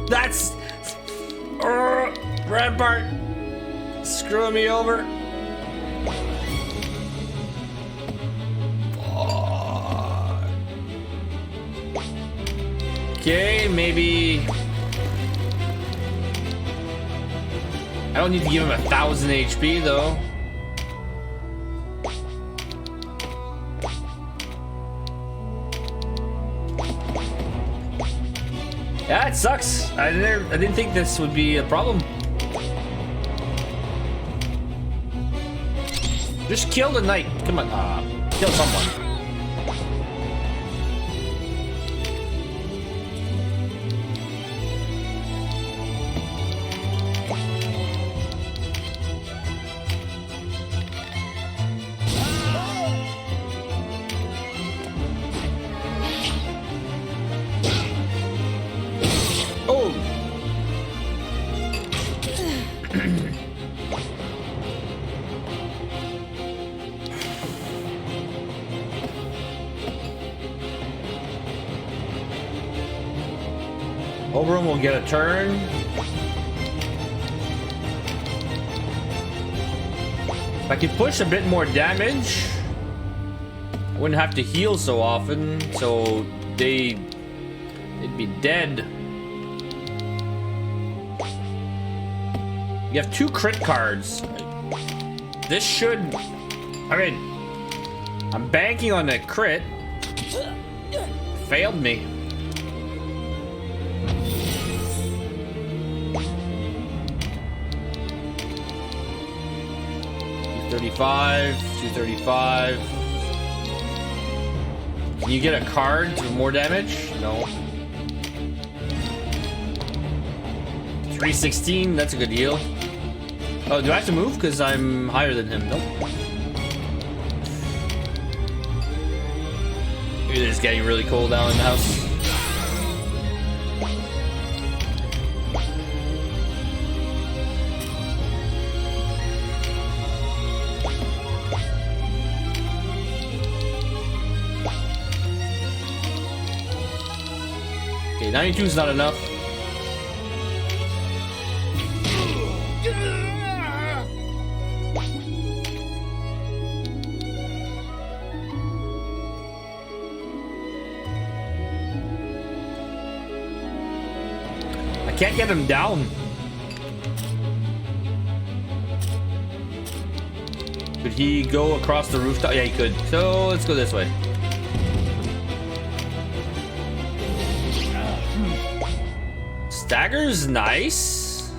That's Rampart screwing me over. Okay, maybe I don't need to give him 1,000 HP though. Yeah, it sucks. I didn't think this would be a problem. Just kill the knight. Come on, kill someone. Oberon will get a turn. If I could push a bit more damage, I wouldn't have to heal so often, so they'd be dead. You have 2 crit cards. This should... I mean, I'm banking on a crit. Failed me. 235, 235. Can you get a card for more damage? No. 316, that's a good deal. Oh, do I have to move? Because I'm higher than him. Nope. It is getting really cold down in the house. Okay, 92 is not enough. I can't get him down. Could he go across the rooftop? Yeah, he could. So let's go this way. Stagger's nice.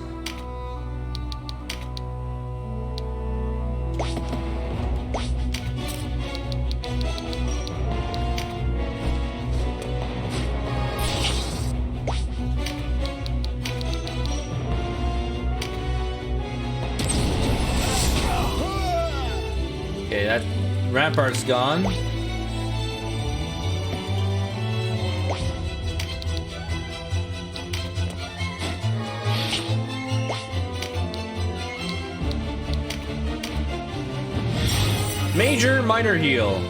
Okay, that rampart's gone. Major, minor heal.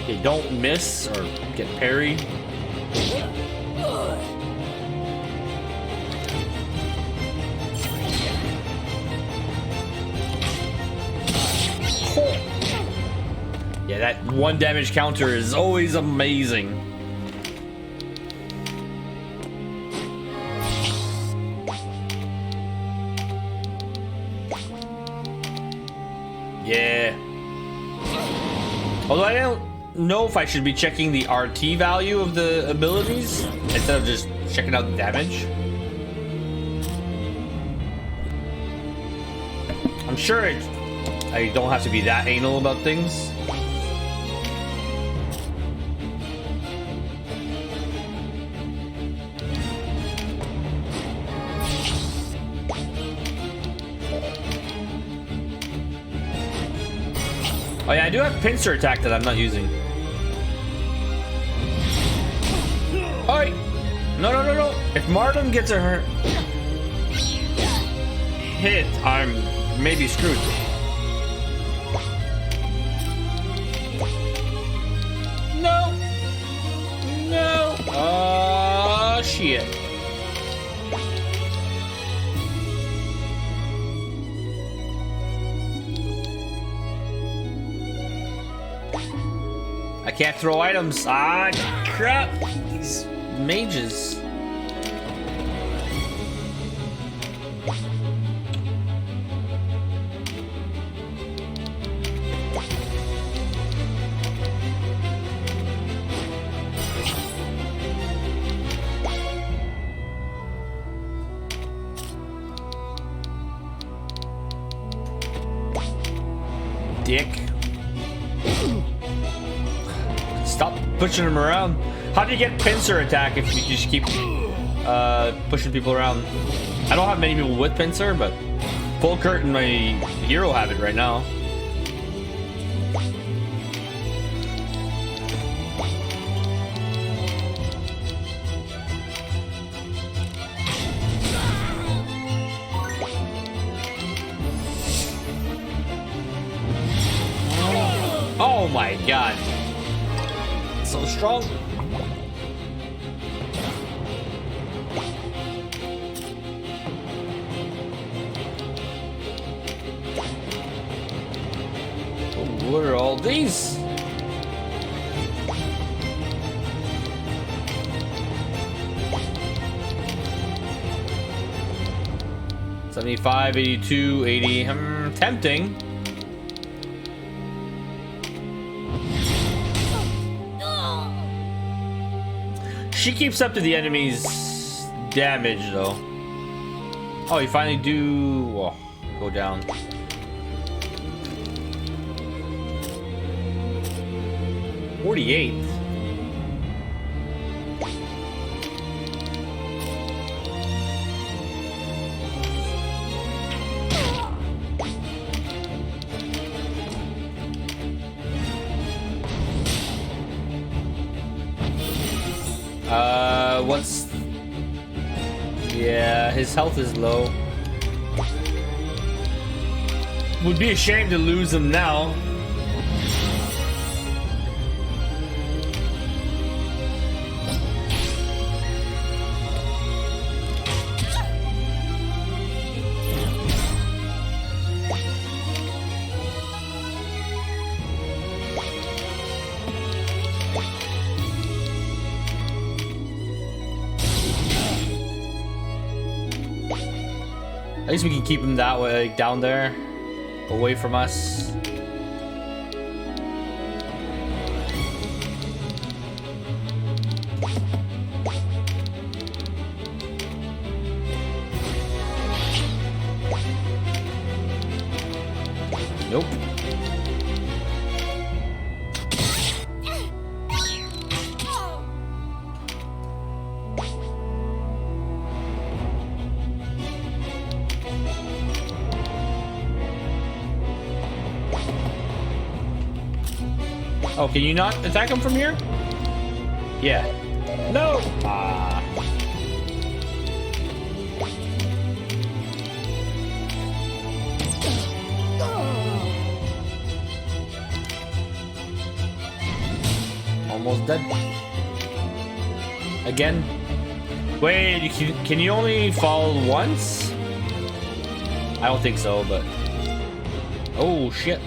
Okay, don't miss or get parried. Yeah, that 1 damage counter is always amazing. Yeah. Although I don't know if I should be checking the RT value of the abilities instead of just checking out the damage. I'm sure I don't have to be that anal about things. Oh yeah, I do have pincer attack that I'm not using. Oi! No, no, no, no. If Marlon gets a hit, I'm maybe screwed. No! No! Oh, shit. I can't throw items. Ah, crap. These mages. Dick. Stop pushing him around. How do you get pincer attack if you just keep pushing people around? I don't have many people with pincer, but Volkert and my hero have it right now. Oh my god. So strong. Oh, what are all these? $75, $82, $80. Tempting. She keeps up to the enemy's damage, though. Oh, you finally do go down. $48. What's... Yeah, his health is low. Would be a shame to lose him now. At least we can keep him that way, down there, away from us. Nope. Oh, can you not attack him from here? Yeah. No! Ah. Almost dead. Again? Wait, can you only fall once? I don't think so, but... Oh, shit.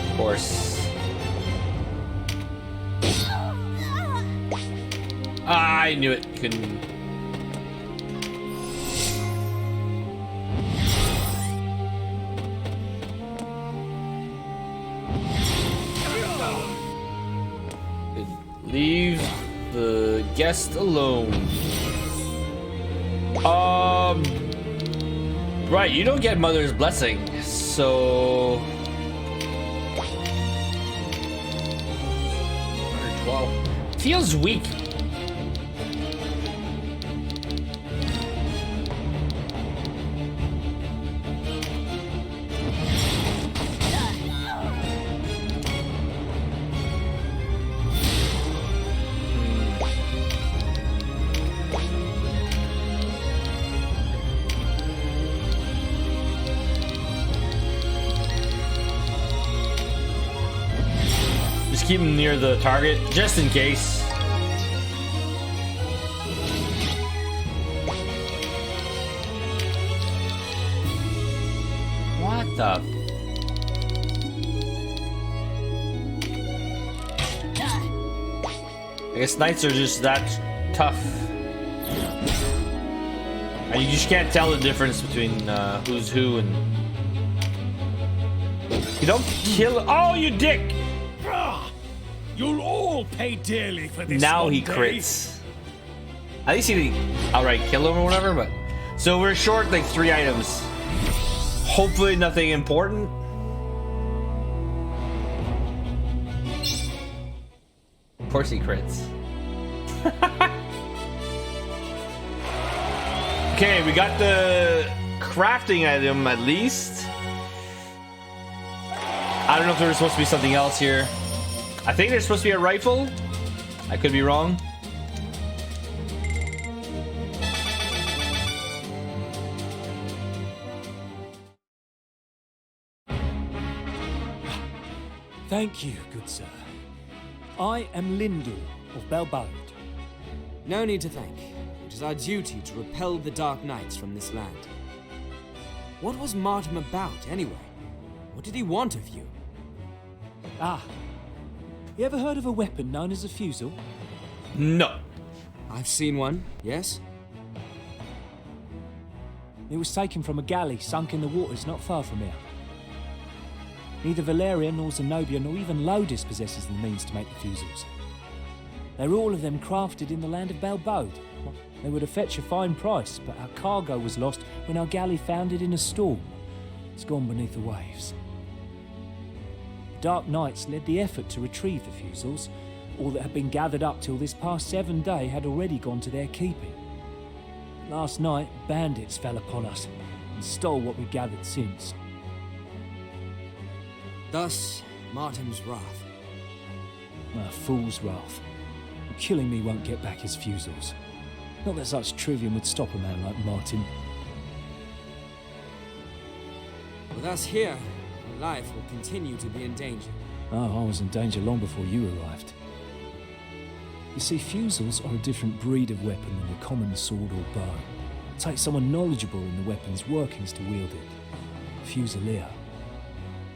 Of course. I knew it. You couldn't. Leave the guest alone. Right, you don't get Mother's Blessing, so 112 feels weak. Just keep him near the target, just in case. What the? I guess knights are just that tough. And you just can't tell the difference between who's who and... You don't kill... Oh, you dick! You'll all pay dearly for this. Now he day. crits. At least he didn't outright kill him or whatever, but... So we're short like 3 items. Hopefully nothing important. Of course he crits. Okay, we got the crafting item at least. I don't know if there's supposed to be something else here. I think there's supposed to be a rifle. I could be wrong. Thank you, good sir. I am Lindor of Belbode. No need to thank. It is our duty to repel the Dark Knights from this land. What was Martin about, anyway? What did he want of you? Ah. You ever heard of a weapon known as a fusel? No. I've seen one, yes? It was taken from a galley sunk in the waters not far from here. Neither Valeria nor Zenobia nor even Lodis possesses the means to make the fusils. They're all of them crafted in the land of Belbode. They would have fetched a fine price, but our cargo was lost when our galley foundered in a storm. It's gone beneath the waves. The Dark Knights led the effort to retrieve the fusils. All that had been gathered up till this past 7 day had already gone to their keeping. Last night, bandits fell upon us and stole what we gathered since. Thus, Martin's wrath. A fool's wrath. Killing me won't get back his fusils. Not that such trivium would stop a man like Martin. With us here, our life will continue to be in danger. Oh, I was in danger long before you arrived. You see, fusils are a different breed of weapon than your common sword or bow. It takes someone knowledgeable in the weapon's workings to wield it. Fusilier.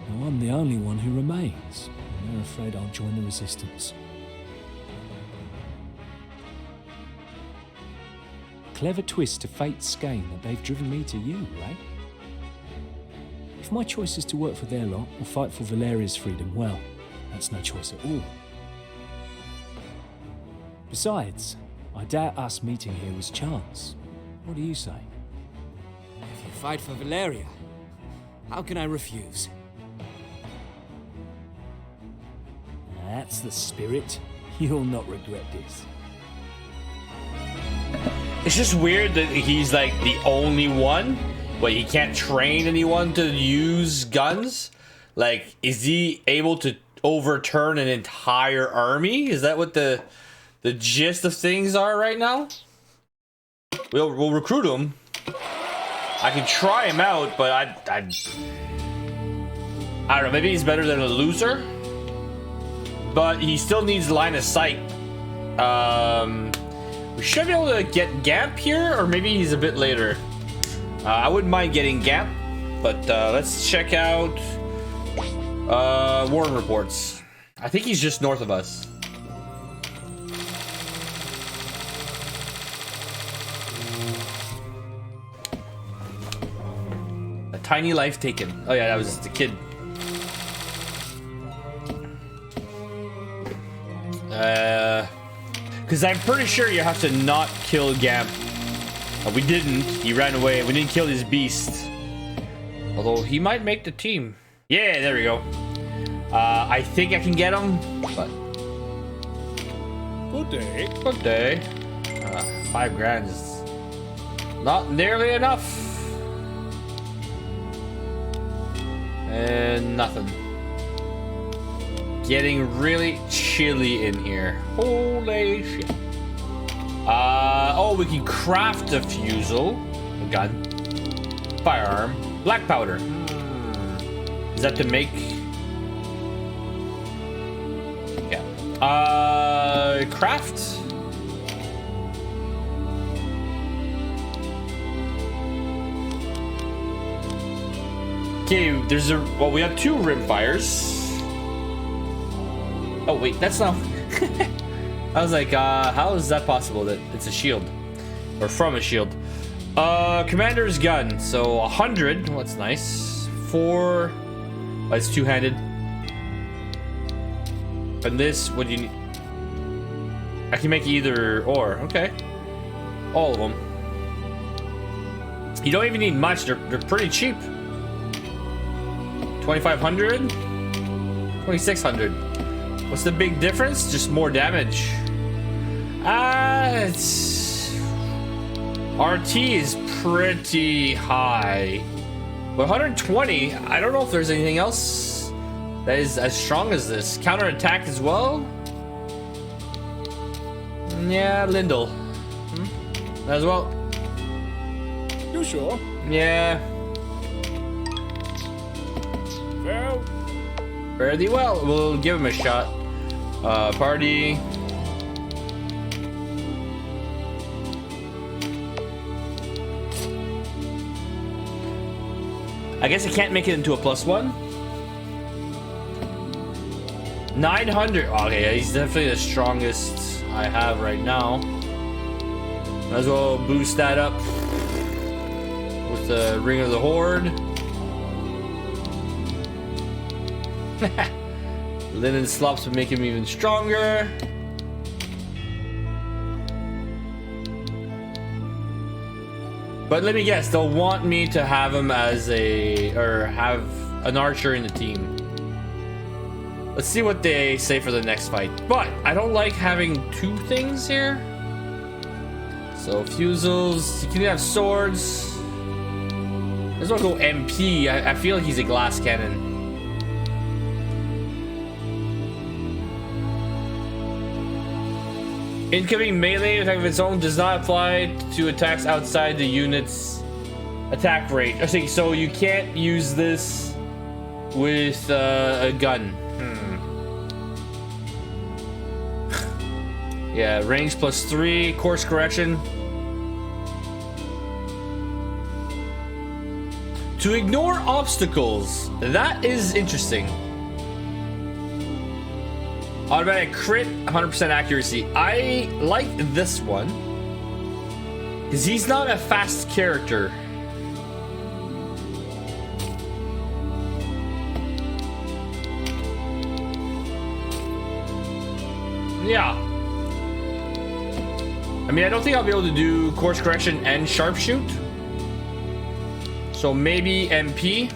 Now, I'm the only one who remains, and they're afraid I'll join the resistance. Clever twist to fate's skein that they've driven me to you, right? If my choice is to work for their lot or fight for Valeria's freedom, well, that's no choice at all. Besides, I doubt us meeting here was chance. What do you say? If you fight for Valeria, how can I refuse? That's the spirit. You'll not regret this. It's just weird that he's like the only one, but he can't train anyone to use guns. Like, is he able to overturn an entire army? Is that what the gist of things are right now? We'll recruit him. I can try him out, but I don't know. Maybe he's better than a loser, but he still needs line of sight. We should be able to get Gamp here, or maybe he's a bit later. I wouldn't mind getting Gamp, but let's check out Warren reports. I think he's just north of us. A tiny life taken. Oh yeah, that was the kid. Because I'm pretty sure you have to not kill Gamp. We didn't. He ran away. We didn't kill his beast. Although he might make the team. Yeah, there we go. I think I can get him, but... Good day. Good day. 5 grand is not nearly enough. And nothing. Getting really chilly in here. Holy shit. Oh, we can craft a fusel. A gun. Firearm. Black powder. Is that to make? Yeah. Craft. Okay, there's a... Well, we have 2 rimfires. Oh wait, that's not... I was like, how is that possible that it's a shield? Or from a shield. Commander's gun. So 100. Well, that's nice. 4... Oh, it's 2-handed. And this, what do you need? I can make either or. Okay. All of them. You don't even need much. They're pretty cheap. 2,500? 2,600. What's the big difference? Just more damage. It's... RT is pretty high. But 120, I don't know if there's anything else that is as strong as this. Counter attack as well. Yeah, Lindel. As well. You sure? Yeah. Well, Fairly well. We'll give him a shot. Party. I guess I can't make it into a +1. 900. Okay, yeah, he's definitely the strongest I have right now. Might as well boost that up with the Ring of the Horde. Linen slops would make him even stronger. But let me guess, they'll want me to have him as have an archer in the team. Let's see what they say for the next fight. But I don't like having two things here. So fusils, you can have swords. Let's not go MP. I feel like he's a glass cannon. Incoming melee attack of its own does not apply to attacks outside the unit's attack rate. I think so. You can't use this with a gun. Yeah, range +3, course correction. To ignore obstacles. That is interesting. Automatic crit, 100% accuracy. I like this one because he's not a fast character. Yeah. I mean, I don't think I'll be able to do course correction and sharpshoot. So maybe MP.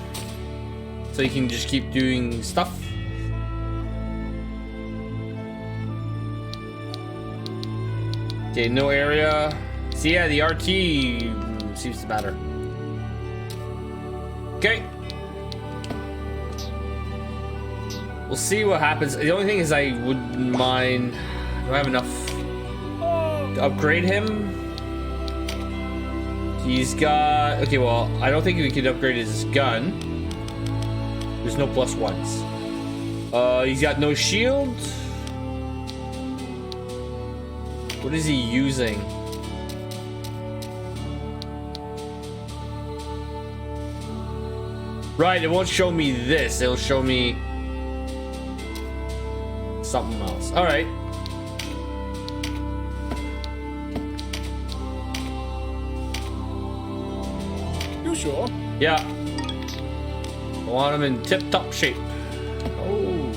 So you can just keep doing stuff. Okay, no area. So yeah, the RT seems to matter. Okay. We'll see what happens. The only thing is I wouldn't mind... Do I have enough to upgrade him? He's got... Okay, well, I don't think we could upgrade his gun. There's no +1s. He's got no shield. What is he using? Right, it won't show me this. It'll show me something else. All right. you sure? Yeah. I want him in tip-top shape. Oh.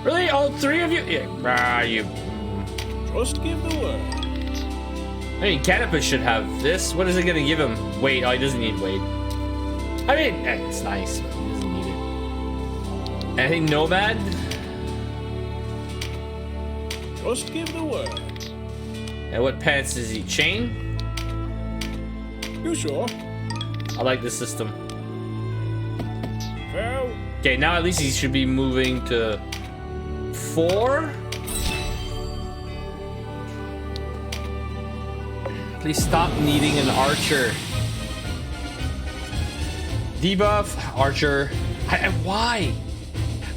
Really? All three of you? Yeah. You. Just give the word. I mean, Canopus should have this. What is it going to give him? Weight. Oh, he doesn't need weight. I mean, it's nice, but he doesn't need it. Anything Nomad? Just give the word. And what pants is he? Chain? You sure? I like this system. Well, Okay, now at least he should be moving to 4. Please stop needing an archer. Debuff, archer. Why?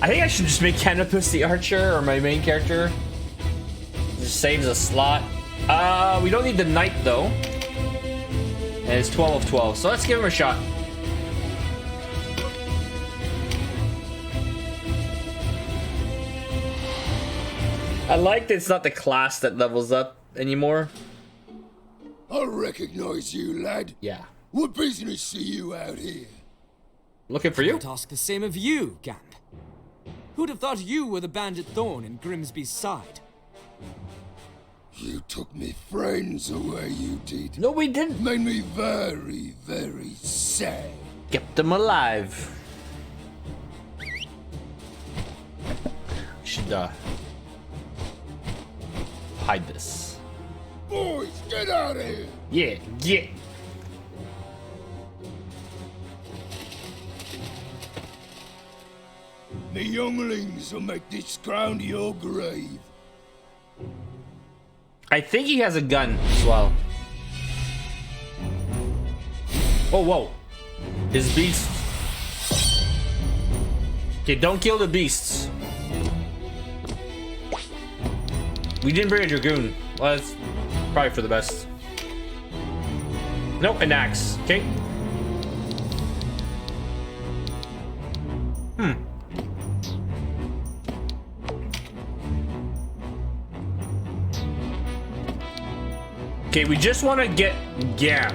I think I should just make Canopus the archer or my main character. Just saves a slot. We don't need the knight though. And it's 12 of 12, so let's give him a shot. I like that it's not the class that levels up anymore. I recognize you, lad. Yeah. What business see you out here? Looking for you. I'd ask the same of you, Gamp. Who'd have thought you were the bandit thorn in Grimsby's side? You took me friends away, you did. No, we didn't. Made me very, very sad. Kept them alive. Should hide this. Boys, get out of here! Yeah, get. The younglings will make this ground your grave. I think he has a gun as well. Oh, whoa. His beast. Okay, don't kill the beasts. We didn't bring a dragoon. Well, that's probably for the best. Nope, an axe. Okay. Okay, we just want to get Gam.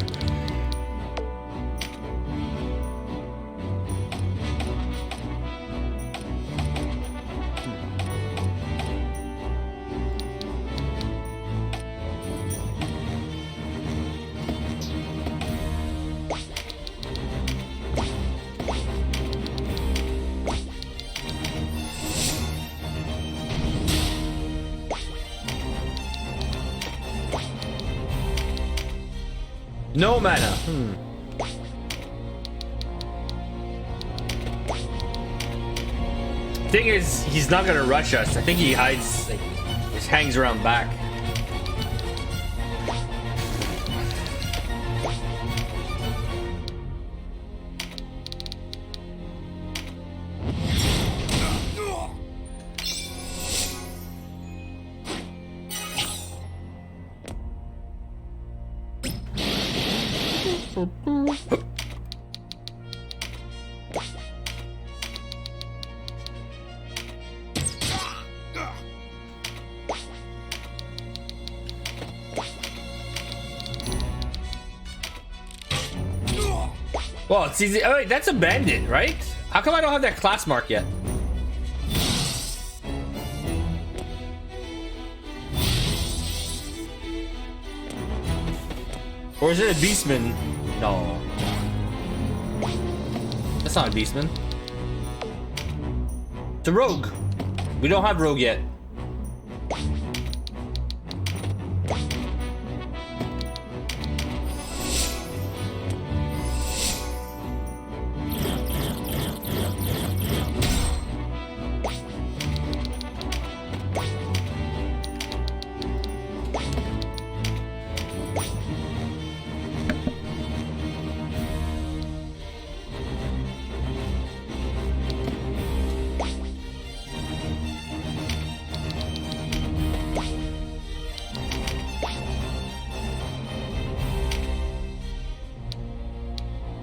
No mana. Thing is, he's not gonna rush us. I think he hides, like, just hangs around back. Well, it's easy. Oh, wait, that's a bandit, right? How come I don't have that class mark yet? Or is it a beastman? No. That's not a beastman. It's a rogue. We don't have rogue yet.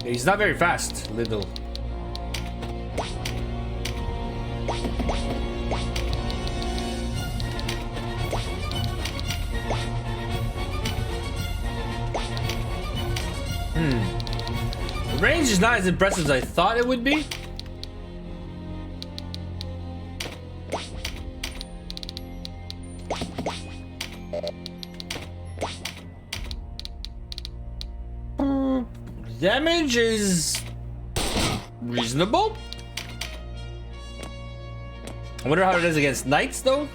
He's not very fast, little. The range is not as impressive as I thought it would be. Damage is reasonable. I wonder how it is against knights, though.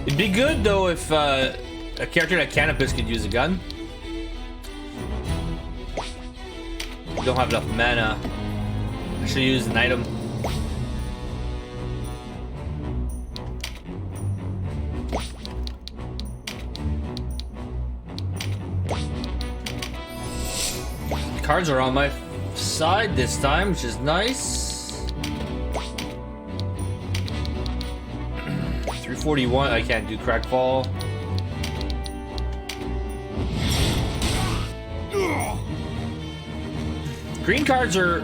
It'd be good, though, if a character like Canopus could use a gun. Don't have enough mana. I should use an item. Cards are on my side this time, which is nice. 341. I can't do crackball. Green cards are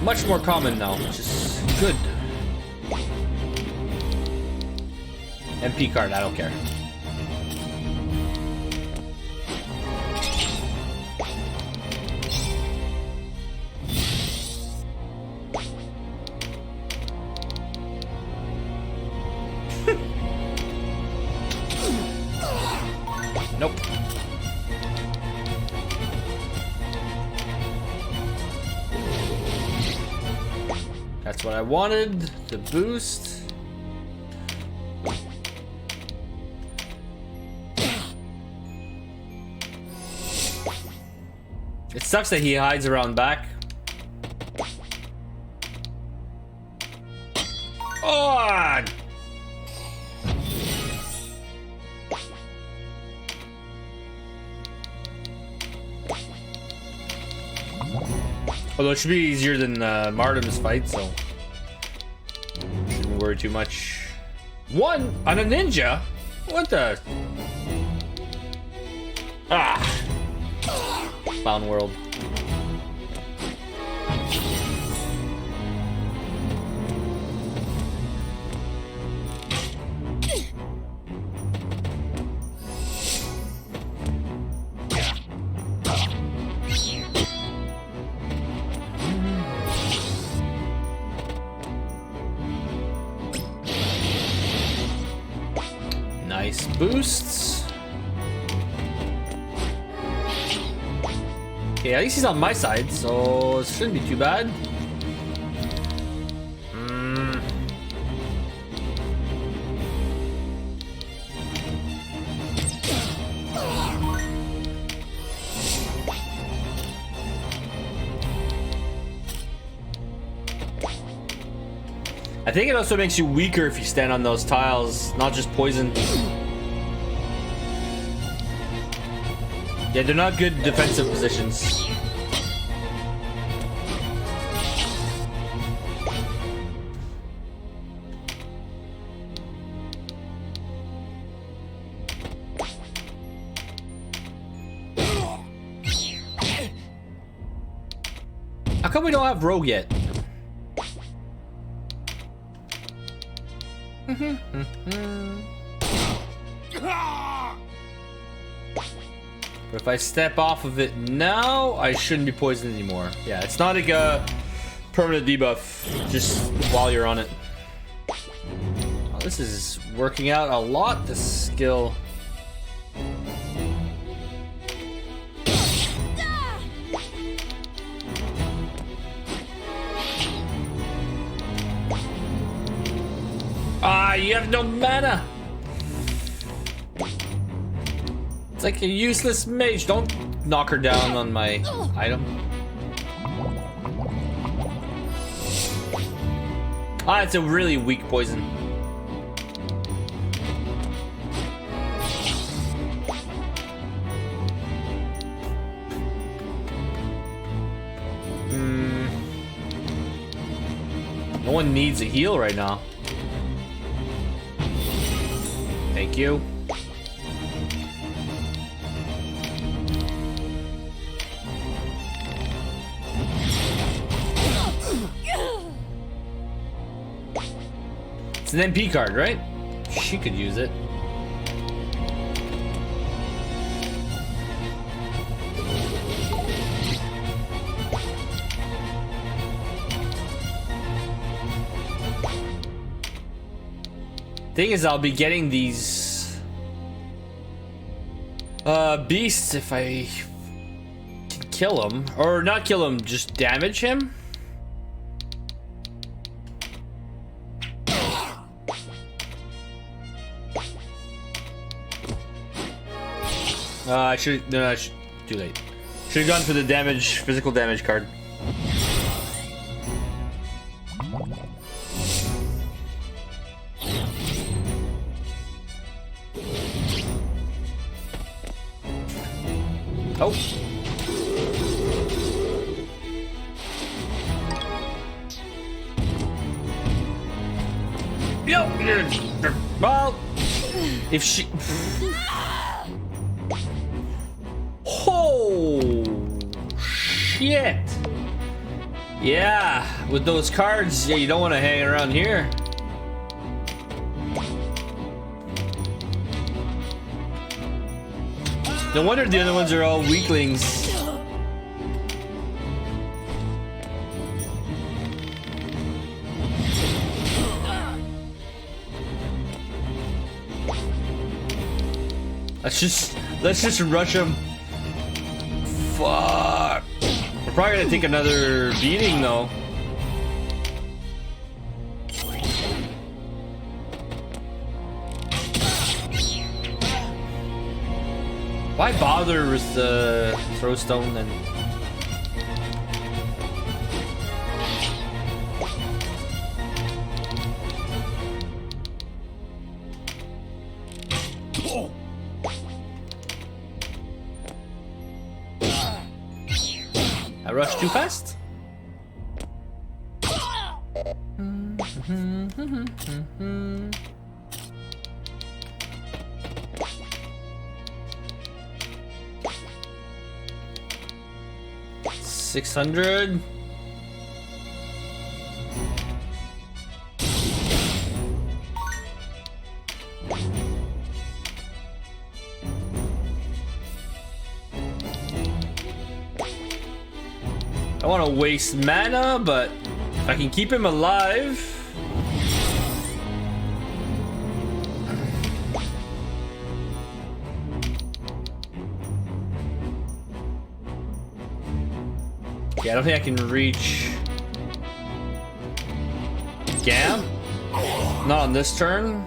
much more common now, which is good. MP card, I don't care. Nope. That's what I wanted, the boost. sucks that he hides around back. Oh! Although it should be easier than Martim's fight, so shouldn't worry too much. One on a ninja? What the? Ah! Clown world. Nice boosts. Okay, at least he's on my side, so it shouldn't be too bad. I think it also makes you weaker if you stand on those tiles, not just poison. Yeah, they're not good defensive positions. How come we don't have Rogue yet? But if I step off of it now, I shouldn't be poisoned anymore. Yeah, it's not like a permanent debuff just while you're on it. Oh, this is working out a lot, this skill. Ah, you have no mana. It's like a useless mage. Don't knock her down on my item. Ah, it's a really weak poison. No one needs a heal right now. Thank you. It's an MP card, right? She could use it. Thing is, I'll be getting these beasts if I can kill him, or not kill him, just damage him. I should. No, I should. Too late. Should have gone for the damage, physical damage card. Oh. Yo. Well, if she. Oh shit! Yeah, with those cards, yeah, you don't want to hang around here. No wonder the other ones are all weaklings. Let's just rush them. Fuck. We're probably gonna take another beating though. Why bother with the throw stone then? I rushed too fast? $600. I want to waste mana, but if I can keep him alive. Yeah, I don't think I can reach Gam. Not on this turn.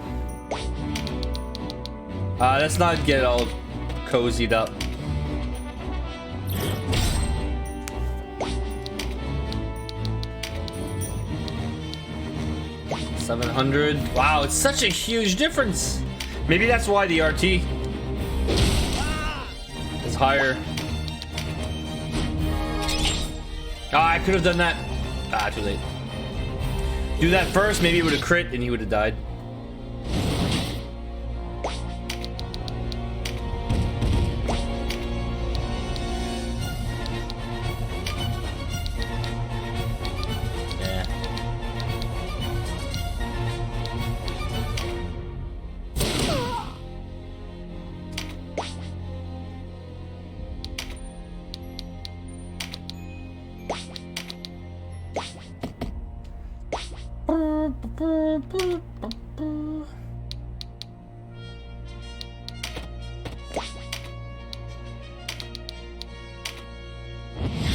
Let's not get all cozied up. $700. Wow, it's such a huge difference. Maybe that's why the RT is higher. I could have done that. Too late. Do that first, maybe it would have crit and he would have died.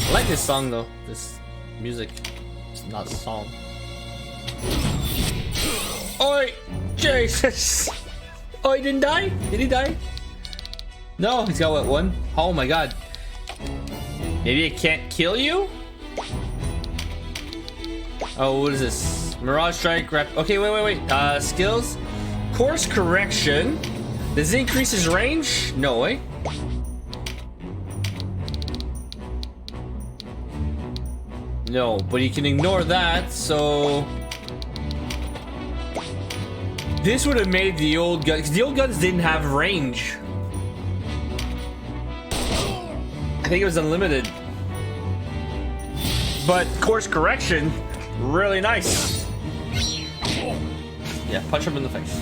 I like this song though. This music. It's not a song. Oi! Jesus! Oh, he didn't die? Did he die? No, he's got what, one? Oh my god. Maybe it can't kill you? Oh, what is this? Mirage Strike, okay, wait. Skills. Course Correction. Does it increase his range? No way. No, but he can ignore that, so... This would have made the old gun, because the old guns didn't have range. I think it was unlimited. But Course Correction, really nice. Yeah, punch him in the face.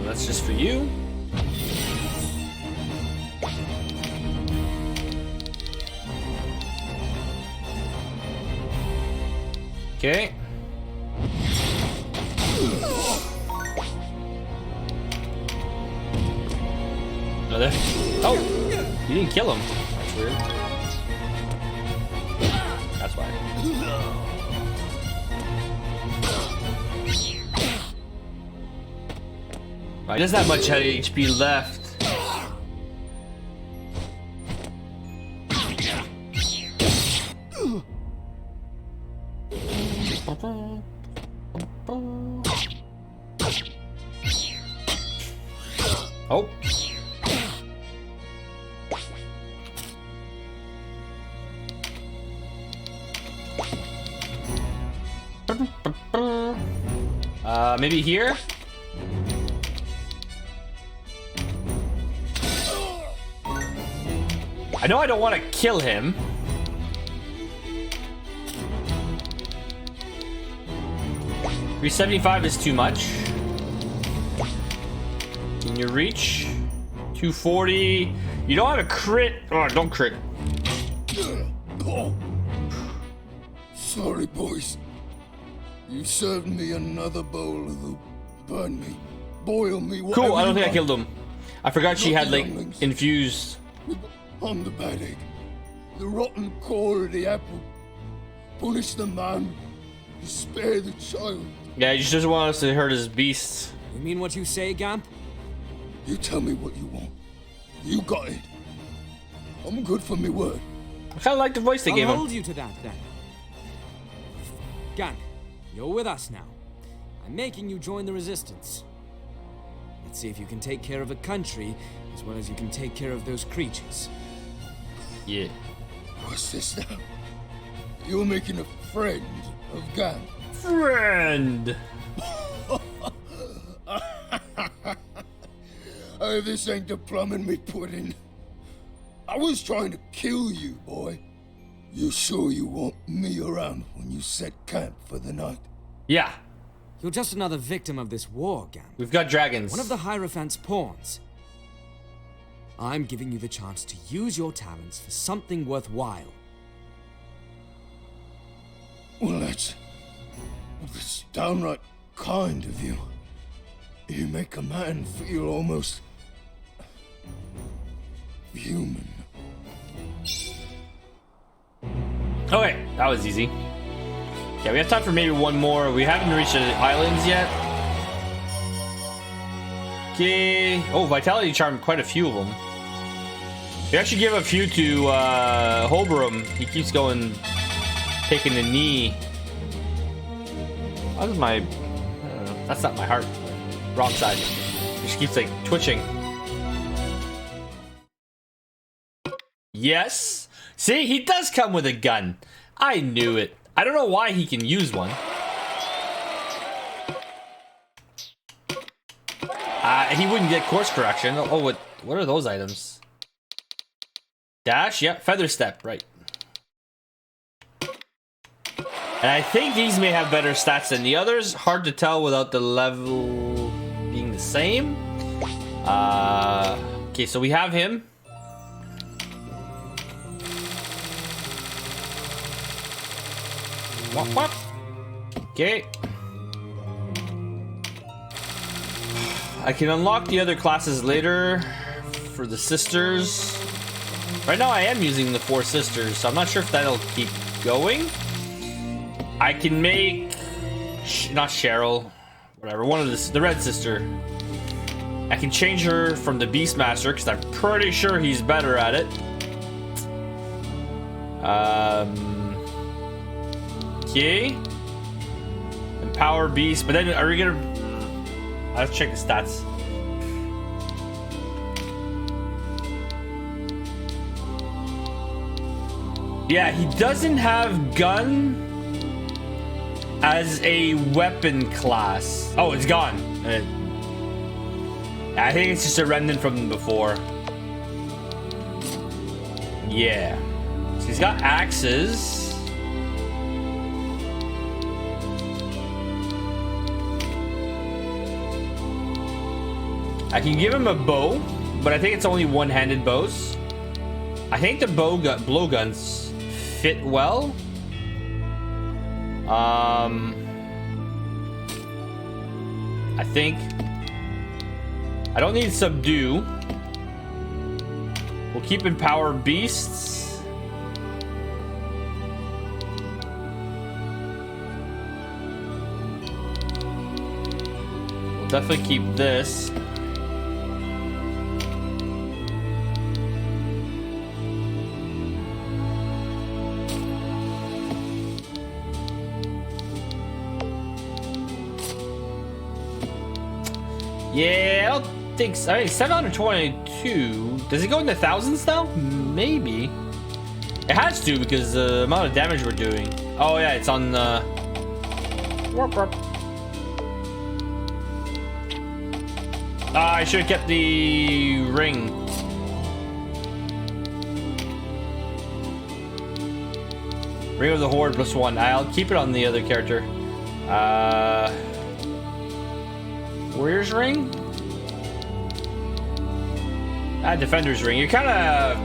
That's just for you. Okay. Another. Oh, you didn't kill him. That's weird. That's why. Right, he doesn't have much HP left. Oh. Maybe here? I know I don't want to kill him. $375 is too much. Can you reach? 240. You don't have a crit. Oh, don't crit. Oh. Sorry, boys. You served me another bowl of the burn me, boil me. Cool. I don't think I killed him. I forgot she had like infused. I'm the bad egg. The rotten core of the apple. Punish the man. Spare the child. Yeah, he just doesn't want us to hurt his beasts. You mean what you say, Gamp? You tell me what you want. You got it. I'm good for me word. I kind of like the voice they gave I'll him. hold you to that, then. Gamp, you're with us now. I'm making you join the Resistance. Let's see if you can take care of a country as well as you can take care of those creatures. Yeah. What's this now? You're making a friend of Gan. Friend. Oh, this ain't the plum in me pudding. I was trying to kill you, boy. You sure you want me around when you set camp for the night? Yeah. You're just another victim of this war, Gan. We've got dragons. One of the Hierophant's pawns. I'm giving you the chance to use your talents for something worthwhile. Well, that's downright kind of you. You make a man feel almost human. Okay, that was easy. Yeah, we have time for maybe one more. We haven't reached the islands yet. Okay. Oh, Vitality Charm, quite a few of them. We actually give a few to Holbroom. He keeps going, taking the knee. That was my... that's not my heart. Wrong side. He just keeps like twitching. Yes. See, he does come with a gun. I knew it. I don't know why he can use one. He wouldn't get course correction. Oh, what are those items? Dash? Yep. Feather step. Right. And I think these may have better stats than the others. Hard to tell without the level being the same. Okay, so we have him. Wop, wop. Okay. I can unlock the other classes later for the sisters. Right now I am using the 4 sisters, so I'm not sure if that'll keep going. I can make... not Cheryl. Whatever, one of the red sister. I can change her from the Beastmaster, because I'm pretty sure he's better at it. Okay. Empower Beast, but then are we gonna... let's check the stats. Yeah, he doesn't have gun as a weapon class. Oh, it's gone. I think it's just a remnant from before. Yeah. So he's got axes. I can give him a bow, but I think it's only one-handed bows. I think the blowguns fit well. I think. I don't need subdue. We'll keep empower beasts. We'll definitely keep this. Yeah, I don't think so. I mean, 722. Does it go in the thousands now? Maybe. It has to because the amount of damage we're doing. Oh yeah, it's on the... Warp, warp. I should have kept the ring. Ring of the Horde +1. I'll keep it on the other character. Warrior's ring? Defender's ring. You're kind of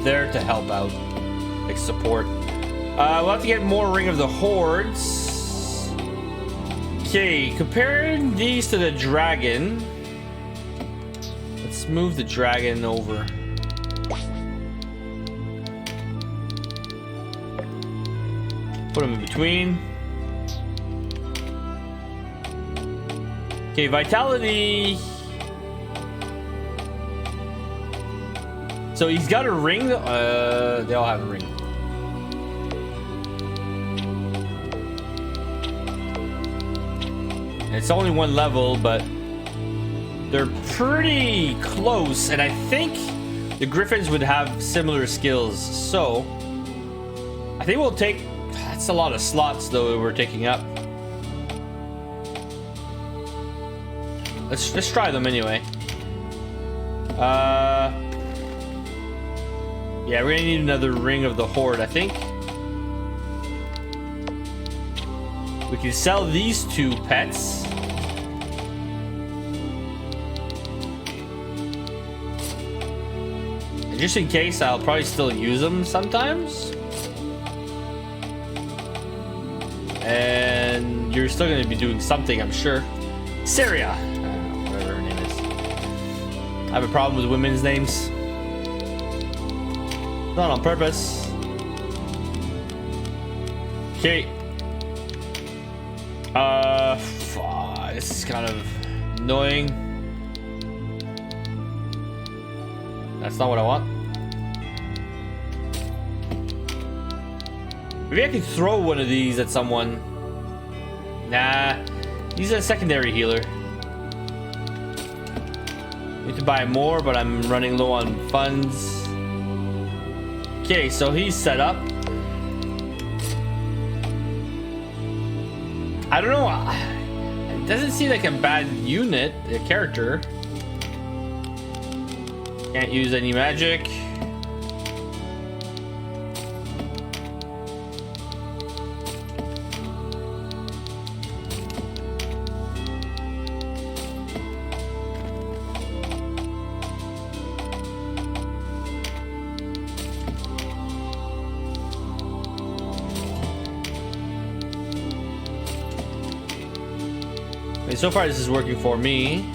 there to help out, like support. We'll have to get more Ring of the Hordes. Okay, comparing these to the dragon. Let's move the dragon over. Put him in between. Okay, vitality. So he's got a ring. They all have a ring. It's only one level, but they're pretty close. And I think the griffins would have similar skills. So I think we'll take, that's a lot of slots though we're taking up. Let's try them anyway. Yeah, we're gonna need another ring of the horde, I think. We can sell these 2 pets. And just in case, I'll probably still use them sometimes. And you're still gonna be doing something, I'm sure. Syria, whatever her name is. I have a problem with women's names. Not on purpose. Okay. This is kind of annoying. That's not what I want. Maybe I could throw one of these at someone. Nah, he's a secondary healer. Need to buy more, but I'm running low on funds. Okay, so he's set up. I don't know. It doesn't seem like a bad unit, a character. Can't use any magic. So far this is working for me.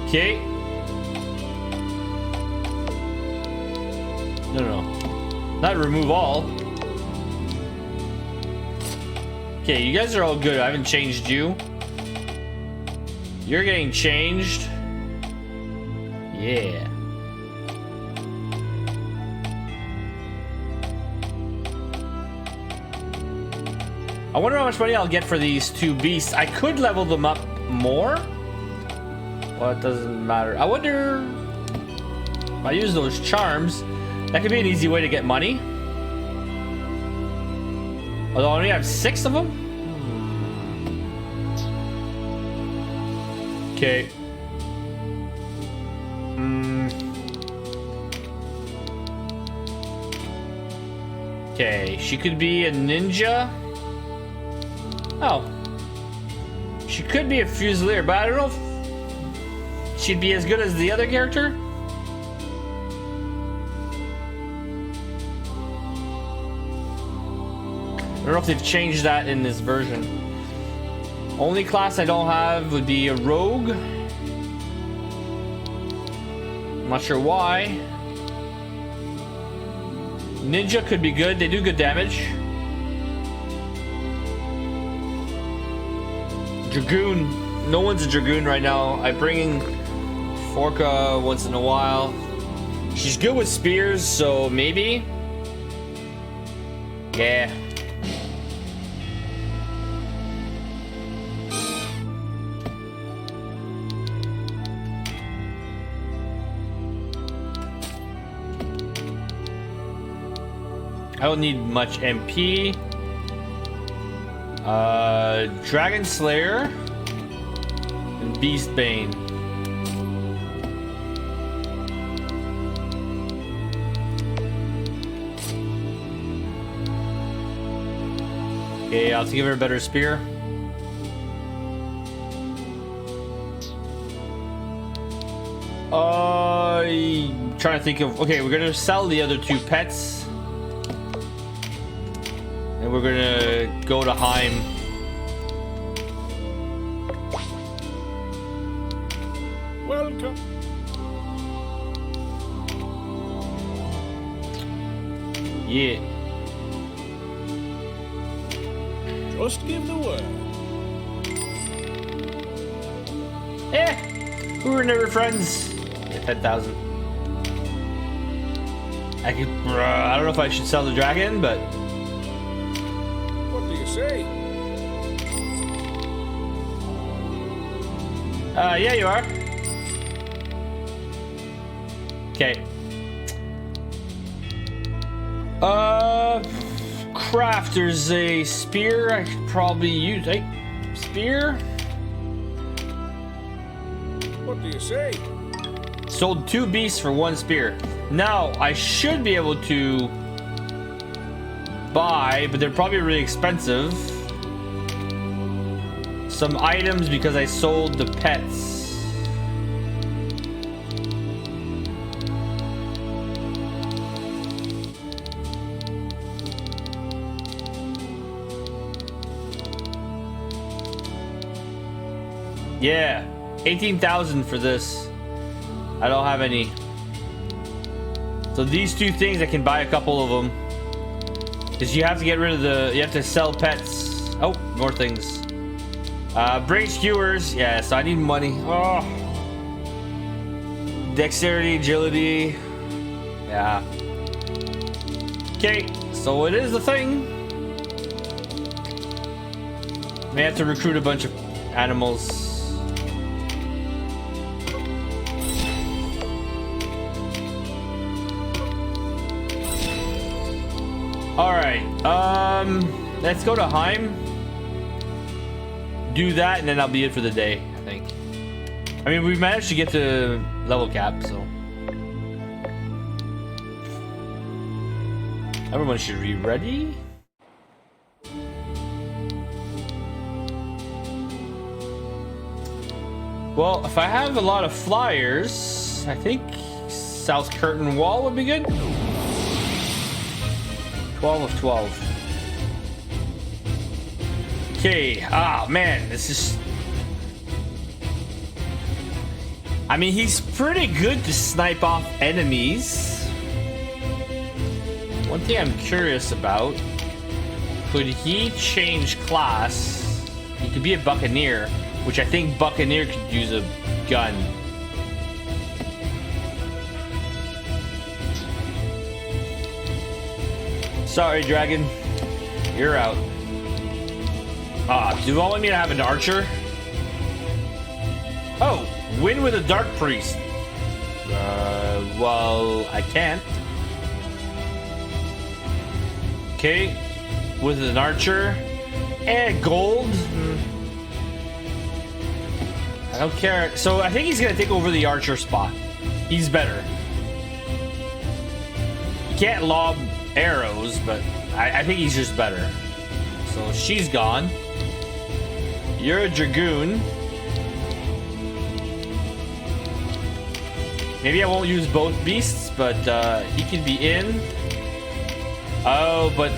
Okay. No. Not remove all. Okay, you guys are all good. I haven't changed you. You're getting changed. Yeah. I wonder how much money I'll get for these 2 beasts. I could level them up more. Well, it doesn't matter. I wonder if I use those charms. That could be an easy way to get money. Although I only have 6 of them. Okay. Okay, she could be a ninja. Oh. She could be a Fusilier, but I don't know if she'd be as good as the other character. I don't know if they've changed that in this version. Only class I don't have would be a rogue. I'm not sure why. Ninja could be good. They do good damage. Dragoon. No one's a Dragoon right now. I bring in Forka once in a while. She's good with spears, so maybe. Yeah. I don't need much MP. Dragon Slayer and Beastbane. Okay, I'll have to give her a better spear. I'm trying to think of. Okay, we're gonna sell the other 2 pets. And we're gonna go to Heim. Welcome. Yeah. Just give the word. We were never friends. Yeah, 10,000. I could. I don't know if I should sell the dragon, but say? Yeah, you are. Okay. Craft. There's a spear. I could probably use. Hey, spear. What do you say? Sold 2 beasts for 1 spear. Now I should be able to buy, but they're probably really expensive. Some items because I sold the pets. Yeah, 18,000 for this. I don't have any. So these 2 things, I can buy a couple of them. Because you have to get rid of the... You have to sell pets. Oh, more things. Brain skewers. Yeah, so I need money. Oh. Dexterity, agility. Yeah. Okay, so it is a thing. May have to recruit a bunch of animals. All right, let's go to Heim. Do that, and then I'll be it for the day, I think. I mean, we managed to get to level cap, so. Everyone should be ready. Well, if I have a lot of flyers, I think South Curtain Wall would be good. 12 of 12. Okay. Ah, man, this is... I mean, he's pretty good to snipe off enemies. One thing I'm curious about, could he change class? He could be a Buccaneer, which I think Buccaneer could use a gun. Sorry, Dragon. You're out. Do you want me to have an archer? Oh, win with a Dark Priest. Well, I can't. Okay, with an archer. Gold. I don't care. So I think he's gonna take over the archer spot. He's better. He can't lob arrows, but I think he's just better. So she's gone. You're a dragoon. Maybe I won't use both beasts, but he can be in. Oh, but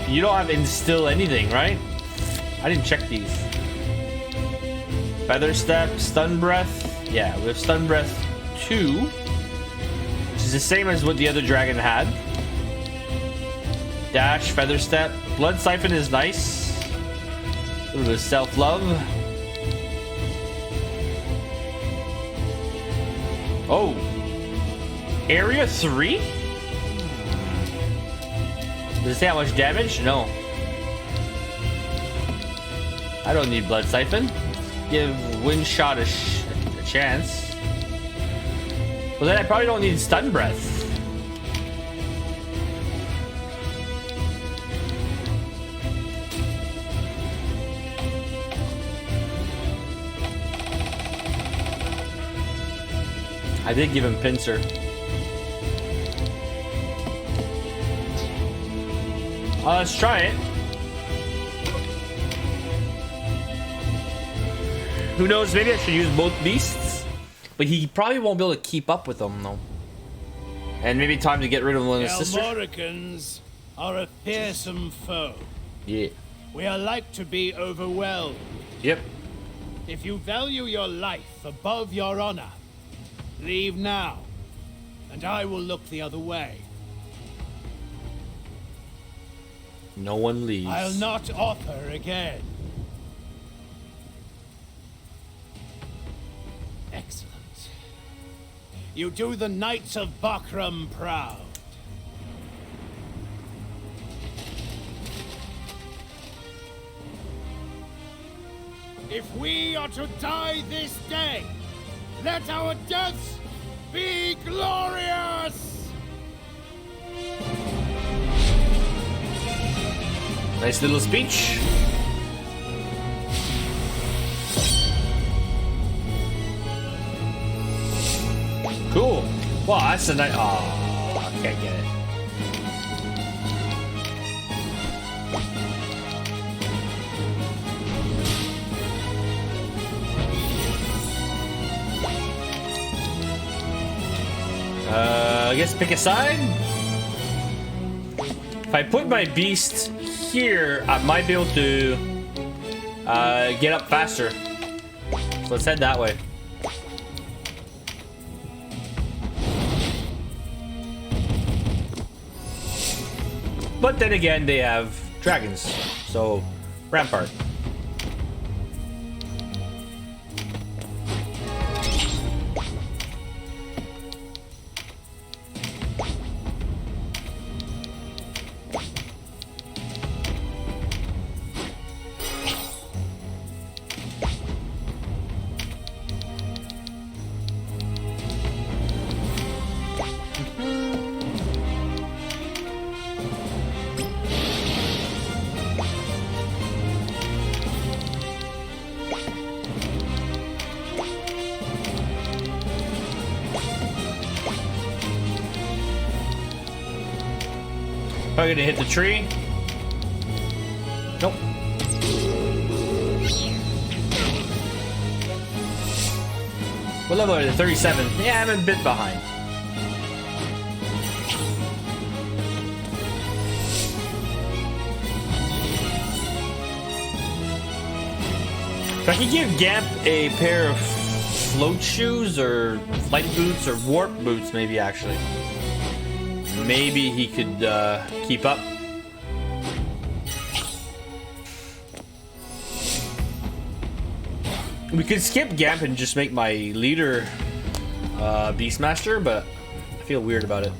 you don't have instill anything, right? I didn't check these. Feather step, stun breath. Yeah, we have stun breath 2, which is the same as what the other dragon had. Dash, feather step, blood siphon is nice. A little bit of self-love. Oh, area 3. Does it say how much damage? No. I don't need blood siphon. Give wind shot a chance. Well, then I probably don't need stun breath. I did give him pincer. Let's try it. Who knows? Maybe I should use both beasts. But he probably won't be able to keep up with them, though. And maybe time to get rid of one of his sisters. The Almoricans are a fearsome foe. Yeah. We are like to be overwhelmed. Yep. If you value your life above your honor, leave now, and I will look the other way. No one leaves. I'll not offer again. Excellent. You do the Knights of Bakram proud. If we are to die this day, let our deaths be glorious! Nice little speech. Cool. Wow, that's a nice. Oh, I can't get it. I guess pick a side. If I put my beast here, I might be able to get up faster. So let's head that way. But then again, they have dragons, so Rampart. Probably gonna hit the tree. Nope. What level are they? 37. Yeah, I'm a bit behind. If I could give Gamp a pair of float shoes or flight boots or warp boots, maybe actually. Maybe he could keep up. We could skip Gamp and just make my leader Beastmaster, but I feel weird about it.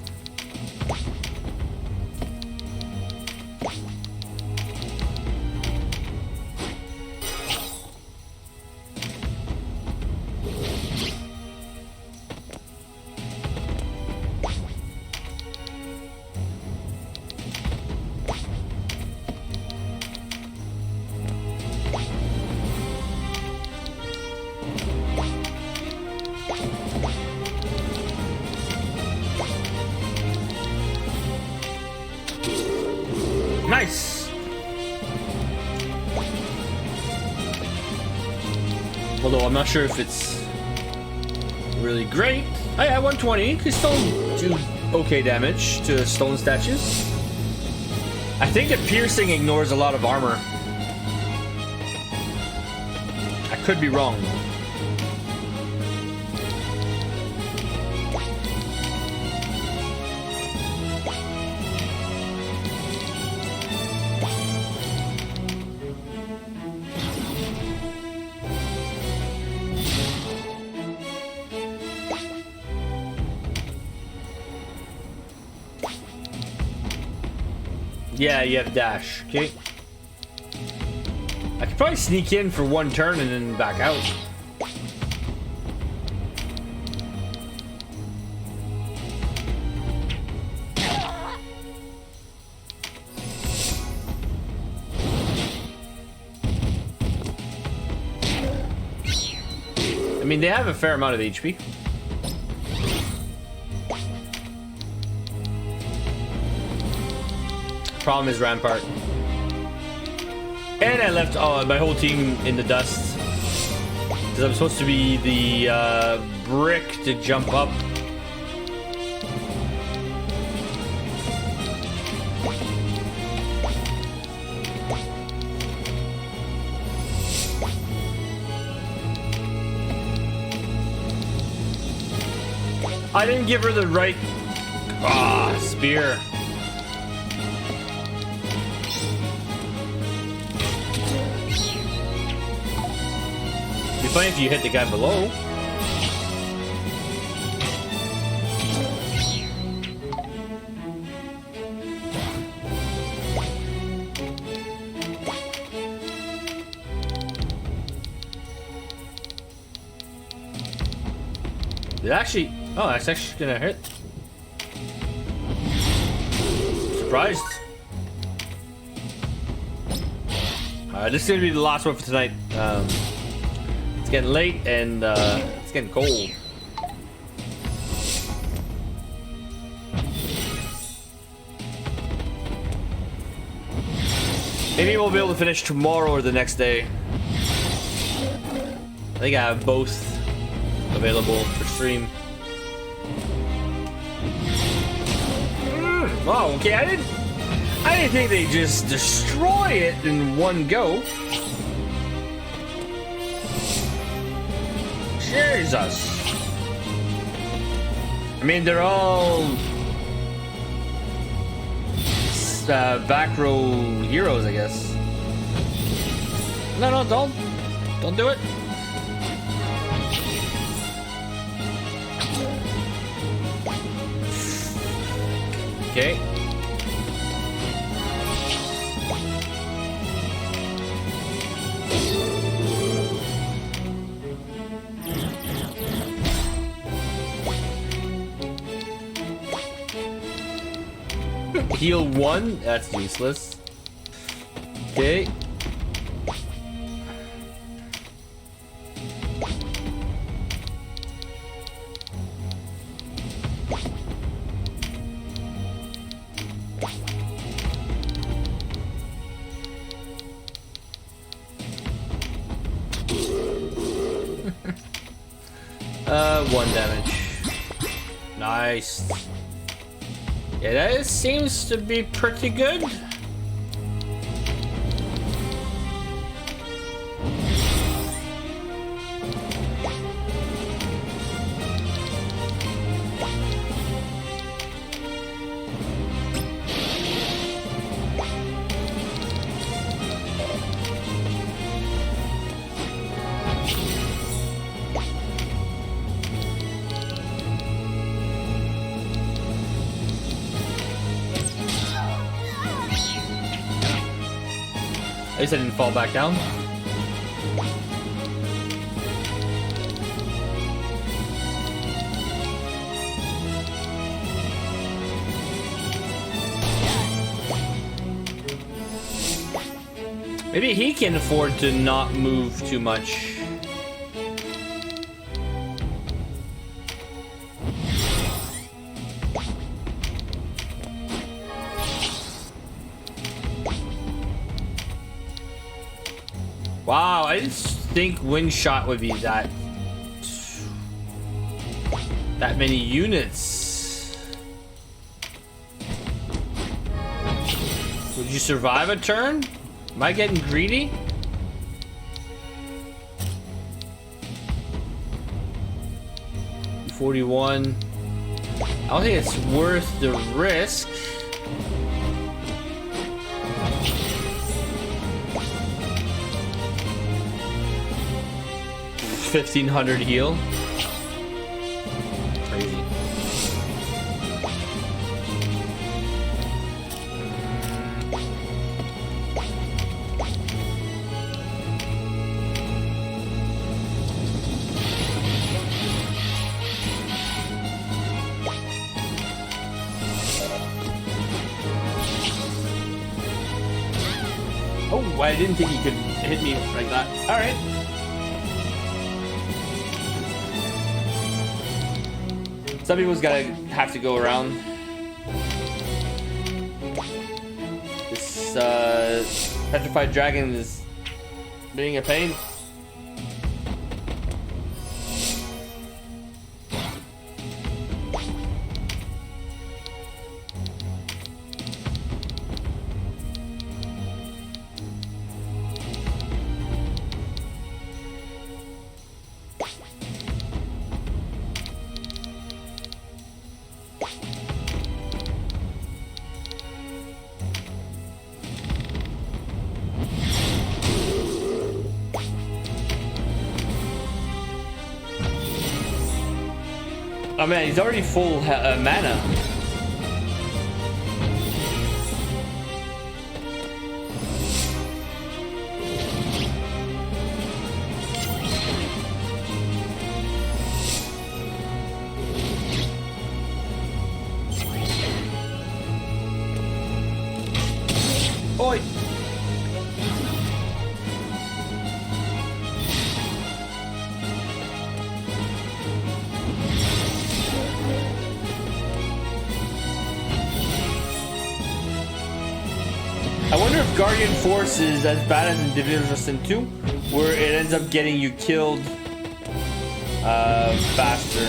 Nice! Although I'm not sure if it's really great. I at 120 can still do okay damage to stone statues. I think that piercing ignores a lot of armor. I could be wrong. Yeah, you have dash. Okay. I could probably sneak in for one turn and then back out. I mean, they have a fair amount of HP. Problem is Rampart. And I left my whole team in the dust. Because I'm supposed to be the brick to jump up. I didn't give her the right spear. It'd be funny if you hit the guy below. It actually... Oh, that's actually gonna hit. Surprised. This is gonna be the last one for tonight. It's getting late and it's getting cold. Maybe we'll be able to finish tomorrow or the next day. I think I have both available for stream. Oh, okay. I didn't think they just destroy it in one go. Jesus. I mean, they're all back row heroes, I guess. No, don't do it. Okay. Heal 1? That's useless. Okay. One damage. Nice. Yeah, that seems to be pretty good. At least I didn't fall back down. Maybe he can afford to not move too much. Wow, I didn't think wind shot would be that many units. Would you survive a turn? Am I getting greedy? $41. I don't think it's worth the risk. 1500 heal. Crazy. Oh, I didn't think he could hit me like that. All right. Some people's gotta have to go around. This petrified dragon is being a pain. Oh man, he's already full mana. boy. I wonder if Guardian Force is as bad as in Divinity Resistance 2, where it ends up getting you killed faster.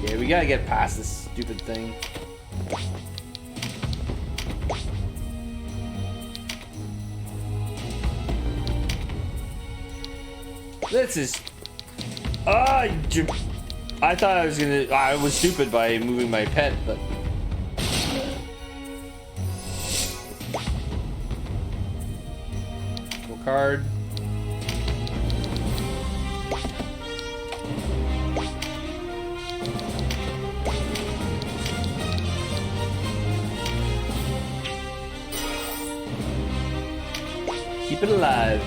Yeah, we gotta get past this stupid thing. This is... I thought I was gonna... I was stupid by moving my pet, but... No card. Keep it alive.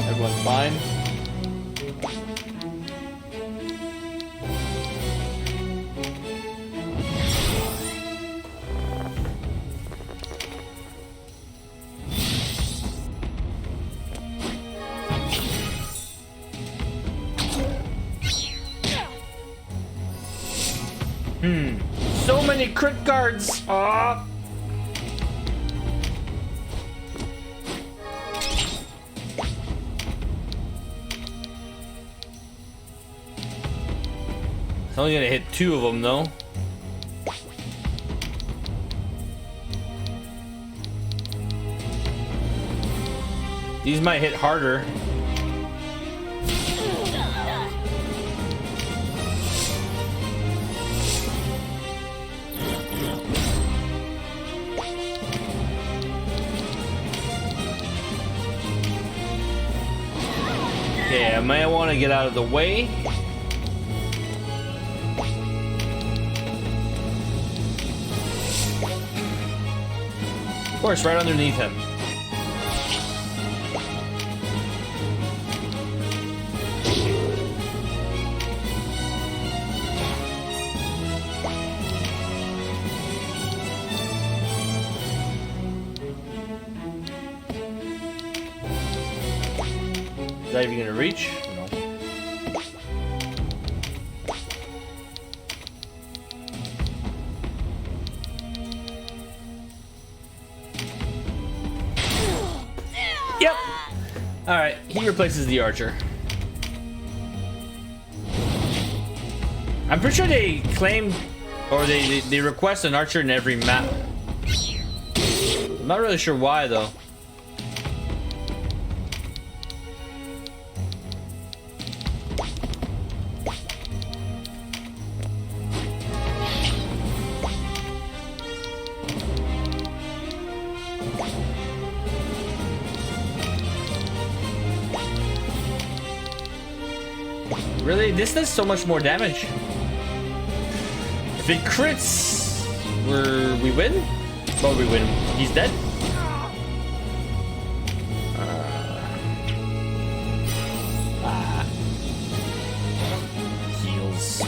Everyone's fine. So many crit cards. Ah. It's only gonna hit 2 of them though. These might hit harder. Okay, I might want to get out of the way. Of course, right underneath him. Is that even gonna reach? No. Yep. All right, he replaces the archer. I'm pretty sure they claim, or they request an archer in every map. I'm not really sure why though. Really? This does so much more damage. If it crits, we win? Well, we win. He's dead? Heals.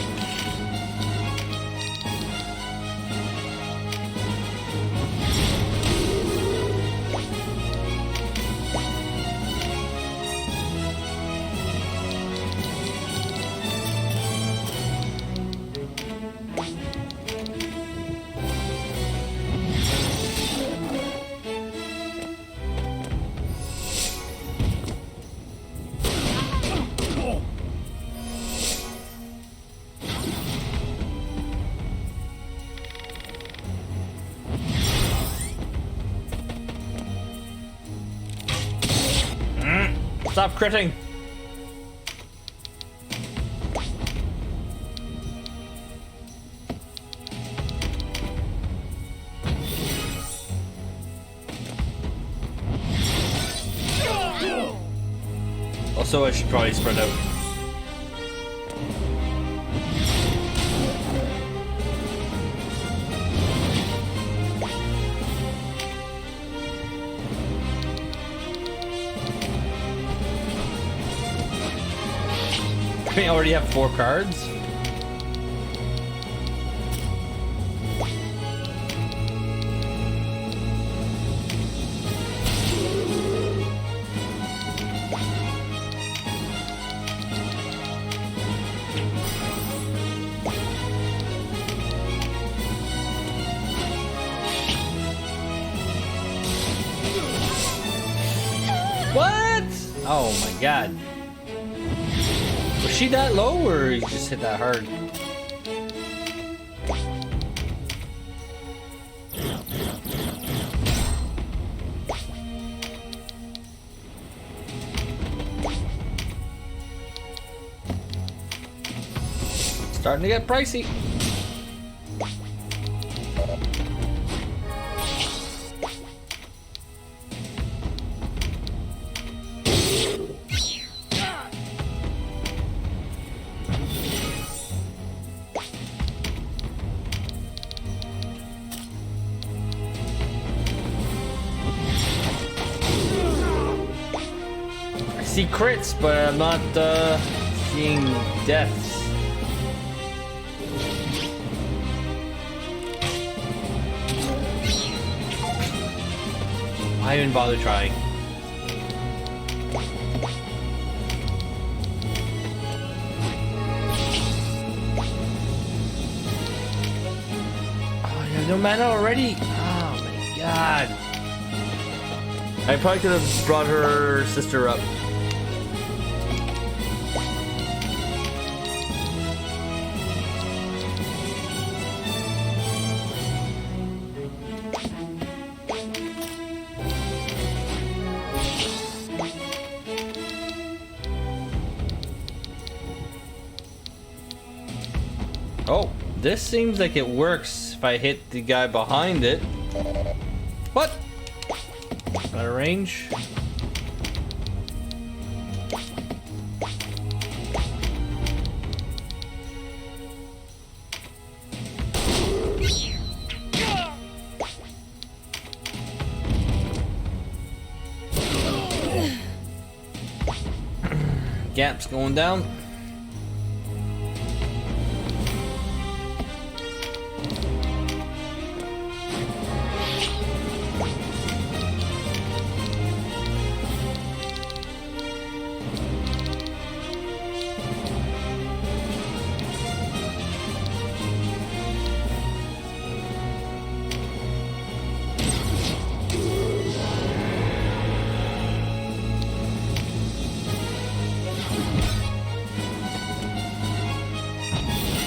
Stop critting. Also, I should probably spread out. I already have 4 cards. What? Oh my god. Was she that low or you just hit that hard? Starting to get pricey. I see crits, but I'm not seeing deaths. Why even bother trying? Oh, you have no mana already? Oh my god. I probably could have brought her sister up. Oh, this seems like it works if I hit the guy behind it. What? Out of range? Gap's going down.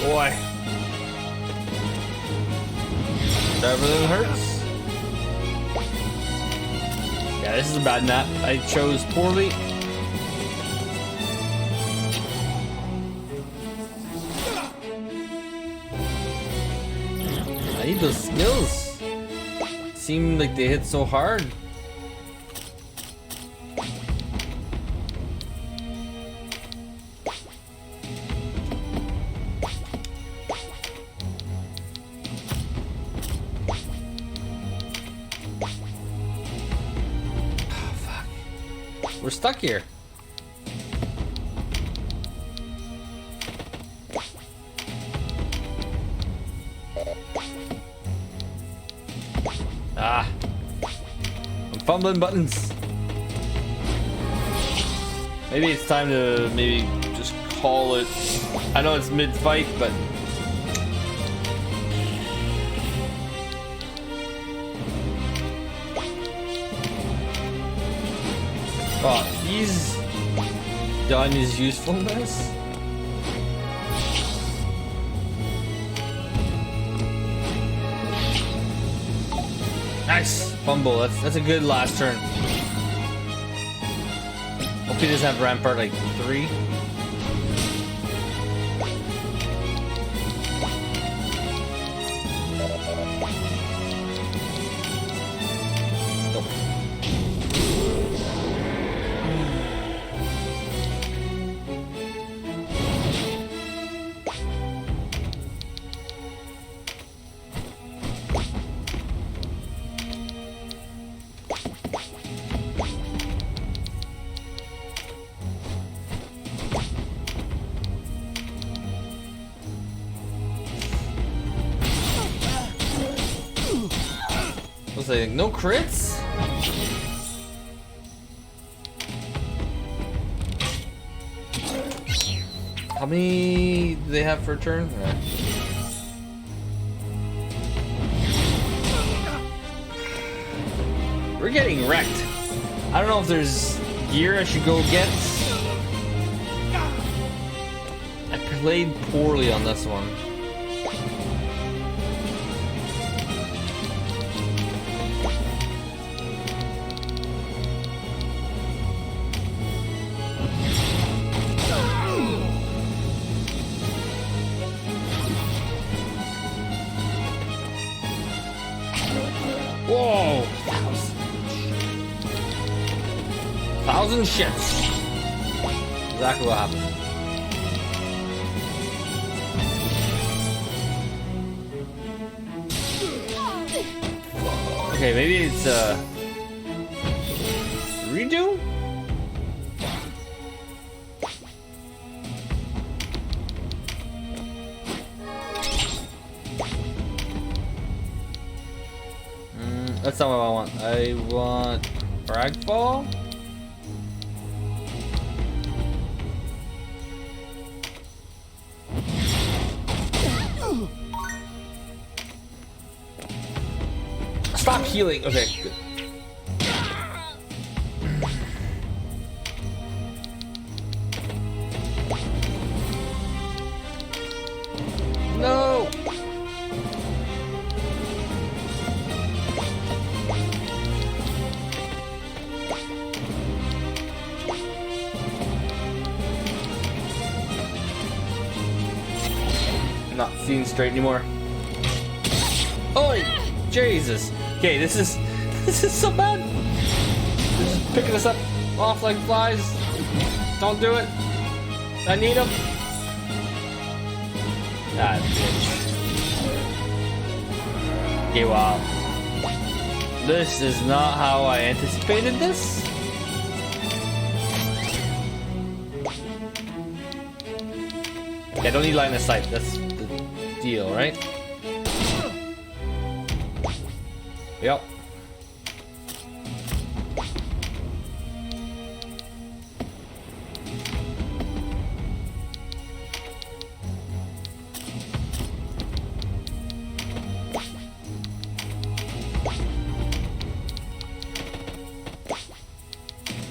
Boy. Everything hurts. Yeah, this is a bad map. I chose poorly. I need those skills. Seem like they hit so hard. We're stuck here. Ah. I'm fumbling buttons. Maybe it's time to maybe just call it. I know it's mid-fight, but oh, he's done his usefulness. Nice fumble. That's a good last turn. Hope he doesn't have Rampart like 3. say, no crits? How many do they have for a turn? Right. We're getting wrecked. I don't know if there's gear I should go get. I played poorly on this one. Whoa! 1,000 shits. Exactly what happened. Okay, maybe it's redo? That's not what I want. I want Fragfall. Stop healing. Okay, good. No. Not seeing straight anymore. Oh, Jesus. Okay, this is so bad. They're just picking us up off like flies. Don't do it. I need them. Ah, bitch. Okay, wow. This is not how I anticipated this. Okay, I don't need line of sight. That's the deal, right? Yep.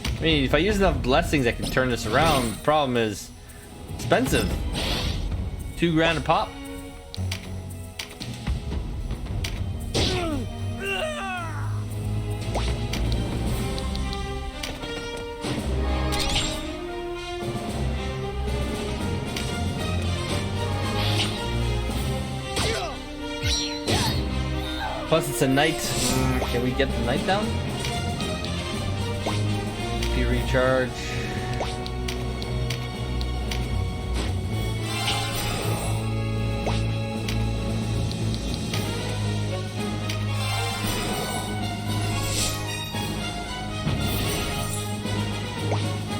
I mean, if I use enough blessings, I can turn this around. The problem is expensive. $2 grand a pop. Plus it's a knight. Can we get the knight down? If you recharge.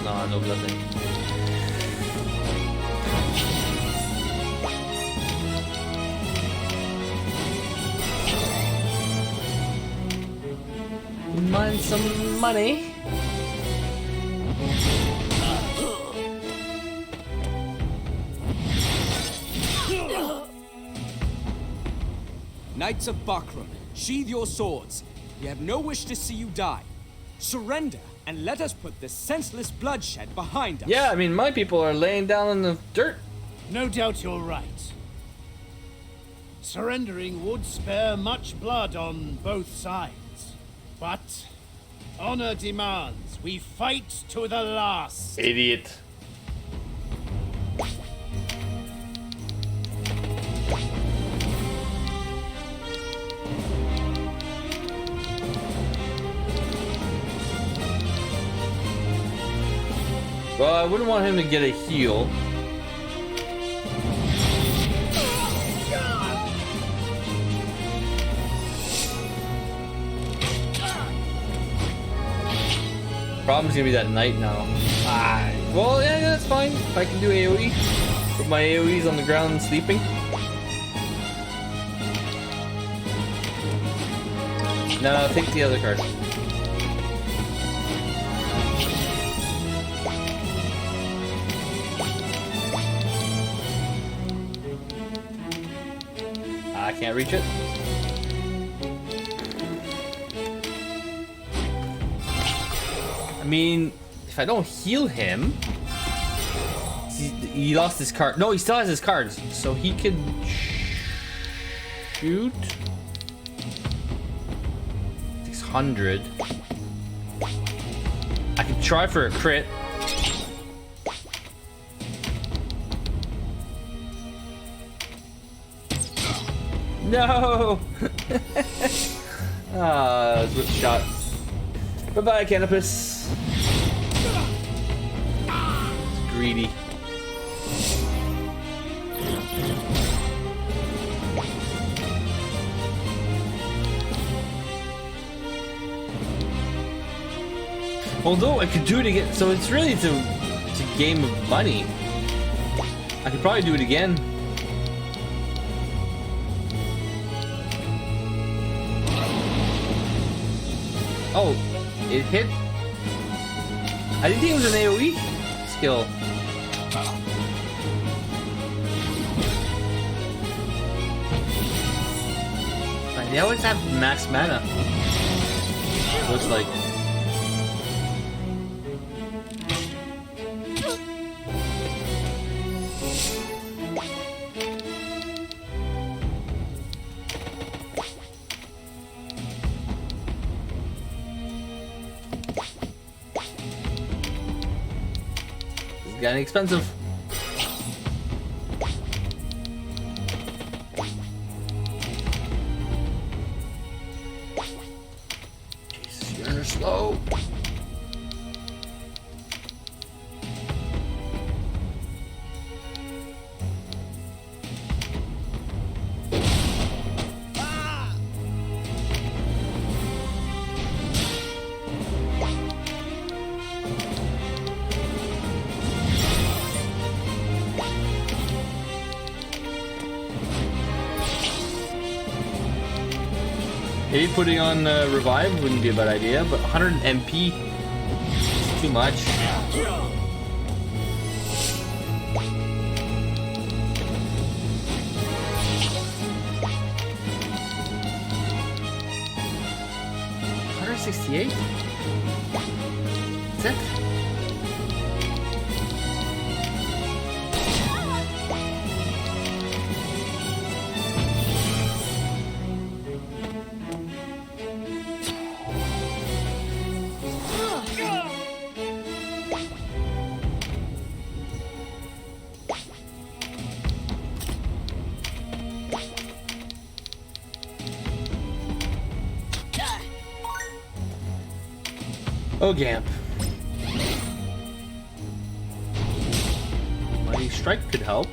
No, no blessing. Mine some money. Knights of Bakram, sheathe your swords. We have no wish to see you die. Surrender and let us put the senseless bloodshed behind us. Yeah, I mean, my people are laying down in the dirt. No doubt you're right. Surrendering would spare much blood on both sides. But honor demands we fight to the last. Idiot. Well, I wouldn't want him to get a heal. Problem's gonna be that knight now. Ah, well, yeah, that's fine. If I can do AoE. Put my AoEs on the ground sleeping. No, take the other card. I can't reach it. I mean, if I don't heal him, he lost his card. No, he still has his cards, so he can shoot. 600. I can try for a crit. No! Ah, it's with shot. Bye bye, Canopus. It's greedy. Although I could do it again, so it's really it's a game of money. I could probably do it again. Oh, it hit. I didn't think it was an AoE skill. But they always have max mana. Looks like. Getting expensive. Jesus, you're slow. Maybe putting on revive wouldn't be a bad idea, but 100 MP is too much. $168? That's it? Oh, Gamp. Mighty Strike could help.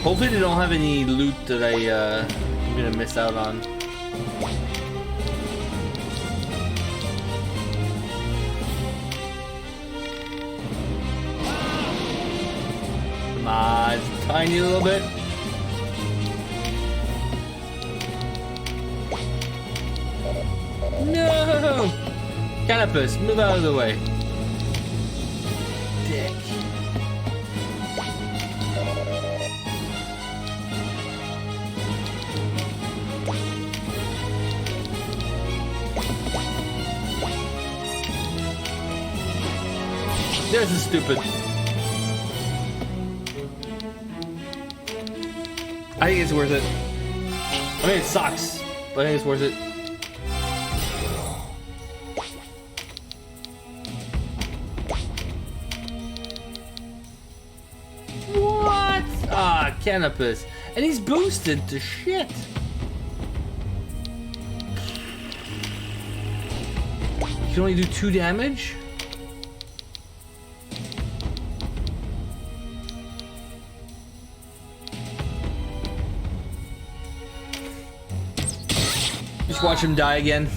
Hopefully they don't have any loot that I'm gonna miss out on. Just a tiny little bit. No! Canopus, move out of the way. Dick. This is stupid. I think it's worth it. I mean, it sucks, but I think it's worth it. What? Ah, Canopus. And he's boosted to shit. You can only do 2 damage? Just watch him die again.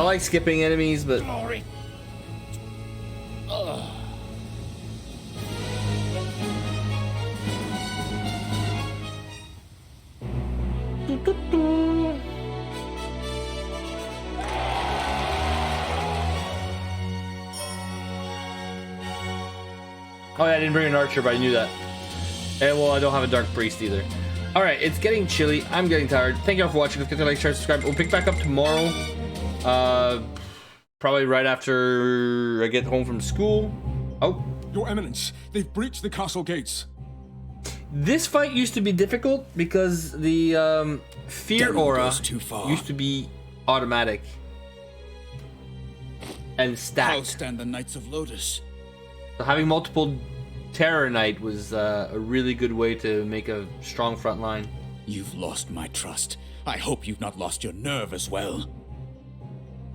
like skipping enemies, but Glory. oh yeah, I didn't bring an archer, but I knew that. And well, I don't have a dark priest either. All right, it's getting chilly. I'm getting tired. Thank you all for watching. If you like, share, subscribe. We'll pick back up tomorrow. Probably right after I get home from school. Oh, Your Eminence, they've breached the castle gates. this fight used to be difficult because the fear Demo aura goes too far. used to be automatic and I'll stacked. stand the Knights of Lotus. So having multiple Terror Knight was a really good way to make a strong front line. You've lost my trust. I hope you've not lost your nerve as well.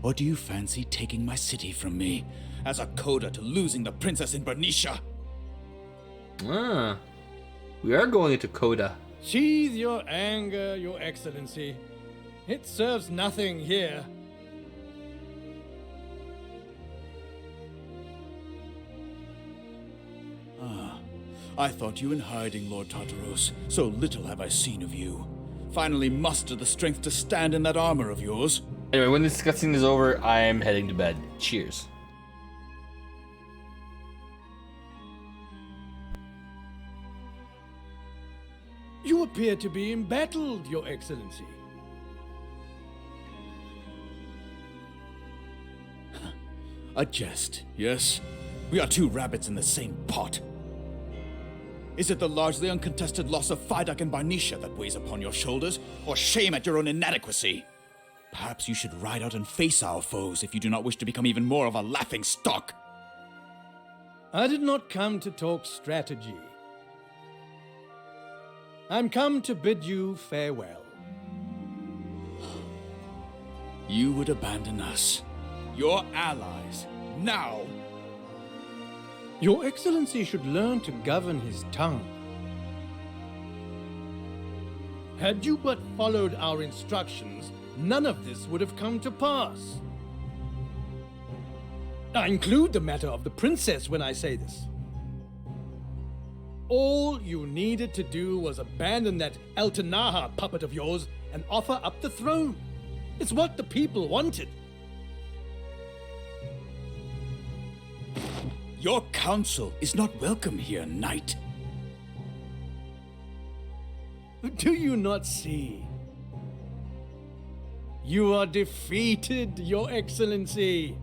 Or do you fancy taking my city from me as a coda to losing the princess in Bernicia? Ah, we are going into Coda. Sheathe your anger, your excellency. It serves nothing here. I thought you in hiding, Lord Tartaros. So little have I seen of you. Finally muster the strength to stand in that armor of yours. Anyway, when this cutscene is over, I'm heading to bed. Cheers. You appear to be embattled, your excellency. A jest, yes? We are two rabbits in the same pot. Is it the largely uncontested loss of Fidak and Barnisha that weighs upon your shoulders, or shame at your own inadequacy? Perhaps you should ride out and face our foes if you do not wish to become even more of a laughing stock. I did not come to talk strategy. I'm come to bid you farewell. You would abandon us, your allies, now? Your excellency should learn to govern his tongue. Had you but followed our instructions, none of this would have come to pass. I include the matter of the princess when I say this. All you needed to do was abandon that Eltanaha puppet of yours and offer up the throne. It's what the people wanted. Your counsel is not welcome here, knight. Do you not see? You are defeated, your excellency.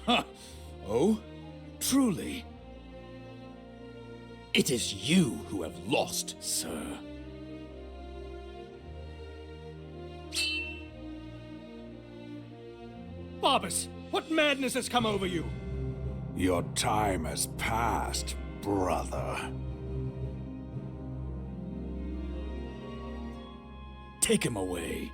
Huh. Oh? Truly? It is you who have lost, sir. Barbas, what madness has come over you? Your time has passed, brother. Take him away.